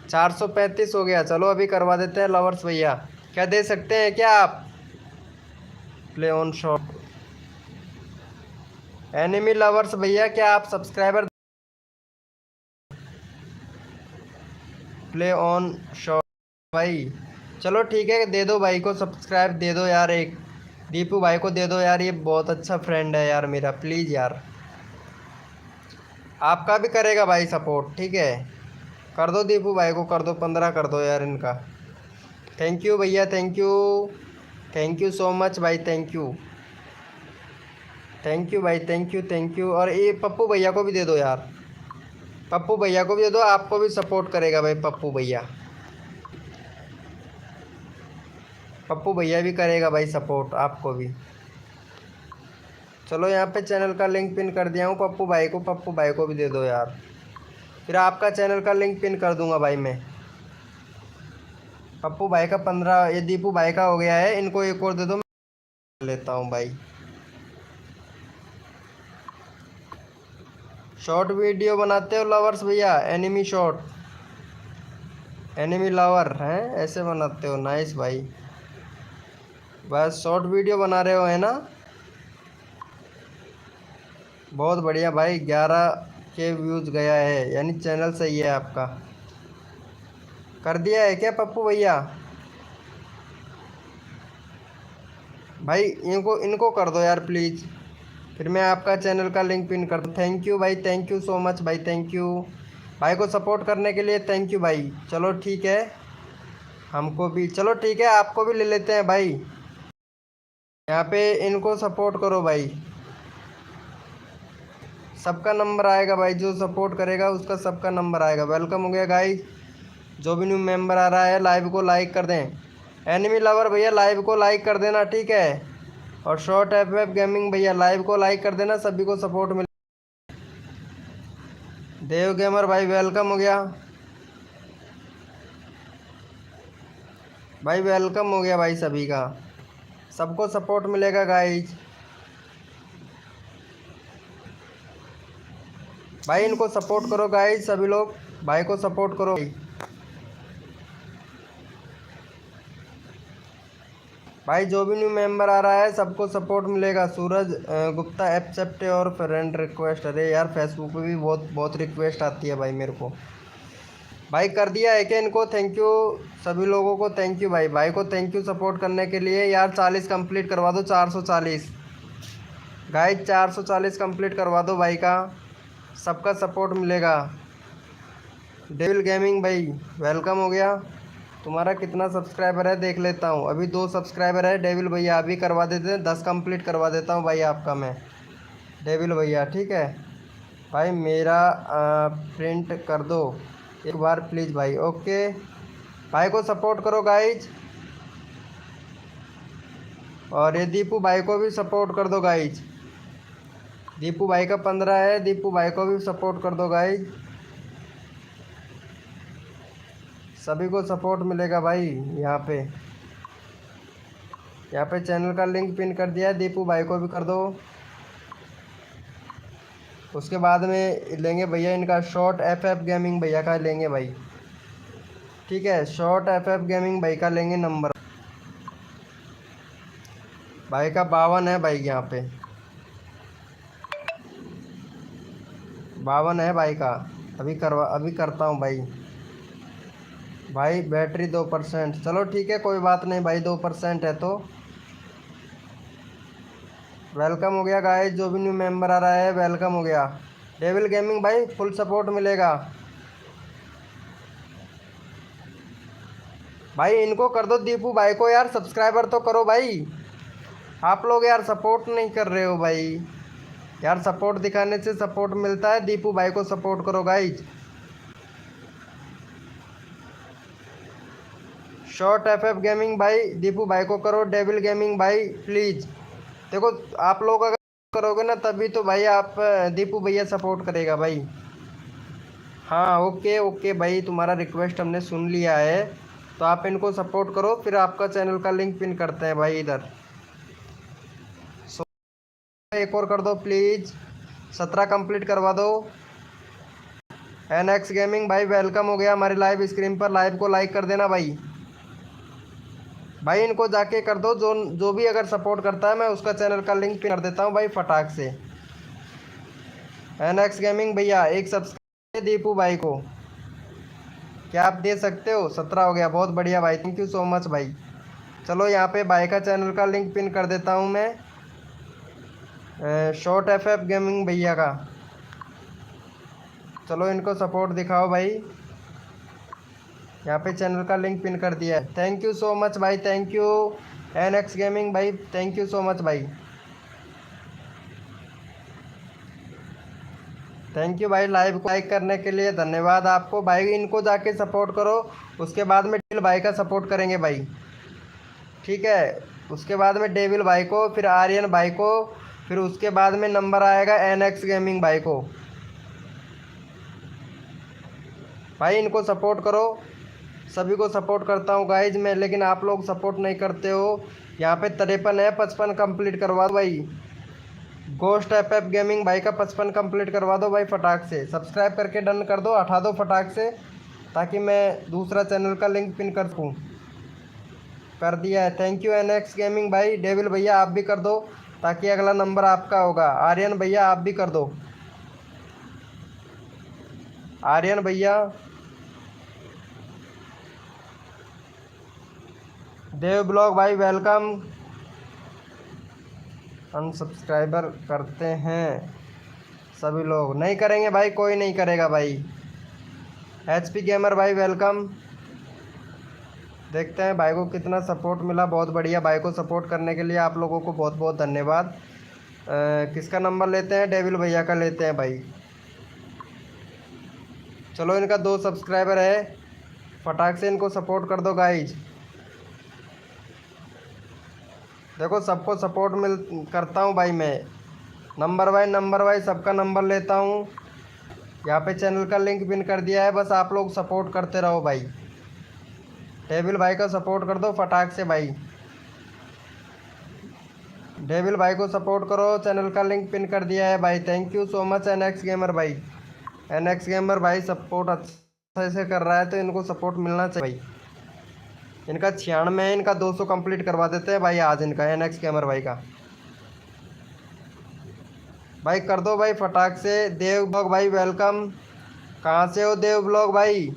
चार 435 हो गया, चलो अभी करवा देते हैं लवर्स भैया। क्या दे सकते हैं क्या आप? Play on shot enemy lovers भैया, क्या आप सब्सक्राइबर? प्ले ऑन शॉट भाई, चलो ठीक है दे दो भाई को सब्सक्राइब, दे दो यार एक, दीपू भाई को दे दो यार, ये बहुत अच्छा फ्रेंड है यार मेरा, प्लीज़ यार। आपका भी करेगा भाई सपोर्ट, ठीक है कर दो दीपू भाई को, कर दो 15 कर दो यार इनका। थैंक यू भैया, थैंक यू सो मच भाई, थैंक यू भाई, थैंक यू। और ये पप्पू भैया को भी दे दो यार, पप्पू भैया को भी दे दो, आपको भी सपोर्ट करेगा भाई पप्पू भैया, पप्पू भैया भी करेगा भाई सपोर्ट आपको भी। चलो यहाँ पे चैनल का लिंक पिन कर दिया हूँ पप्पू भाई को भी दे दो यार, फिर आपका चैनल का लिंक पिन कर दूंगा भाई मैं। पप्पू भाई का 15, ये दीपू भाई का हो गया है, इनको एक और दे दो, मैं लेता हूँ भाई। शॉर्ट वीडियो बनाते हो लवर्स भैया, एनिमी शॉर्ट, एनिमी लवर हैं ऐसे बनाते हो, नाइस भाई। बस शॉर्ट वीडियो बना रहे हो है ना, बहुत बढ़िया भाई। 11 के व्यूज़ गया है, यानी चैनल सही है आपका। कर दिया है क्या पप्पू भैया? भाई इनको कर दो यार प्लीज़, फिर मैं आपका चैनल का लिंक पिन कर दूँ। थैंक यू भाई, थैंक यू सो मच भाई, थैंक यू भाई को सपोर्ट करने के लिए, थैंक यू भाई। चलो ठीक है, हमको भी चलो ठीक है, आपको भी ले लेते हैं भाई। यहाँ पे इनको सपोर्ट करो भाई, सबका नंबर आएगा भाई, जो सपोर्ट करेगा उसका सबका नंबर आएगा। वेलकम हो गया गाइस, जो भी न्यू मेंबर आ रहा है लाइव को लाइक कर दें। एनिमी लवर भैया लाइव को लाइक कर देना ठीक है, और शॉर्ट एफ गेमिंग भैया लाइव को लाइक कर देना, सभी को सपोर्ट मिले। देव गेमर भाई वेलकम हो गया भाई, वेलकम हो गया भाई, सभी का सबको सपोर्ट मिलेगा गाइस। भाई इनको सपोर्ट करो गाइस, सभी लोग भाई को सपोर्ट करो। भाई जो भी न्यू मेंबर आ रहा है सबको सपोर्ट मिलेगा। सूरज गुप्ता एक्सेप्ट और फ्रेंड रिक्वेस्ट, अरे यार फेसबुक पे भी बहुत रिक्वेस्ट आती है भाई मेरे को, भाई कर दिया है क्या इनको? थैंक यू सभी लोगों को, थैंक यू भाई। भाई को थैंक यू सपोर्ट करने के लिए। यार 40 कंप्लीट करवा दो, 440 गाइज, 440 कंप्लीट करवा दो भाई का, सबका सपोर्ट मिलेगा। डेविल गेमिंग भाई वेलकम हो गया। तुम्हारा कितना सब्सक्राइबर है देख लेता हूँ। अभी 2 सब्सक्राइबर है। डेविल भैया अभी करवा देते हैं, 10 कंप्लीट करवा देता हूँ भाई आपका मैं, डेविल भैया, ठीक है भाई। मेरा प्रिंट कर दो एक बार प्लीज़ भाई। ओके भाई को सपोर्ट करो गाइज। और ये दीपू भाई को भी सपोर्ट कर दो गाइज। दीपू भाई का 15 है, दीपू भाई को भी सपोर्ट कर दो गाइज। सभी को सपोर्ट मिलेगा भाई। यहाँ पे चैनल का लिंक पिन कर दिया है, दीपू भाई को भी कर दो। उसके बाद में लेंगे भैया इनका शॉर्ट FF गेमिंग भैया का लेंगे भाई, ठीक है। शॉर्ट FF गेमिंग भाई का लेंगे नंबर। भाई का 52 है भाई, यहाँ पे 52 है भाई का। अभी करता हूँ भाई। भाई बैटरी 2%, चलो ठीक है कोई बात नहीं भाई, 2% है तो। वेलकम हो गया गाइस, जो भी न्यू मेंबर आ रहा है वेलकम हो गया। डेविल गेमिंग भाई फुल सपोर्ट मिलेगा भाई। इनको कर दो दीपू भाई को यार, सब्सक्राइबर तो करो भाई। आप लोग यार सपोर्ट नहीं कर रहे हो भाई। यार सपोर्ट दिखाने से सपोर्ट मिलता है। दीपू भाई को सपोर्ट करो गाइज। शॉर्ट FF गेमिंग भाई दीपू भाई को करो। डेविल गेमिंग भाई प्लीज़ देखो, आप लोग अगर करोगे ना तभी तो भाई आप दीपू भैया सपोर्ट करेगा भाई। हाँ ओके ओके भाई, तुम्हारा रिक्वेस्ट हमने सुन लिया है, तो आप इनको सपोर्ट करो। फिर आपका चैनल का लिंक पिन करते हैं भाई इधर। एक और कर दो प्लीज़, 17 कंप्लीट करवा दो। NX गेमिंग भाई वेलकम हो गया हमारी लाइव स्क्रीन पर। लाइव को लाइक कर देना भाई। भाई इनको जाके कर दो, जो भी अगर सपोर्ट करता है मैं उसका चैनल का लिंक पिन कर देता हूँ भाई फटाक से। NX गेमिंग भैया एक सब्सक्राइब दीपू भाई को, क्या आप दे सकते हो? 17 हो गया, बहुत बढ़िया भाई, थैंक यू सो मच भाई। चलो यहाँ पे भाई का चैनल का लिंक पिन कर देता हूँ मैं, शॉर्ट FF गेमिंग भैया का। चलो इनको सपोर्ट दिखाओ भाई। यहाँ पे चैनल का लिंक पिन कर दिया है। थैंक यू सो मच भाई, थैंक यू NX गेमिंग भाई, थैंक यू सो मच भाई, थैंक यू भाई। लाइव को लाइक करने के लिए धन्यवाद आपको भाई। इनको जाके सपोर्ट करो, उसके बाद में डेविल भाई का सपोर्ट करेंगे भाई, ठीक है। उसके बाद में डेविल भाई को, फिर आर्यन भाई को, फिर उसके बाद में नंबर आएगा NX गेमिंग भाई को। भाई इनको सपोर्ट करो, सभी को सपोर्ट करता हूँ गाइज मैं, लेकिन आप लोग सपोर्ट नहीं करते हो। यहाँ पे 53 है, 55 कंप्लीट करवा दो भाई। गोस्ट FF गेमिंग भाई का 55 कंप्लीट करवा दो भाई फटाक से। सब्सक्राइब करके डन कर दो, हटा दो फटाक से, ताकि मैं दूसरा चैनल का लिंक पिन कर सकूँ। कर दिया है, थैंक यू NX गेमिंग भाई। डेविल भैया आप भी कर दो, ताकि अगला नंबर आपका होगा। आर्यन भैया आप भी कर दो, आर्यन भैया। देव ब्लॉग भाई वेलकम। अनसब्सक्राइबर करते हैं सभी लोग, नहीं करेंगे भाई, कोई नहीं करेगा भाई। HP गेमर भाई वेलकम। देखते हैं भाई को कितना सपोर्ट मिला, बहुत बढ़िया। भाई को सपोर्ट करने के लिए आप लोगों को बहुत बहुत धन्यवाद। किसका नंबर लेते हैं? डेविल भैया का लेते हैं भाई। चलो इनका 2 सब्सक्राइबर है, फटाक से इनको सपोर्ट कर दो गाइज। देखो सबको सपोर्ट करता हूँ भाई मैं, नंबर वाइज सबका नंबर लेता हूँ। यहाँ पे चैनल का लिंक पिन कर दिया है, बस आप लोग सपोर्ट करते रहो भाई। डेविल भाई का सपोर्ट कर दो फटाक से भाई। डेविल भाई को सपोर्ट करो, चैनल का लिंक पिन कर दिया है भाई। Thank you so much NX gamer भाई। NX गेमर भाई सपोर्ट अच्छे से कर रहा है, तो इनको सपोर्ट मिलना चाहिए भाई। इनका 96 है, इनका 200 कंप्लीट करवा देते हैं भाई आज इनका, NX गेमर भाई का। भाई कर दो भाई फटाक से। देव ब्लॉग भाई वेलकम। कहाँ से हो देव ब्लॉग भाई?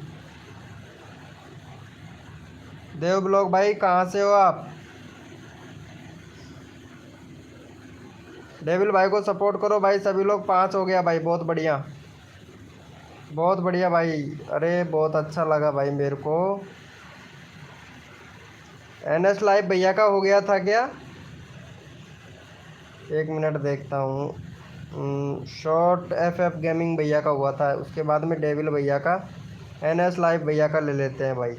देव ब्लॉग भाई कहाँ से हो आप? डेविल भाई को सपोर्ट करो भाई सभी लोग। 5 हो गया भाई, बहुत बढ़िया बहुत बढ़िया भाई। अरे बहुत अच्छा लगा भाई मेरे को। एनएस लाइव भैया का हो गया था क्या? 1 मिनट देखता हूँ। शॉर्ट एफ गेमिंग भैया का हुआ था, उसके बाद में डेविल भैया का, एनएस लाइव भैया का ले लेते हैं भाई।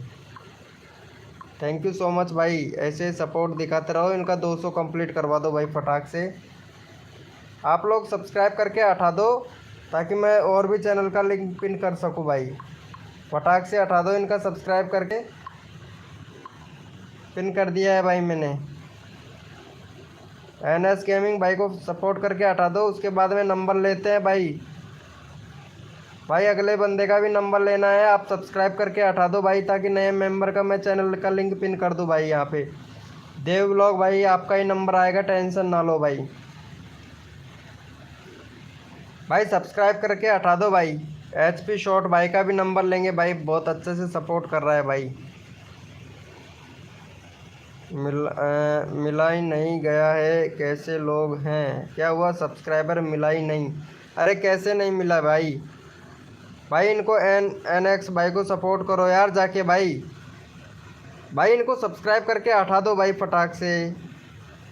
थैंक यू सो मच भाई, ऐसे सपोर्ट दिखाते रहो। इनका 200 कंप्लीट करवा दो भाई फटाक से। आप लोग सब्सक्राइब करके हटा दो ताकि मैं और भी चैनल का लिंक पिन कर सकूं भाई। फटाक से हटा दो इनका, सब्सक्राइब करके पिन कर दिया है भाई मैंने। एनएस गेमिंग भाई को सपोर्ट करके हटा दो, उसके बाद में नंबर लेते हैं भाई। भाई अगले बंदे का भी नंबर लेना है, आप सब्सक्राइब करके हटा दो भाई ताकि नए मेंबर का मैं चैनल का लिंक पिन कर दूं भाई। यहाँ पे देव ब्लॉग भाई आपका ही नंबर आएगा, टेंशन ना लो भाई। भाई सब्सक्राइब करके हटा दो भाई। एचपी शॉर्ट भाई का भी नंबर लेंगे भाई, बहुत अच्छे से सपोर्ट कर रहा है भाई। मिला ही नहीं गया है, कैसे लोग हैं? क्या हुआ सब्सक्राइबर मिला ही नहीं? अरे कैसे नहीं मिला भाई? भाई इनको एनएक्स भाई को सपोर्ट करो यार जाके भाई। भाई इनको सब्सक्राइब करके हटा दो भाई फटाक से।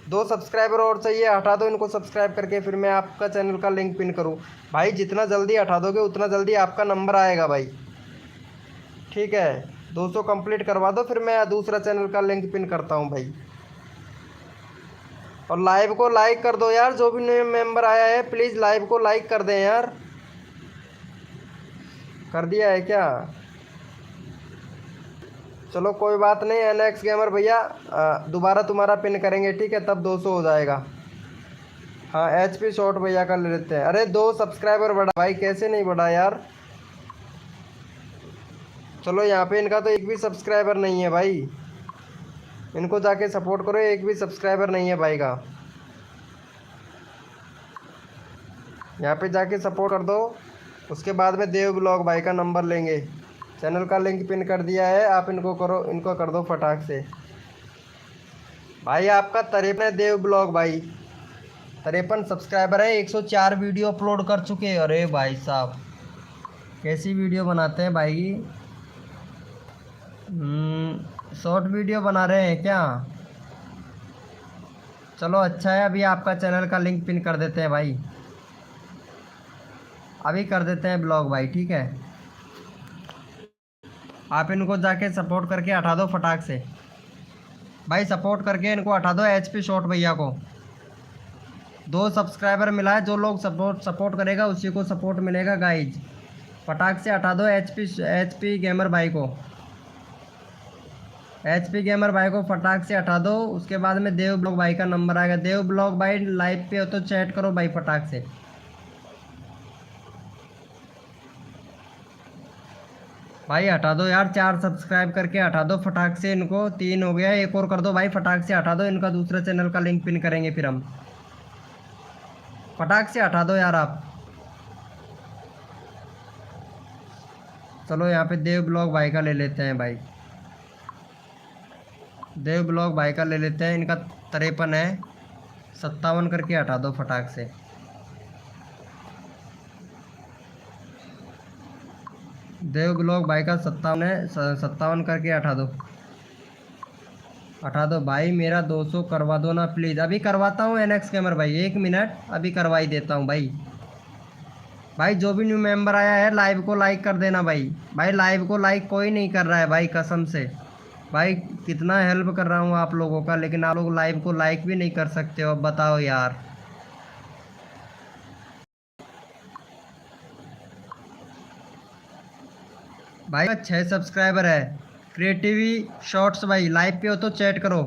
2 सब्सक्राइबर और चाहिए, हटा दो इनको सब्सक्राइब करके, फिर मैं आपका चैनल का लिंक पिन करूं भाई। जितना जल्दी हटा दोगे उतना जल्दी आपका नंबर आएगा भाई, ठीक है? 200 कंप्लीट करवा दो, फिर मैं दूसरा चैनल का लिंक पिन करता हूं भाई। और लाइव को लाइक कर दो यार, जो भी नया मेंबर आया है प्लीज़ लाइव को लाइक कर दें यार। कर दिया है क्या? चलो कोई बात नहीं एनएक्स गेमर भैया, दोबारा तुम्हारा पिन करेंगे ठीक है, तब 200 हो जाएगा। हाँ एचपी शॉर्ट भैया का ले लेते हैं। अरे 2 सब्सक्राइबर बढ़ा भाई, कैसे नहीं बढ़ा यार? चलो यहाँ पे इनका तो एक भी सब्सक्राइबर नहीं है भाई, इनको जाके सपोर्ट करो। एक भी सब्सक्राइबर नहीं है भाई का, यहाँ पे जाके सपोर्ट कर दो। उसके बाद में देव ब्लॉग भाई का नंबर लेंगे, चैनल का लिंक पिन कर दिया है, आप इनको करो, इनको कर दो फटाक से भाई। आपका 53 है देव ब्लॉग भाई, 53 सब्सक्राइबर है, 104 वीडियो अपलोड कर चुके हैं। अरे भाई साहब कैसी वीडियो बनाते हैं भाई? शॉर्ट वीडियो बना रहे हैं क्या? चलो अच्छा है, अभी आपका चैनल का लिंक पिन कर देते हैं भाई, अभी कर देते हैं ब्लॉग भाई, ठीक है? आप इनको जाके सपोर्ट करके हटा दो फटाक से भाई, सपोर्ट करके इनको हटा दो। एचपी शॉर्ट भैया को 2 सब्सक्राइबर मिला है, जो लोग सपोर्ट करेगा उसी को सपोर्ट मिलेगा गाइज। फटाक से हटा दो एचपी गेमर भाई को, एचपी गेमर भाई को फटाक से हटा दो। उसके बाद में देव ब्लॉग भाई का नंबर आएगा। देव ब्लॉग भाई लाइव पे हो तो चैट करो भाई फटाक से। भाई हटा दो यार, 4 सब्सक्राइब करके हटा दो फटाक से इनको। 3 हो गया, एक और कर दो भाई फटाक से, हटा दो इनका, दूसरे चैनल का लिंक पिन करेंगे फिर हम। फटाक से हटा दो यार आप। चलो यहाँ पे देव ब्लॉग भाई का ले लेते हैं भाई, देव ब्लॉग भाई का ले लेते हैं। इनका 53 है, 57 करके हटा दो फटाक से। देव ब्लॉग भाई का 57 है, 57 करके हटा दो, हटा दो भाई। मेरा 200 करवा दो ना प्लीज़। अभी करवाता हूँ एनएक्स गेमर भाई, 1 मिनट, अभी करवा ही देता हूँ भाई। भाई जो भी न्यू मेंबर आया है लाइव को लाइक कर देना भाई। भाई लाइव को लाइक कोई नहीं कर रहा है भाई, कसम से भाई कितना हेल्प कर रहा हूँ आप लोगों का, लेकिन आप लोग लाइव को लाइक भी नहीं कर सकते हो। बताओ यार। भाई 6 सब्सक्राइबर है। क्रिएटिवी शॉर्ट्स भाई लाइव पे हो तो चैट करो।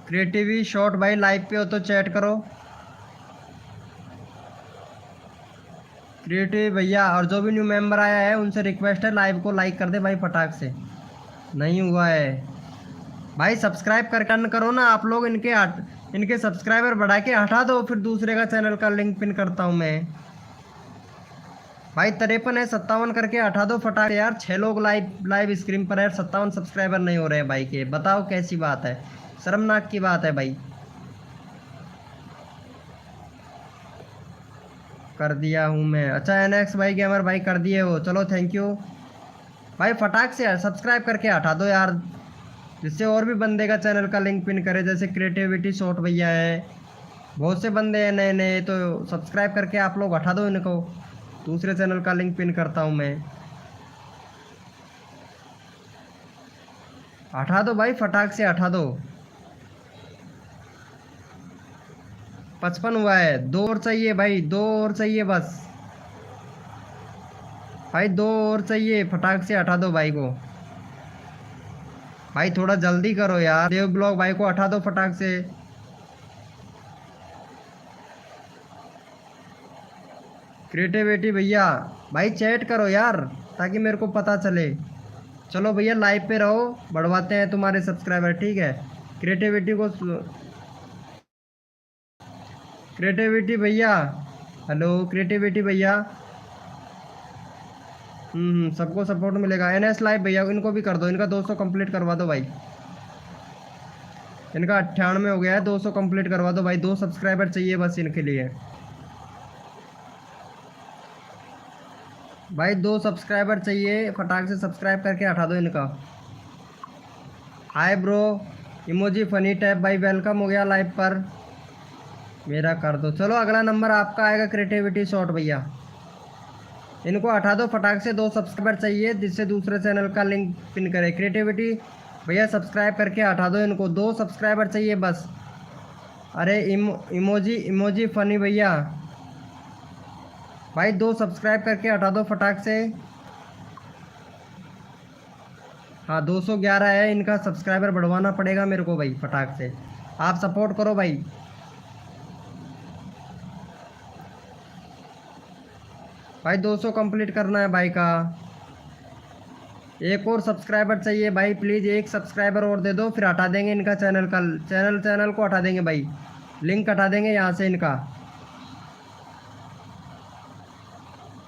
क्रिएटिवी शॉर्ट भाई लाइव पे हो तो चैट करो। क्रिएटिव भैया और जो भी न्यू मेंबर आया है उनसे रिक्वेस्ट है लाइव को लाइक कर दे भाई फटाक से। नहीं हुआ है भाई, सब्सक्राइब कर टर्न करो ना आप लोग। इनके सब्सक्राइबर बढ़ा के हटा दो, फिर दूसरे का चैनल का लिंक पिन करता हूँ मैं। भाई 53 है, 57 करके हटा दो फटाक से यार। 6 लोग लाइव स्क्रीन पर है, 57 सब्सक्राइबर नहीं हो रहे हैं भाई के। बताओ कैसी बात है, शर्मनाक की बात है भाई। कर दिया हूँ मैं। अच्छा NX भाई गेमर भाई कर दिए हो, चलो थैंक यू भाई। फटाक से यार सब्सक्राइब करके हटा दो यार, जिससे और भी बंदे का चैनल का लिंक पिन करे। जैसे क्रिएटिविटी शॉट भैया है, बहुत से बंदे हैं नए नए, तो सब्सक्राइब करके आप लोग हटा दो इनको। दूसरे चैनल का लिंक पिन करता हूँ मैं, हटा दो भाई, फटाक से हटा दो। 55 हुआ है, 2 और चाहिए भाई, 2 और चाहिए बस भाई, 2 और चाहिए। फटाक से हटा दो भाई को भाई, थोड़ा जल्दी करो यार। देव ब्लॉग भाई को हटा दो फटाक से। क्रिएटिविटी भैया भाई चैट करो यार, ताकि मेरे को पता चले। चलो भैया लाइव पे रहो, बढ़वाते हैं तुम्हारे सब्सक्राइबर, ठीक है। क्रिएटिविटी भैया, हेलो क्रिएटिविटी भैया। सबको सपोर्ट मिलेगा। NS लाइव भैया इनको भी कर दो, इनका 200 कंप्लीट करवा दो भाई। इनका 98 हो गया है, 200 कंप्लीट करवा दो भाई। 2 सब्सक्राइबर चाहिए बस इनके लिए भाई, 2 सब्सक्राइबर चाहिए। फटाक से सब्सक्राइब करके हटा दो इनका। Hi bro, emoji funny tap भाई, वेलकम हो गया लाइव पर। मेरा कर दो। चलो अगला नंबर आपका आएगा क्रिएटिविटी शॉट भैया, इनको हटा दो फटाक से। 2 सब्सक्राइबर चाहिए, जिससे दूसरे चैनल का लिंक पिन करे। क्रिएटिविटी भैया सब्सक्राइब करके हटा दो इनको, 2 सब्सक्राइबर चाहिए बस। अरे इमोजी फनी भैया भाई, 2 सब्सक्राइब करके हटा दो फटाक से। हाँ 211 है, इनका सब्सक्राइबर बढ़वाना पड़ेगा मेरे को भाई, फटाक से आप सपोर्ट करो भाई। भाई 200 कंप्लीट करना है भाई का। एक और सब्सक्राइबर चाहिए भाई, प्लीज़ 1 सब्सक्राइबर और दे दो, फिर हटा देंगे इनका चैनल को हटा देंगे भाई, लिंक हटा देंगे यहाँ से इनका।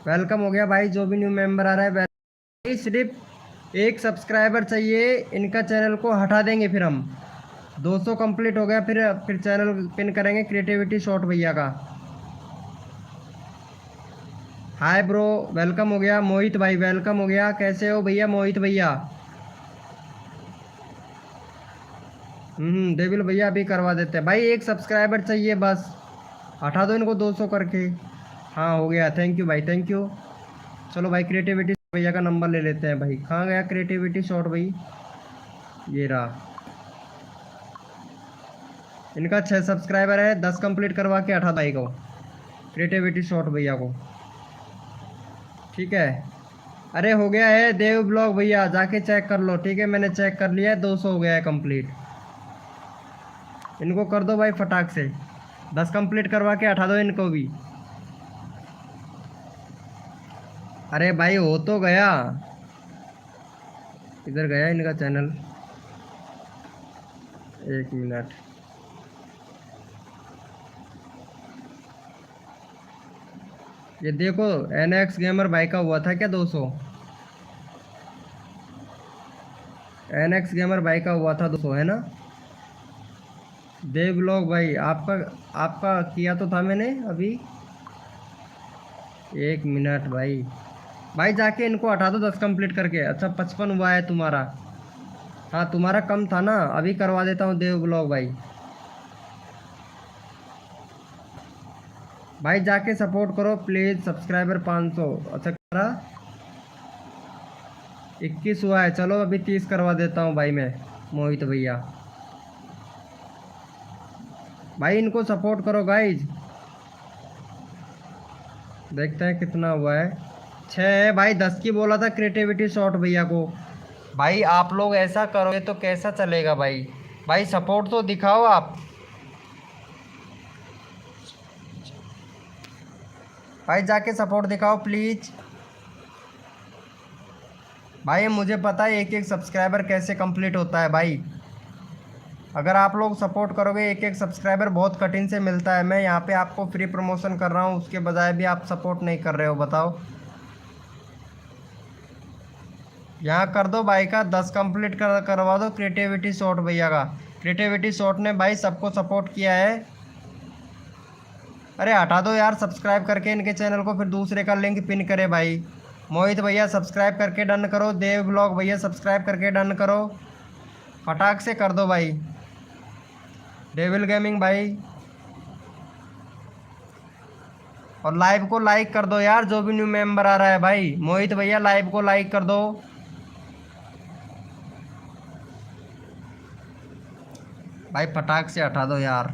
वेलकम हो गया भाई, जो भी न्यू मेंबर आ रहा है भाई। सिर्फ 1 सब्सक्राइबर चाहिए, इनका चैनल को हटा देंगे फिर हम। 200 कंप्लीट हो गया, फिर चैनल पिन करेंगे क्रिएटिविटी शॉट भैया का। हाय ब्रो, वेलकम हो गया। मोहित भाई वेलकम हो गया। कैसे हो भैया मोहित भैया? डेविल भैया अभी करवा देते हैं भाई। 1 सब्सक्राइबर चाहिए बस, हटा दो इनको 200 करके। हाँ हो गया, थैंक यू भाई, थैंक यू। चलो भाई क्रिएटिविटी भैया का नंबर ले लेते हैं भाई। कहाँ गया क्रिएटिविटी शॉट भाई? ये रहा, इनका 6 सब्सक्राइबर है। 10 कंप्लीट करवा के हटा भाई को, क्रिएटिविटी शॉट भैया को, ठीक है। अरे हो गया है देव ब्लॉग भैया, जाके चेक कर लो, ठीक है। मैंने चेक कर लिया है, 200 हो गया है कंप्लीट। इनको कर दो भाई फटाक से, 10 कंप्लीट करवा के हटा दो इनको भी। अरे भाई हो तो गया, इधर गया इनका चैनल। 1 मिनट, ये देखो NX गेमर भाई का हुआ था क्या 200? NX गेमर भाई का हुआ था 200, है ना? देव ब्लॉग भाई आपका किया तो था मैंने अभी। 1 मिनट भाई जाके इनको हटा दो 10 कंप्लीट करके। अच्छा 55 हुआ है तुम्हारा? हाँ तुम्हारा कम था ना, अभी करवा देता हूँ देव ब्लॉग भाई जाके सपोर्ट करो प्लीज़। सब्सक्राइबर 500। अच्छा करा 21 हुआ है, चलो अभी 30 करवा देता हूँ भाई मैं। मोहित भैया भाई इनको सपोर्ट करो गाइज। देखते हैं कितना हुआ है। 6 है भाई, 10 की बोला था क्रिएटिविटी शॉट भैया को। भाई आप लोग ऐसा करोगे तो कैसा चलेगा भाई सपोर्ट तो दिखाओ आप। भाई जाके सपोर्ट दिखाओ प्लीज़ भाई। मुझे पता है 1-1 सब्सक्राइबर कैसे कंप्लीट होता है भाई। अगर आप लोग सपोर्ट करोगे, 1-1 सब्सक्राइबर बहुत कठिन से मिलता है। मैं यहाँ पे आपको फ्री प्रमोशन कर रहा हूँ, उसके बजाय भी आप सपोर्ट नहीं कर रहे हो, बताओ। यहाँ कर दो भाई का 10 कंप्लीट करवा दो क्रिएटिविटी शॉट भैया का। क्रिएटिविटी शॉट ने भाई सबको सपोर्ट किया है। अरे हटा दो यार सब्सक्राइब करके इनके चैनल को, फिर दूसरे का लिंक पिन करे भाई। मोहित भैया सब्सक्राइब करके डन करो। देव ब्लॉग भैया सब्सक्राइब करके डन करो, फटाक से कर दो भाई। डेविल गेमिंग भाई, और लाइव को लाइक कर दो यार जो भी न्यू मेंबर आ रहा है भाई। मोहित भैया लाइव को लाइक कर दो भाई, फटाक से हटा दो यार।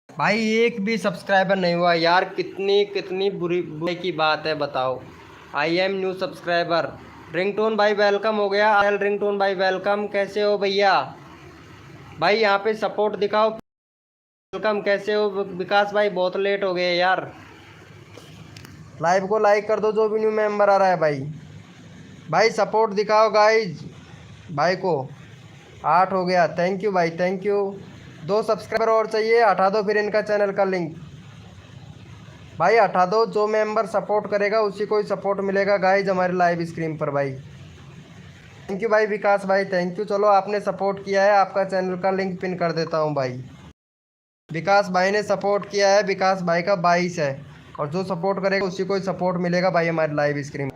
भाई एक भी सब्सक्राइबर नहीं हुआ यार, कितनी कितनी बुरी की बात है बताओ। I am new subscriber. Ringtone भाई वेलकम हो गया। एल रिंगटोन भाई वेलकम, कैसे हो भैया? भाई यहाँ पे सपोर्ट दिखाओ। वेलकम, कैसे हो विकास भाई? बहुत लेट हो गए यार। लाइव को लाइक कर दो जो भी न्यू मेंबर आ रहा है भाई। भाई सपोर्ट दिखाओ गाइज भाई को। 8 हो गया, थैंक यू भाई, थैंक यू। 2 सब्सक्राइबर और चाहिए, हटा दो फिर इनका चैनल का लिंक भाई, हटा दो। जो मेंबर सपोर्ट करेगा उसी को ही सपोर्ट मिलेगा गाइज हमारे लाइव स्क्रीन पर भाई। थैंक यू भाई विकास भाई, थैंक यू। चलो आपने सपोर्ट किया है, आपका चैनल का लिंक पिन कर देता हूँ भाई। विकास भाई ने सपोर्ट किया है, विकास भाई का 22 है, और जो सपोर्ट करेगा उसी को ही सपोर्ट मिलेगा भाई हमारे लाइव स्क्रीन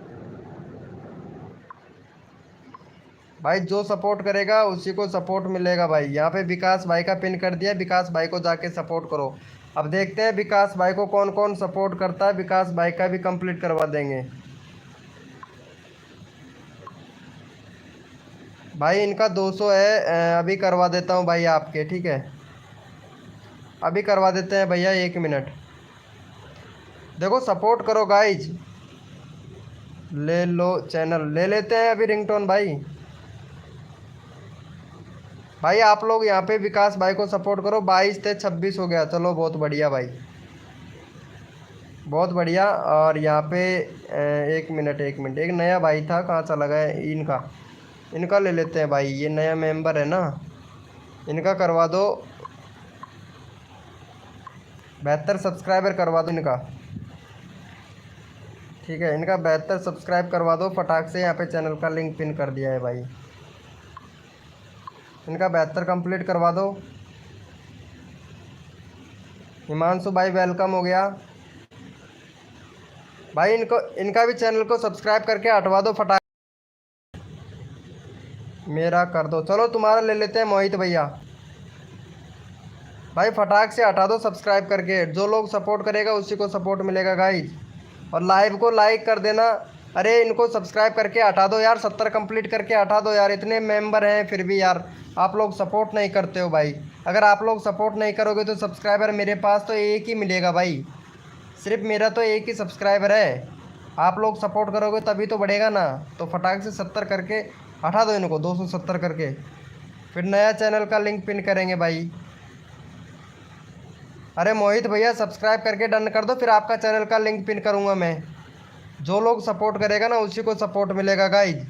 भाई। जो सपोर्ट करेगा उसी को सपोर्ट मिलेगा भाई। यहाँ पे विकास भाई का पिन कर दिया, विकास भाई को जाके सपोर्ट करो। अब देखते हैं विकास भाई को कौन कौन सपोर्ट करता है। विकास भाई का भी कंप्लीट करवा देंगे भाई। इनका 200 है, अभी करवा देता हूँ भाई आपके, ठीक है? अभी करवा देते हैं भैया, 1 मिनट। देखो सपोर्ट करो गाइज। ले लो चैनल, ले लेते हैं अभी रिंगटोन भाई। भाई आप लोग यहाँ पे विकास भाई को सपोर्ट करो। 22 थे, 26 हो गया। चलो बहुत बढ़िया भाई, बहुत बढ़िया। और यहाँ पे 1 मिनट 1 मिनट, एक नया भाई था, कहाँ चला गया? इनका ले लेते हैं भाई, ये नया मेंबर है ना, इनका करवा दो। 72 सब्सक्राइबर करवा दो इनका, ठीक है? इनका 72 सब्सक्राइब करवा दो फटाक से। यहाँ पे चैनल का लिंक पिन कर दिया है भाई। इनका 72 कंप्लीट करवा दो। हिमांशु भाई वेलकम हो गया भाई। इनका भी चैनल को सब्सक्राइब करके हटवा दो फटाक, मेरा कर दो। चलो तुम्हारा ले लेते हैं मोहित भैया। भाई फटाक से हटा दो सब्सक्राइब करके, जो लोग सपोर्ट करेगा उसी को सपोर्ट मिलेगा गाइज। और लाइव को लाइक कर देना। अरे इनको सब्सक्राइब करके हटा दो यार, 70 कंप्लीट करके हटा दो यार। इतने मेंबर हैं फिर भी यार आप लोग सपोर्ट नहीं करते हो भाई। अगर आप लोग सपोर्ट नहीं करोगे तो सब्सक्राइबर मेरे पास तो एक ही मिलेगा भाई, सिर्फ मेरा तो एक ही सब्सक्राइबर है। आप लोग सपोर्ट करोगे तभी तो बढ़ेगा ना। तो फटाक से 70 करके हटा दो इनको, 270 करके, फिर नया चैनल का लिंक पिन करेंगे भाई। अरे मोहित भैया सब्सक्राइब करके डन कर दो, फिर आपका चैनल का लिंक पिन करूँगा मैं। जो लोग सपोर्ट करेगा ना उसी को सपोर्ट मिलेगा गाइज।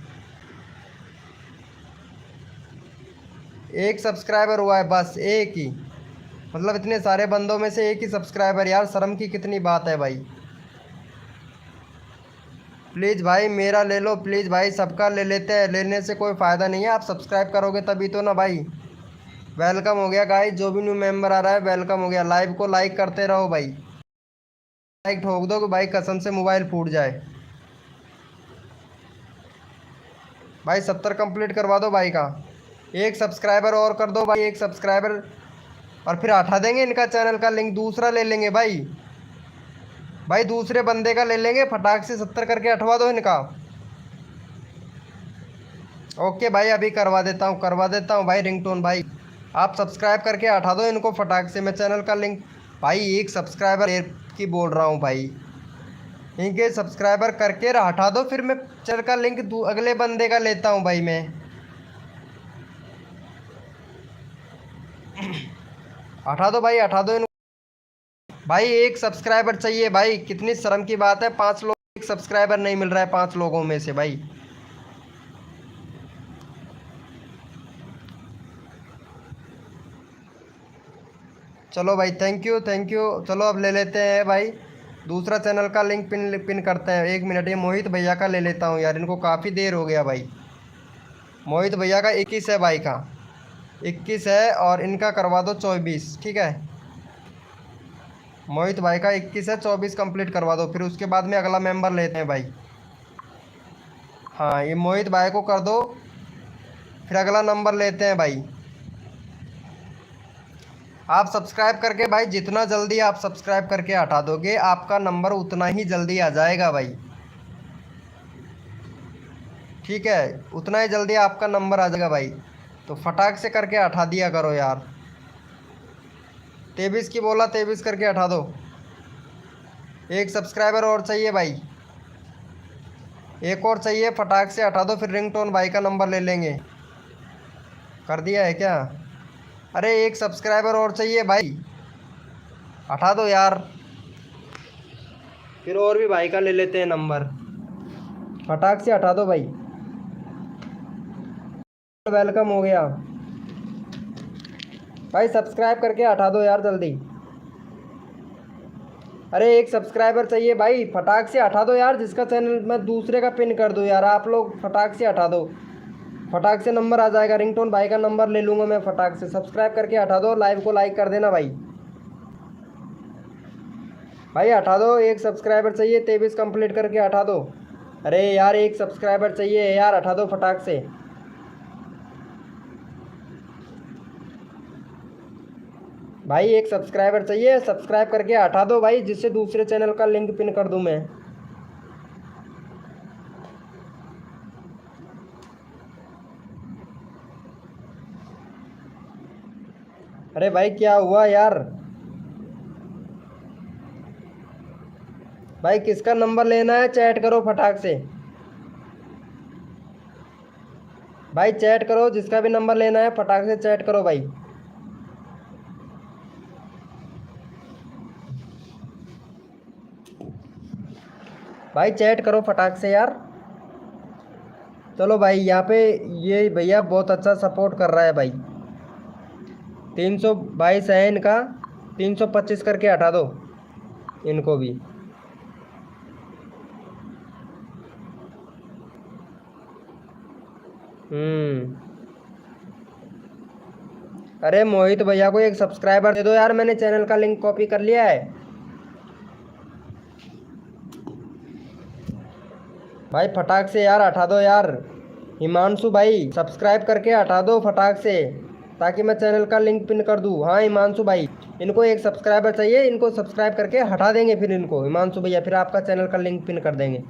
1 सब्सक्राइबर हुआ है बस, एक ही, मतलब इतने सारे बंदों में से एक ही सब्सक्राइबर यार, शर्म की कितनी बात है भाई। प्लीज़ भाई मेरा ले लो, प्लीज़ भाई सबका ले लेते हैं, लेने से कोई फ़ायदा नहीं है। आप सब्सक्राइब करोगे तभी तो ना भाई। वेलकम हो गया गाइस, जो भी न्यू मेंबर आ रहा है वेलकम हो गया। लाइव को लाइक करते रहो भाई, लाइक ठोक दो कि भाई कसम से मोबाइल फूट जाए। भाई 70 कंप्लीट करवा दो भाई का। 1 सब्सक्राइबर और कर दो भाई, 1 सब्सक्राइबर, और फिर हटा देंगे इनका चैनल का लिंक, दूसरा ले लेंगे भाई। भाई दूसरे बंदे का ले लेंगे, फटाक से 70 करके हटवा दो इनका। ओके भाई अभी करवा देता हूँ भाई रिंगटोन भाई। आप सब्सक्राइब करके हटा दो इनको फटाक से, मैं चैनल का लिंक। भाई 1 सब्सक्राइबर की बोल रहा हूँ भाई, इनके सब्सक्राइबर करके हटा दो, फिर मैं चैनल का लिंक अगले बंदे का लेता हूँ भाई मैं। हटा दो भाई, हटा दो इनको भाई। 1 सब्सक्राइबर चाहिए भाई, कितनी शर्म की बात है। 5 लोग 1 सब्सक्राइबर नहीं मिल रहा है 5 लोगों में से भाई। चलो भाई थैंक यू। चलो अब ले लेते हैं भाई। दूसरा चैनल का लिंक पिन करते हैं। 1 मिनट, ये मोहित भैया का ले लेता हूँ यार, इनको काफ़ी देर हो गया भाई। मोहित भैया का 21 है भाई का, 21 है, और इनका करवा दो 24, ठीक है। मोहित भाई का 21 है, 24 कंप्लीट करवा दो, फिर उसके बाद में अगला मेंबर लेते हैं भाई। हाँ, ये मोहित भाई को कर दो, फिर अगला नंबर लेते हैं भाई। आप सब्सक्राइब करके भाई, जितना जल्दी आप सब्सक्राइब करके हटा दोगे आपका नंबर उतना ही जल्दी आ जाएगा भाई, ठीक है, उतना ही जल्दी आपका नंबर आ जाएगा भाई। तो फटाक से करके हटा दिया करो यार। 23 की बोला, 23 करके हटा दो। एक सब्सक्राइबर और चाहिए भाई, एक और चाहिए, फटाक से हटा दो, फिर रिंगटोन भाई का नंबर ले लेंगे। कर दिया है क्या? अरे एक सब्सक्राइबर और चाहिए भाई, हटा दो यार, फिर और भी भाई का ले लेते हैं नंबर। फटाक से हटा दो भाई। वेलकम हो गया भाई, सब्सक्राइब करके हटा दो यार जल्दी। अरे एक सब्सक्राइबर चाहिए भाई, फटाक से हटा दो यार, जिसका चैनल मैं दूसरे का पिन कर दूँ यार, आप लोग फटाक से हटा दो, फटाक से नंबर आ जाएगा। रिंगटोन भाई का नंबर ले लूँगा मैं, फटाक से सब्सक्राइब करके हटा दो, लाइव को लाइक कर देना भाई। भाई हटा दो, एक सब्सक्राइबर चाहिए, 23 कंप्लीट करके हटा दो। अरे यार एक सब्सक्राइबर चाहिए यार, हटा दो फटाक से। भाई एक सब्सक्राइबर चाहिए, सब्सक्राइब करके हटा दो भाई, जिससे दूसरे चैनल का लिंक पिन कर दूं मैं। अरे भाई क्या हुआ यार? भाई किसका नंबर लेना है, चैट करो फटाक से भाई, चैट करो, जिसका भी नंबर लेना है फटाक से चैट करो भाई। भाई चैट करो फटाक से यार। चलो भाई, यहाँ पे ये भैया बहुत अच्छा सपोर्ट कर रहा है भाई। 322 है इनका, 325 करके हटा दो इनको भी। अरे मोहित भैया को एक सब्सक्राइबर दे दो यार, मैंने चैनल का लिंक कॉपी कर लिया है भाई, फटाक से यार हटा दो यार। हिमांशु भाई सब्सक्राइब करके हटा दो फटाक से, ताकि मैं चैनल का लिंक पिन कर दूँ। हाँ हिमांशु भाई, इनको एक सब्सक्राइबर चाहिए, इनको सब्सक्राइब करके हटा देंगे फिर इनको, हिमांशु भैया, फिर आपका चैनल का लिंक पिन कर देंगे।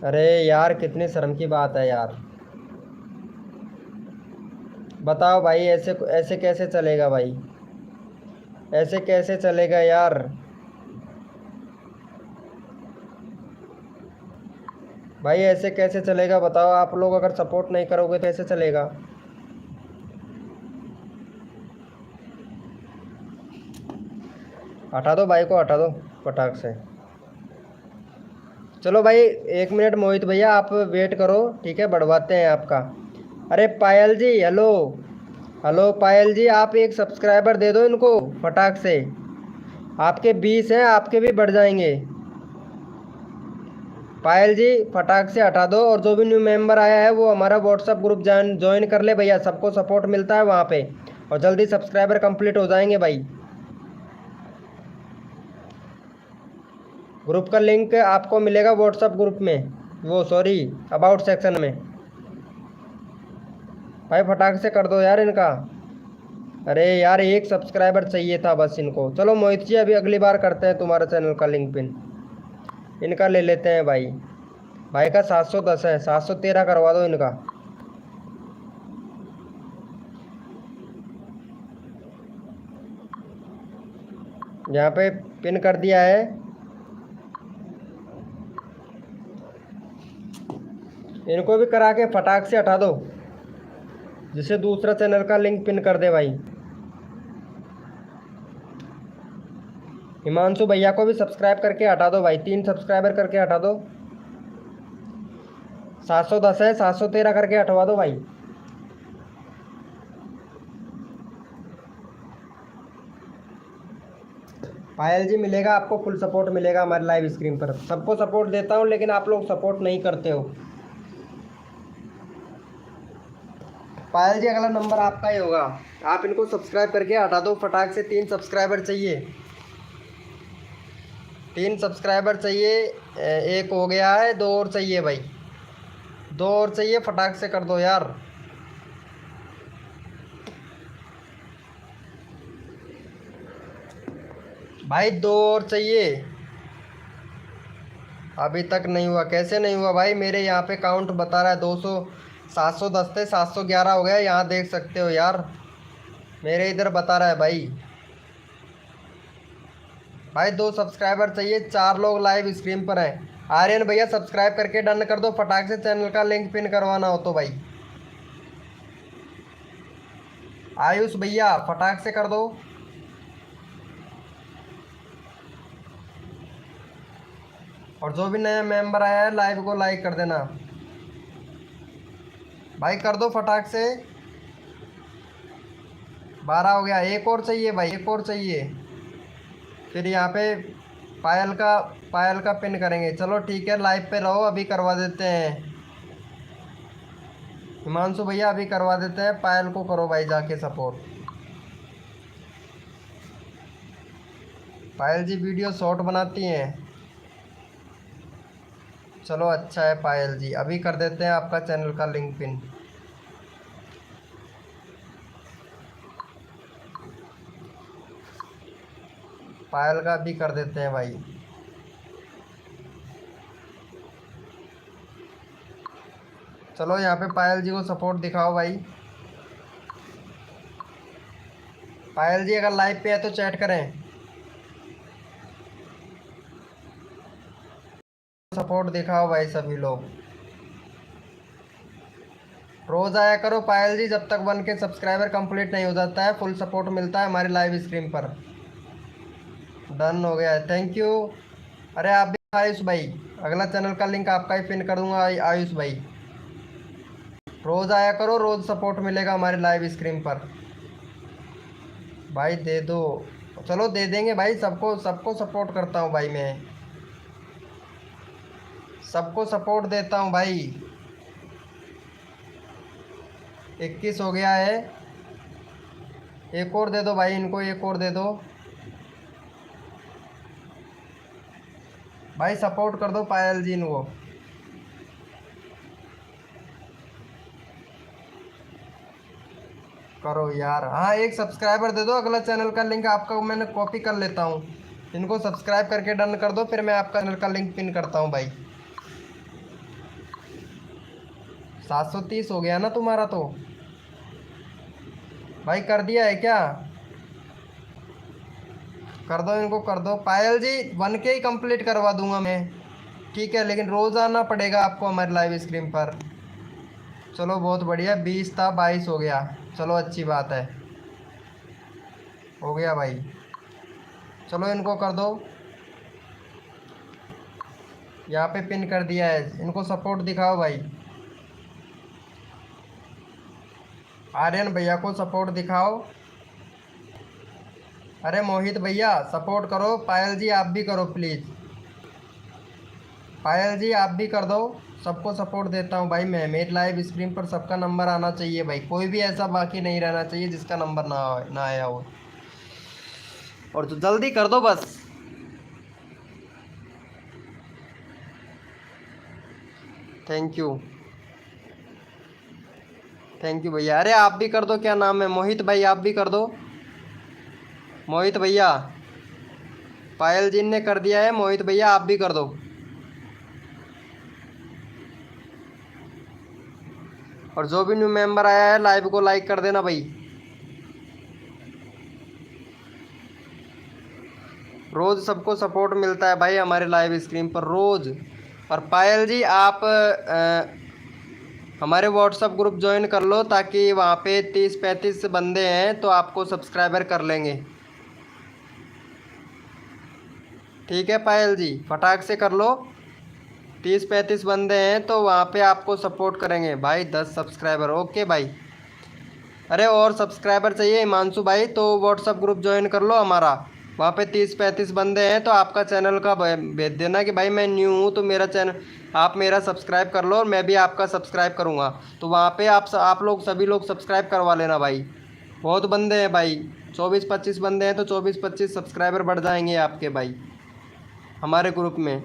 अरे यार कितनी शर्म की बात है यार, बताओ भाई, ऐसे ऐसे कैसे चलेगा भाई, ऐसे कैसे चलेगा यार? भाई ऐसे कैसे चलेगा बताओ, आप लोग अगर सपोर्ट नहीं करोगे तो कैसे चलेगा? हटा दो भाई को, हटा दो फटाक से। चलो भाई 1 मिनट मोहित भैया आप वेट करो, ठीक है, बढ़वाते हैं आपका। अरे पायल जी, हेलो हेलो पायल जी, आप एक सब्सक्राइबर दे दो इनको फटाक से, आपके 20 हैं, आपके भी बढ़ जाएंगे। पायल जी फटाक से हटा दो, और जो भी न्यू मेंबर आया है वो हमारा व्हाट्सअप ग्रुप ज्वाइन कर ले भैया, सबको सपोर्ट मिलता है वहाँ पे, और जल्दी सब्सक्राइबर कंप्लीट हो जाएंगे भाई। ग्रुप का लिंक आपको मिलेगा व्हाट्सअप ग्रुप में, वो सॉरी अबाउट सेक्शन में। भाई फटाक से कर दो यार इनका। अरे यार एक सब्सक्राइबर चाहिए था बस इनको। चलो मोहित जी अभी अगली बार करते हैं तुम्हारा चैनल का लिंक पिन, इनका ले लेते हैं भाई। भाई का 710 है, 713 करवा दो इनका। यहाँ पे पिन कर दिया है, इनको भी करा के फटाक से हटा दो, जिससे दूसरा चैनल का लिंक पिन कर दे भाई। हिमांशु भैया को भी सब्सक्राइब करके हटा दो भाई, 3 सब्सक्राइबर करके हटा दो। 710 है, 713 करके हटवा दो भाई। पायल जी मिलेगा आपको, फुल सपोर्ट मिलेगा हमारे लाइव स्क्रीन पर। सबको सपोर्ट देता हूँ लेकिन आप लोग सपोर्ट नहीं करते हो। पायल जी अगला नंबर आपका ही होगा, आप इनको सब्सक्राइब करके हटा दो फटाक से। 3 सब्सक्राइबर चाहिए, 3 सब्सक्राइबर चाहिए। एक हो गया है, 2 और चाहिए भाई, 2 और चाहिए, फटाक से कर दो यार। भाई 2 और चाहिए, अभी तक नहीं हुआ। कैसे नहीं हुआ भाई, मेरे यहाँ पे काउंट बता रहा है 200, 710 थे, 711 हो गया, यहाँ देख सकते हो यार, मेरे इधर बता रहा है भाई। भाई 2 सब्सक्राइबर चाहिए, 4 लोग लाइव स्क्रीन पर हैं। आर्यन भैया सब्सक्राइब करके डन कर दो फटाक से, चैनल का लिंक पिन करवाना हो तो भाई। आयुष भैया फटाक से कर दो। और जो भी नया मेंबर आया है लाइव को लाइक कर देना भाई, कर दो फटाक से। 12 हो गया, एक और चाहिए भाई, एक और चाहिए। फिर यहाँ पे पायल का पिन करेंगे। चलो ठीक है, लाइव पे रहो, अभी करवा देते हैं। हिमांशु भैया अभी करवा देते हैं, पायल को करो भाई जाके सपोर्ट। पायल जी वीडियो शॉर्ट बनाती हैं, चलो अच्छा है पायल जी, अभी कर देते हैं आपका चैनल का लिंक पिन। पायल का भी कर देते हैं भाई। चलो यहाँ पे पायल जी को सपोर्ट दिखाओ भाई। पायल जी अगर लाइव पे है तो चैट करें, सपोर्ट दिखाओ भाई सभी लोग। रोज़ आया करो पायल जी, जब तक 1 के सब्सक्राइबर कंप्लीट नहीं हो जाता है फुल सपोर्ट मिलता है हमारी लाइव स्क्रीन पर। डन हो गया है, थैंक यू। अरे आप भी आयुष भाई, अगला चैनल का लिंक आपका ही पिन कर दूंगा आयुष भाई। रोज़ आया करो, रोज़ सपोर्ट मिलेगा हमारे लाइव स्क्रीन पर भाई। दे दो, चलो दे देंगे भाई, सबको सबको सपोर्ट करता हूँ भाई, मैं सबको सपोर्ट देता हूँ भाई। 21 हो गया है, एक और दे दो भाई इनको, एक और दे दो भाई, सपोर्ट कर दो पायल जी इनको। करो यार, हाँ एक सब्सक्राइबर दे दो, अगला चैनल का लिंक आपका मैंने कॉपी कर लेता हूँ। इनको सब्सक्राइब करके डन कर दो, फिर मैं आपका चैनल का लिंक पिन करता हूँ भाई। 730 हो गया ना तुम्हारा तो भाई, कर दिया है क्या? कर दो इनको, कर दो। पायल जी 1 के ही कंप्लीट करवा दूंगा मैं, ठीक है, लेकिन रोज़ आना पड़ेगा आपको हमारे लाइव स्क्रीन पर। चलो बहुत बढ़िया, 20 था 22 हो गया, चलो अच्छी बात है, हो गया भाई। चलो इनको कर दो, यहाँ पे पिन कर दिया है, इनको सपोर्ट दिखाओ भाई। आर्यन भैया को सपोर्ट दिखाओ। अरे मोहित भैया सपोर्ट करो, पायल जी आप भी करो प्लीज़, पायल जी आप भी कर दो, सबको सपोर्ट देता हूँ भाई मैं। मेरी लाइव स्क्रीन पर सबका नंबर आना चाहिए भाई, कोई भी ऐसा बाकी नहीं रहना चाहिए जिसका नंबर ना आया हो। और तो जल्दी कर दो बस। थैंक यू, थैंक यू भैया। अरे आप भी कर दो, क्या नाम है, मोहित भाई आप भी कर दो। मोहित भैया, पायल जी ने कर दिया है, मोहित भैया आप भी कर दो। और जो भी न्यू मेंबर आया है लाइव को लाइक कर देना भाई। रोज़ सबको सपोर्ट मिलता है भाई हमारे लाइव स्क्रीन पर रोज़। और पायल जी आप हमारे व्हाट्सएप ग्रुप ज्वाइन कर लो, ताकि वहाँ पे 30-35 बंदे हैं तो आपको सब्सक्राइबर कर लेंगे, ठीक है पायल जी, फटाक से कर लो। 30-35 बंदे हैं तो वहाँ पे आपको सपोर्ट करेंगे भाई। 10 सब्सक्राइबर, ओके भाई। अरे और सब्सक्राइबर चाहिए हिमांशु भाई, तो व्हाट्सएप ग्रुप ज्वाइन कर लो हमारा, वहाँ पे 30-35 बंदे हैं, तो आपका चैनल का भेज देना कि भाई मैं न्यू हूँ, तो मेरा चैनल आप मेरा सब्सक्राइब कर लो और मैं भी आपका सब्सक्राइब करूँगा। तो वहाँ पे आप लोग सभी लोग सब्सक्राइब करवा लेना भाई। बहुत बंदे हैं भाई, 24-25 बंदे हैं, तो 24-25 सब्सक्राइबर बढ़ जाएंगे आपके भाई हमारे ग्रुप में।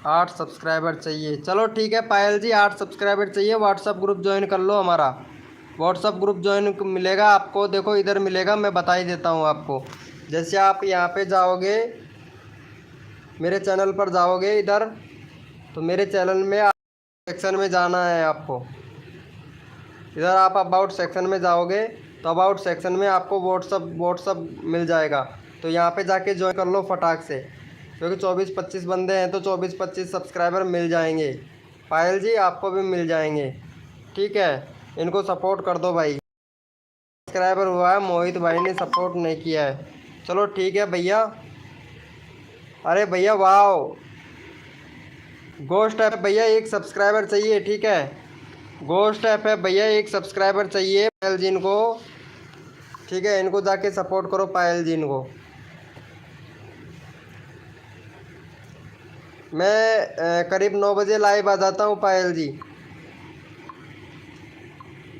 8 सब्सक्राइबर चाहिए, चलो ठीक है पायल जी, 8 सब्सक्राइबर चाहिए। व्हाट्सअप ग्रुप ज्वाइन कर लो हमारा, व्हाट्सअप ग्रुप ज्वाइन मिलेगा आपको, देखो इधर मिलेगा, मैं बता ही देता हूँ आपको। जैसे आप यहाँ पे जाओगे, मेरे चैनल पर जाओगे इधर, तो मेरे चैनल में सेक्शन में जाना है आपको। इधर आप अबाउट सेक्शन में जाओगे, तो अबाउट सेक्शन में आपको व्हाट्सअप मिल जाएगा। तो यहाँ पे जाके ज्वाइन कर लो फटाक से, क्योंकि 24-25 बंदे हैं, तो 24-25 सब्सक्राइबर मिल जाएंगे। पायल जी आपको भी मिल जाएंगे, ठीक है। इनको सपोर्ट कर दो भाई। सब्सक्राइबर हुआ है, मोहित भाई ने सपोर्ट नहीं किया है। चलो ठीक है भैया। अरे भैया वाह, गोस्ट ऐप भैया 1 सब्सक्राइबर चाहिए, ठीक है। गोस्ट ऐप है भैया, 1 सब्सक्राइबर चाहिए पायल जी को, ठीक है। इनको जाके सपोर्ट करो पायल जी को। मैं करीब 9 बजे लाइव आ जाता हूँ पायल जी।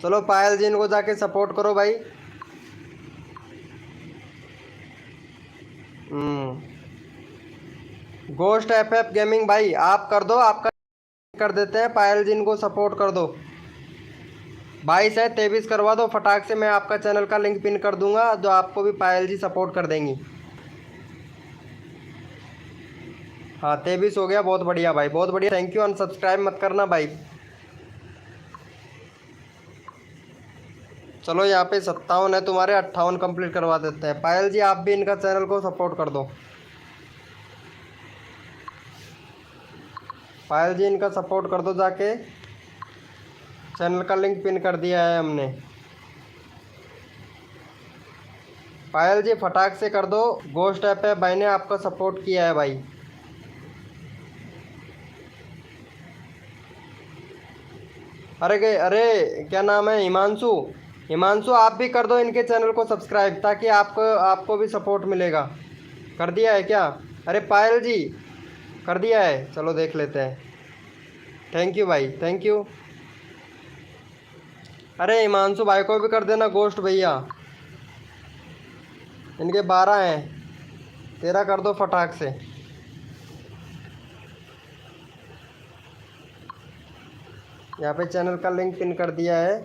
चलो पायल जी इनको जाके सपोर्ट करो भाई। गोस्ट एफ गेमिंग भाई आप कर दो, आपका कर देते हैं। पायल जी इनको सपोर्ट कर दो। 22 है, 23 करवा दो फटाक से। मैं आपका चैनल का लिंक पिन कर दूंगा, जो आपको भी पायल जी सपोर्ट कर देंगी। हाँ 23 हो गया, बहुत बढ़िया भाई, बहुत बढ़िया, थैंक यू। अनसब्सक्राइब मत करना भाई। चलो यहाँ पे 57 है तुम्हारे, 58 कंप्लीट करवा देते हैं। पायल जी आप भी इनका चैनल को सपोर्ट कर दो। पायल जी इनका सपोर्ट कर दो जाके, चैनल का लिंक पिन कर दिया है हमने। पायल जी फटाक से कर दो। गोस्ट ऐप है भाई ने आपका सपोर्ट किया है भाई। अरे क्या नाम है, हिमांशु। हिमांशु आप भी कर दो इनके चैनल को सब्सक्राइब, ताकि आपको भी सपोर्ट मिलेगा। कर दिया है क्या? अरे पायल जी कर दिया है, चलो देख लेते हैं। थैंक यू भाई, थैंक यू। अरे हिमांशु भाई को भी कर देना गोस्ट भैया, इनके 12 हैं, 13 कर दो फटाक से। यहाँ पे चैनल का लिंक पिन कर दिया है,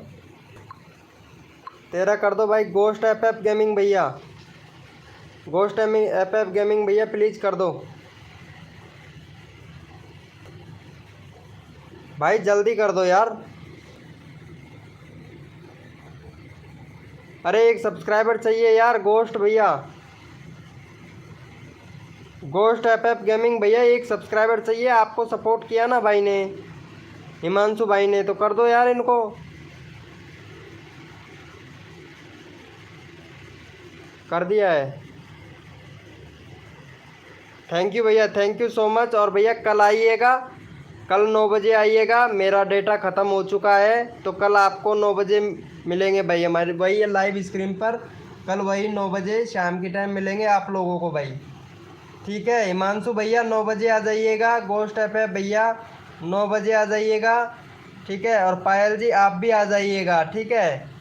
13 कर दो भाई। गोस्ट एफ गेमिंग भैया, गोस्ट एफ गेमिंग भैया प्लीज़ कर दो भाई, जल्दी कर दो यार। अरे 1 सब्सक्राइबर चाहिए यार गोस्ट भैया, गोस्ट एफ गेमिंग भैया 1 सब्सक्राइबर चाहिए। आपको सपोर्ट किया ना भाई ने, हिमांशु भाई ने, तो कर दो यार इनको। कर दिया है, थैंक यू भैया, थैंक यू सो मच। और भैया कल आइएगा, कल 9 बजे आइएगा। मेरा डेटा ख़त्म हो चुका है, तो कल आपको 9 बजे मिलेंगे भाई हमारे, वही है लाइव स्क्रीन पर। कल वही 9 बजे शाम की टाइम मिलेंगे आप लोगों को भाई, ठीक है। हिमांशु भैया 9 बजे आ जाइएगा, गोस्ट एफ भैया 9 बजे आ जाइएगा, ठीक है। और पायल जी आप भी आ जाइएगा, ठीक है।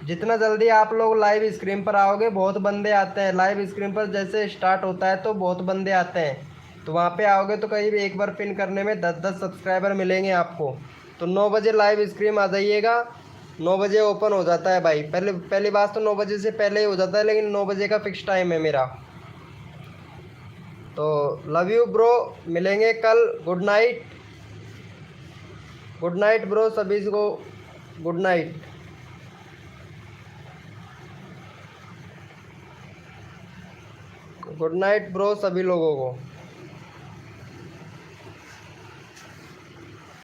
जितना जल्दी आप लोग लाइव स्क्रीन पर आओगे, बहुत बंदे आते हैं लाइव स्क्रीन पर, जैसे स्टार्ट होता है तो बहुत बंदे आते हैं। तो वहाँ पे आओगे तो कहीं भी एक बार पिन करने में 10-10 सब्सक्राइबर मिलेंगे आपको। तो 9 बजे लाइव स्क्रीन आ जाइएगा, 9 बजे ओपन हो जाता है भाई। पहली बात तो 9 बजे से पहले ही हो जाता है, लेकिन 9 बजे का फिक्स टाइम है मेरा। तो लव यू ब्रो, मिलेंगे कल। Good night, good night bro, सभी को good night. Good night bro सभी लोगों को।